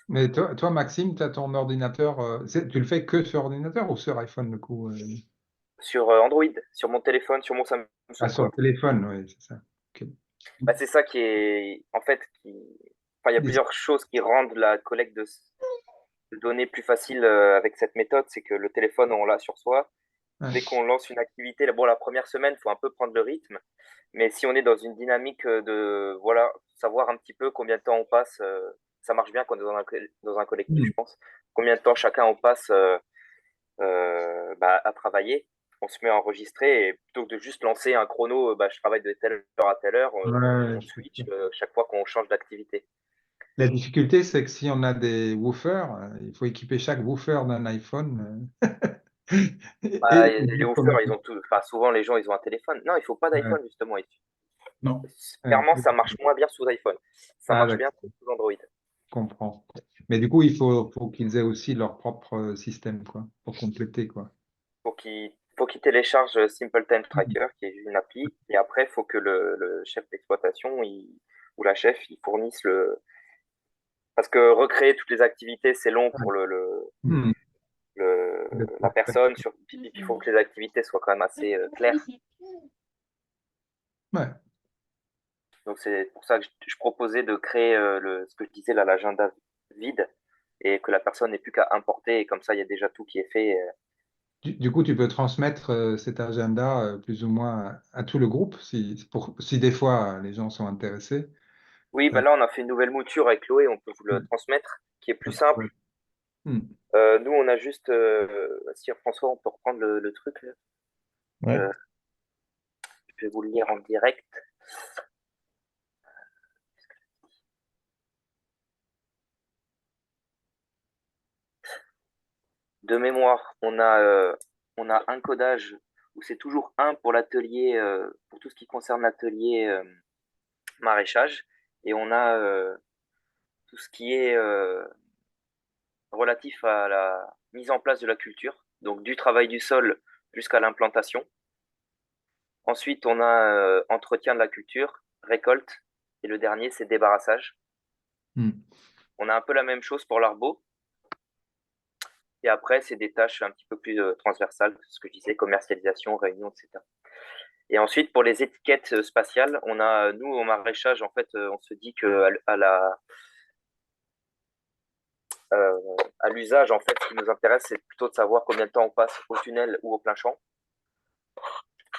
Mais toi, Maxime, tu as ton ordinateur, tu le fais que sur ordinateur ou sur iPhone, le coup? Sur Android, sur mon téléphone, sur mon Samsung, Ah, sur le quoi. téléphone, oui, c'est ça. Ok. Bah, c'est ça qui est, en fait, enfin, il y a plusieurs choses qui rendent la collecte de données plus facile avec cette méthode. C'est que le téléphone, on l'a sur soi. Ouais. Dès qu'on lance une activité, bon, la première semaine, il faut un peu prendre le rythme. Mais si on est dans une dynamique de, voilà, savoir un petit peu combien de temps on passe, ça marche bien quand on est dans un collectif, je pense. Combien de temps chacun on passe à travailler. On se met à enregistrer et plutôt que de juste lancer un chrono, je travaille de telle heure à telle heure, Ouais, on switch chaque fois qu'on change d'activité. la difficulté, c'est que si on a des woofers, il faut équiper chaque woofer d'un iPhone. Les woofers, ils ont tout. Enfin, souvent, les gens, ils ont un téléphone. Non, il faut pas d'iPhone, justement. Non. Clairement, ça marche moins bien sous iPhone. Ça marche bien d'accord. sous Android. Je comprends. Mais du coup, il faut qu'ils aient aussi leur propre système, quoi, pour compléter, quoi. Faut qu'ils téléchargent Simple Time Tracker, qui est une appli, et après, il faut que le chef d'exploitation ou la chef, ils fournissent le. Parce que recréer toutes les activités, c'est long pour la personne. Il faut que les activités soient quand même assez claires. Ouais. Donc, c'est pour ça que je proposais de créer ce que je disais là, l'agenda vide, et que la personne n'ait plus qu'à importer, et comme ça, il y a déjà tout qui est fait. Du coup, tu peux transmettre cet agenda plus ou moins à tout le groupe, si des fois les gens sont intéressés. Oui, là, on a fait une nouvelle mouture avec Chloé, on peut vous le transmettre, qui est plus simple. Nous, on a juste. Si François, on peut reprendre le truc là. Ouais. Je vais vous le lire en direct. De mémoire, on a un codage où c'est toujours un pour l'atelier, pour tout ce qui concerne l'atelier maraîchage, et on a tout ce qui est relatif à la mise en place de la culture, donc du travail du sol jusqu'à l'implantation. Ensuite, on a entretien de la culture, récolte, et le dernier, c'est débarrassage. On a un peu la même chose pour l'arbo. Et après, c'est des tâches un petit peu plus transversales, ce que je disais, commercialisation, réunion, etc. Et ensuite, pour les étiquettes spatiales, on a, nous, au maraîchage, en fait, on se dit que à l'usage, en fait, ce qui nous intéresse, c'est plutôt de savoir combien de temps on passe au tunnel ou au plein champ.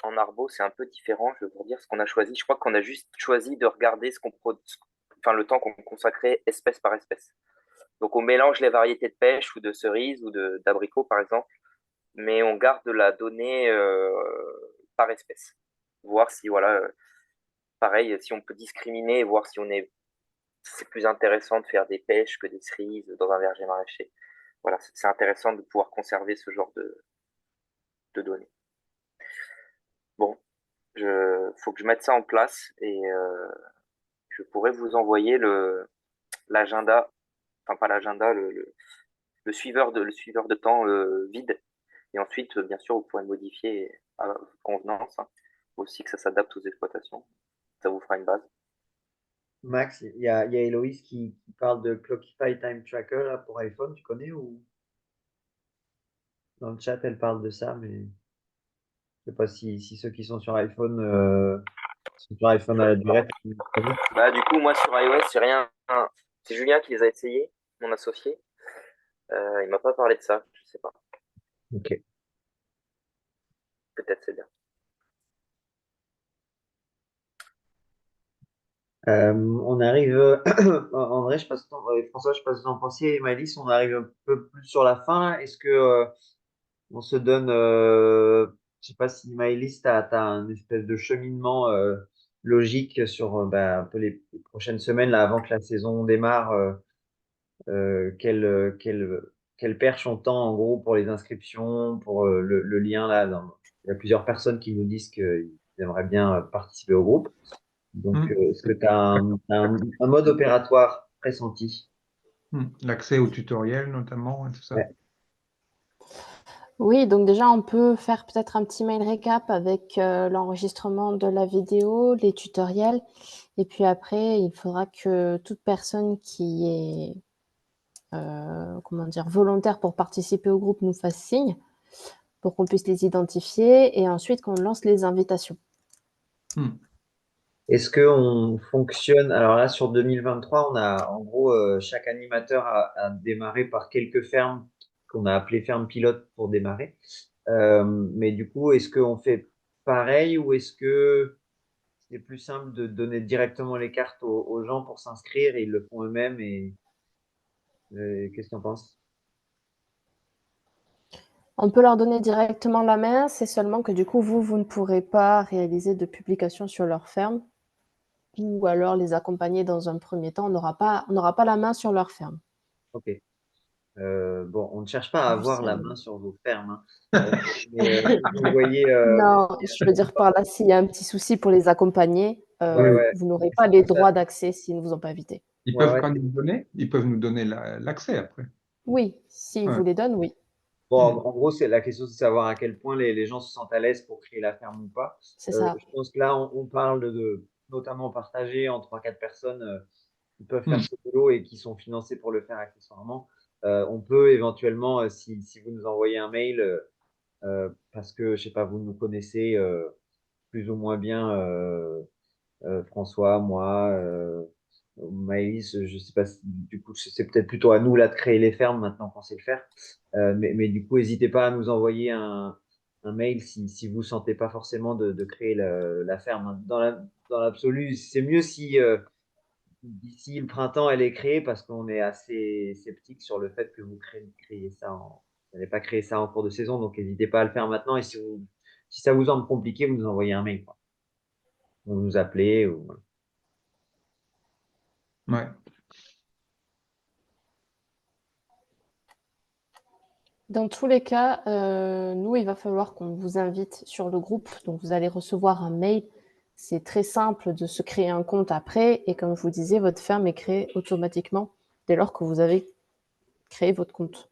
En arbo, c'est un peu différent. Je vais vous dire ce qu'on a choisi. Je crois qu'on a juste choisi de regarder le temps qu'on consacrait espèce par espèce. Donc, on mélange les variétés de pêche ou de cerises ou d'abricots, par exemple, mais on garde la donnée par espèce. Voir si, voilà, pareil, si on peut discriminer et voir si c'est plus intéressant de faire des pêches que des cerises dans un verger maraîcher. Voilà, c'est intéressant de pouvoir conserver ce genre de données. Bon, faut que je mette ça en place et je pourrais vous envoyer l'agenda, enfin pas l'agenda, le suiveur de temps vide. Et ensuite, bien sûr, vous pourrez le modifier à votre convenance, hein. Aussi que ça s'adapte aux exploitations. Ça vous fera une base. Max, il y a Héloïse qui parle de Clockify Time Tracker là, pour iPhone, tu connais ou dans le chat elle parle de ça, mais je sais pas si ceux qui sont sur iPhone à la durée. Du coup, moi sur iOS, j'ai rien. C'est Julien qui les a essayés, mon associé. Il m'a pas parlé de ça, je sais pas. Ok. Peut-être c'est bien. On arrive, André, François, je sais pas ce que vous en pensez, Maëlys, on arrive un peu plus sur la fin. Là. Est-ce que on se donne, je sais pas si Maëlys, tu as un espèce de cheminement logique sur un peu les prochaines semaines là, avant que la saison démarre, quelle perche on tend en gros pour les inscriptions, pour le lien là. Il y a plusieurs personnes qui nous disent qu'ils aimeraient bien participer au groupe. Donc, est-ce que tu as un mode opératoire pressenti? L'accès au tutoriel notamment, et tout ça. Ouais. Oui, donc déjà, on peut faire peut-être un petit mail récap avec l'enregistrement de la vidéo, les tutoriels. Et puis après, il faudra que toute personne qui est volontaire pour participer au groupe nous fasse signe pour qu'on puisse les identifier et ensuite qu'on lance les invitations. Est-ce qu'on fonctionne? Alors là, sur 2023, on a en gros, chaque animateur a démarré par quelques fermes qu'on a appelées fermes pilotes pour démarrer. Mais du coup, est-ce qu'on fait pareil ou est-ce que c'est plus simple de donner directement les cartes aux gens pour s'inscrire et ils le font eux-mêmes et qu'est-ce que tu en penses? On peut leur donner directement la main, c'est seulement que du coup, vous ne pourrez pas réaliser de publication sur leur ferme ou alors les accompagner dans un premier temps. On n'aura pas la main sur leur ferme. Ok. Bon, on ne cherche pas à avoir la main sur vos fermes. Mais vous voyez. Non, je veux dire par là, s'il y a un petit souci pour les accompagner, vous n'aurez pas les droits d'accès s'ils ne vous ont pas invité. Ils peuvent pas nous donner, ils peuvent nous donner l'accès après. Oui, s'ils vous les donnent, oui. Bon, en gros, la question, c'est de savoir à quel point les gens se sentent à l'aise pour créer la ferme ou pas. C'est ça. Je pense que là, on parle de notamment partager en 3-4 personnes qui peuvent faire ce boulot et qui sont financées pour le faire accessoirement. On peut éventuellement, si vous nous envoyez un mail, parce que, je sais pas, vous nous connaissez plus ou moins bien, François, moi, Maëlys, je sais pas, du coup, c'est peut-être plutôt à nous là de créer les fermes maintenant qu'on sait le faire. Mais du coup, n'hésitez pas à nous envoyer un mail si vous ne sentez pas forcément de créer la ferme. Dans l'absolu, c'est mieux si d'ici le printemps elle est créée parce qu'on est assez sceptique sur le fait que vous créez ça vous n'allez pas créer ça en cours de saison, donc n'hésitez pas à le faire maintenant. Et si ça vous semble compliqué, vous nous envoyez un mail, quoi. Vous nous appelez. Ouais. Dans tous les cas, nous, il va falloir qu'on vous invite sur le groupe. Donc, vous allez recevoir un mail. C'est très simple de se créer un compte après. Et comme je vous disais, votre ferme est créée automatiquement dès lors que vous avez créé votre compte.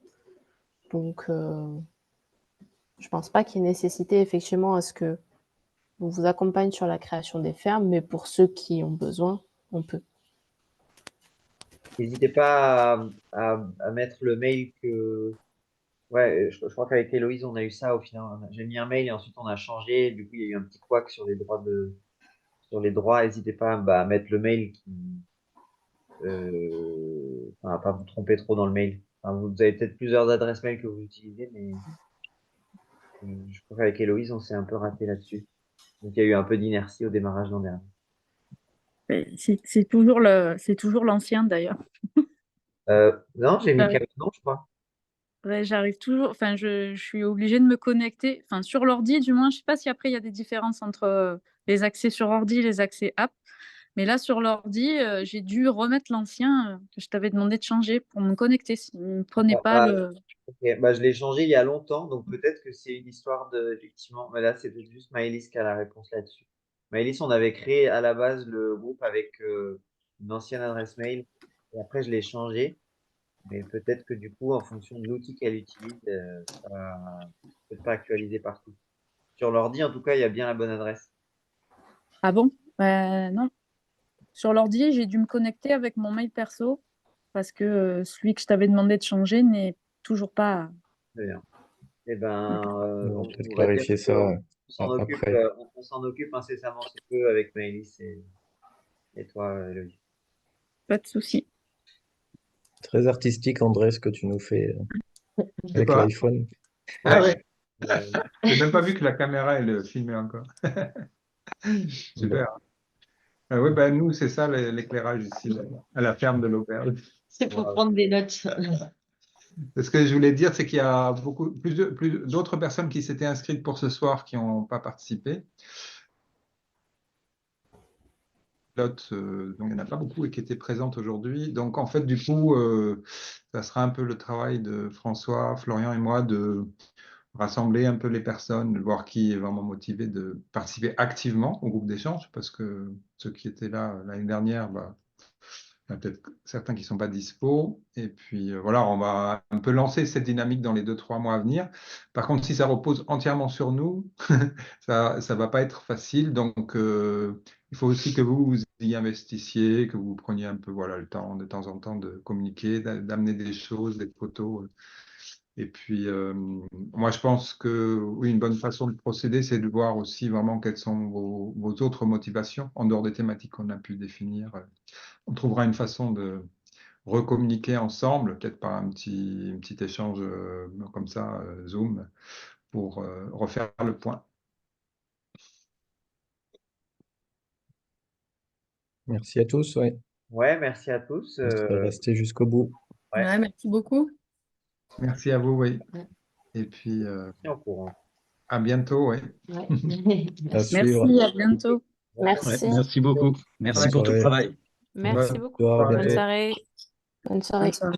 Donc, je ne pense pas qu'il y ait nécessité effectivement à ce que on vous accompagne sur la création des fermes. Mais pour ceux qui ont besoin, on peut. N'hésitez pas à mettre le mail que. Ouais, je crois qu'avec Héloïse, on a eu ça au final. J'ai mis un mail et ensuite on a changé. Du coup, il y a eu un petit couac sur les droits N'hésitez pas à mettre le mail à pas vous tromper trop dans le mail. Enfin, vous avez peut-être plusieurs adresses mail que vous utilisez, mais je crois qu'avec Héloïse, on s'est un peu raté là-dessus. Donc, il y a eu un peu d'inertie au démarrage l'an dernier. C'est toujours l'ancien d'ailleurs. Non, j'ai mis non, je crois. Ouais, j'arrive toujours, enfin, je suis obligée de me connecter, enfin, sur l'ordi du moins. Je sais pas si après il y a des différences entre les accès sur ordi et les accès app, mais là sur l'ordi, j'ai dû remettre l'ancien que je t'avais demandé de changer pour me connecter. Il ne prenait pas le. Okay. Je l'ai changé il y a longtemps, donc peut-être que c'est une histoire effectivement, mais là c'est peut-être juste Maëlys qui a la réponse là-dessus. Maëlys, on avait créé à la base le groupe avec une ancienne adresse mail et après je l'ai changé. Mais peut-être que du coup, en fonction de l'outil qu'elle utilise, ça va peut-être pas actualiser partout. Sur l'ordi, en tout cas, il y a bien la bonne adresse. Ah bon? Non. Sur l'ordi, j'ai dû me connecter avec mon mail perso parce que celui que je t'avais demandé de changer n'est toujours pas. Très bien. Eh ben, On va peut-être clarifier ça après. On s'en occupe incessamment sous peu avec Maëlys et toi, Héloïse. Pas de souci. Très artistique, André, ce que tu nous fais avec pas. l'iPhone. Ah ouais. J'ai même pas vu que la caméra elle filmait encore. Super. Oui, ben, nous, c'est ça l'éclairage ici, à la ferme de l'auberge. C'est pour prendre des notes. Ce que je voulais dire, c'est qu'il y a d'autres personnes qui s'étaient inscrites pour ce soir qui n'ont pas participé. Donc, il n'y en a pas beaucoup et qui étaient présentes aujourd'hui. Donc, en fait, du coup, ça sera un peu le travail de François, Florian et moi de rassembler un peu les personnes, de voir qui est vraiment motivé de participer activement au groupe d'échange, parce que ceux qui étaient là l'année dernière, bah, il y a peut-être certains qui ne sont pas dispo. Et puis voilà, on va un peu lancer cette dynamique dans les 2-3 mois à venir. Par contre, si ça repose entièrement sur nous, ça ne va pas être facile. Donc, il faut aussi que vous y investissiez, que vous preniez un peu voilà, le temps de temps en temps de communiquer, d'amener des choses, des photos. Et puis, moi, je pense que oui, une bonne façon de procéder, c'est de voir aussi vraiment quelles sont vos autres motivations en dehors des thématiques qu'on a pu définir. On trouvera une façon de recommuniquer ensemble, peut-être par un petit échange comme ça, Zoom, pour refaire le point. Merci à tous. Ouais. Ouais, merci à tous. On serait resté jusqu'au bout. Ouais. Ouais, merci beaucoup. Merci à vous, oui. Et puis, Au courant. à bientôt, oui. Ouais. À suivre. Merci, à bientôt. Merci. Merci beaucoup. Merci Bonne pour tout le soirée. travail. Merci Bonne beaucoup. soirée, à Bonne bientôt. soirée. Bonne soirée. Bonne soirée.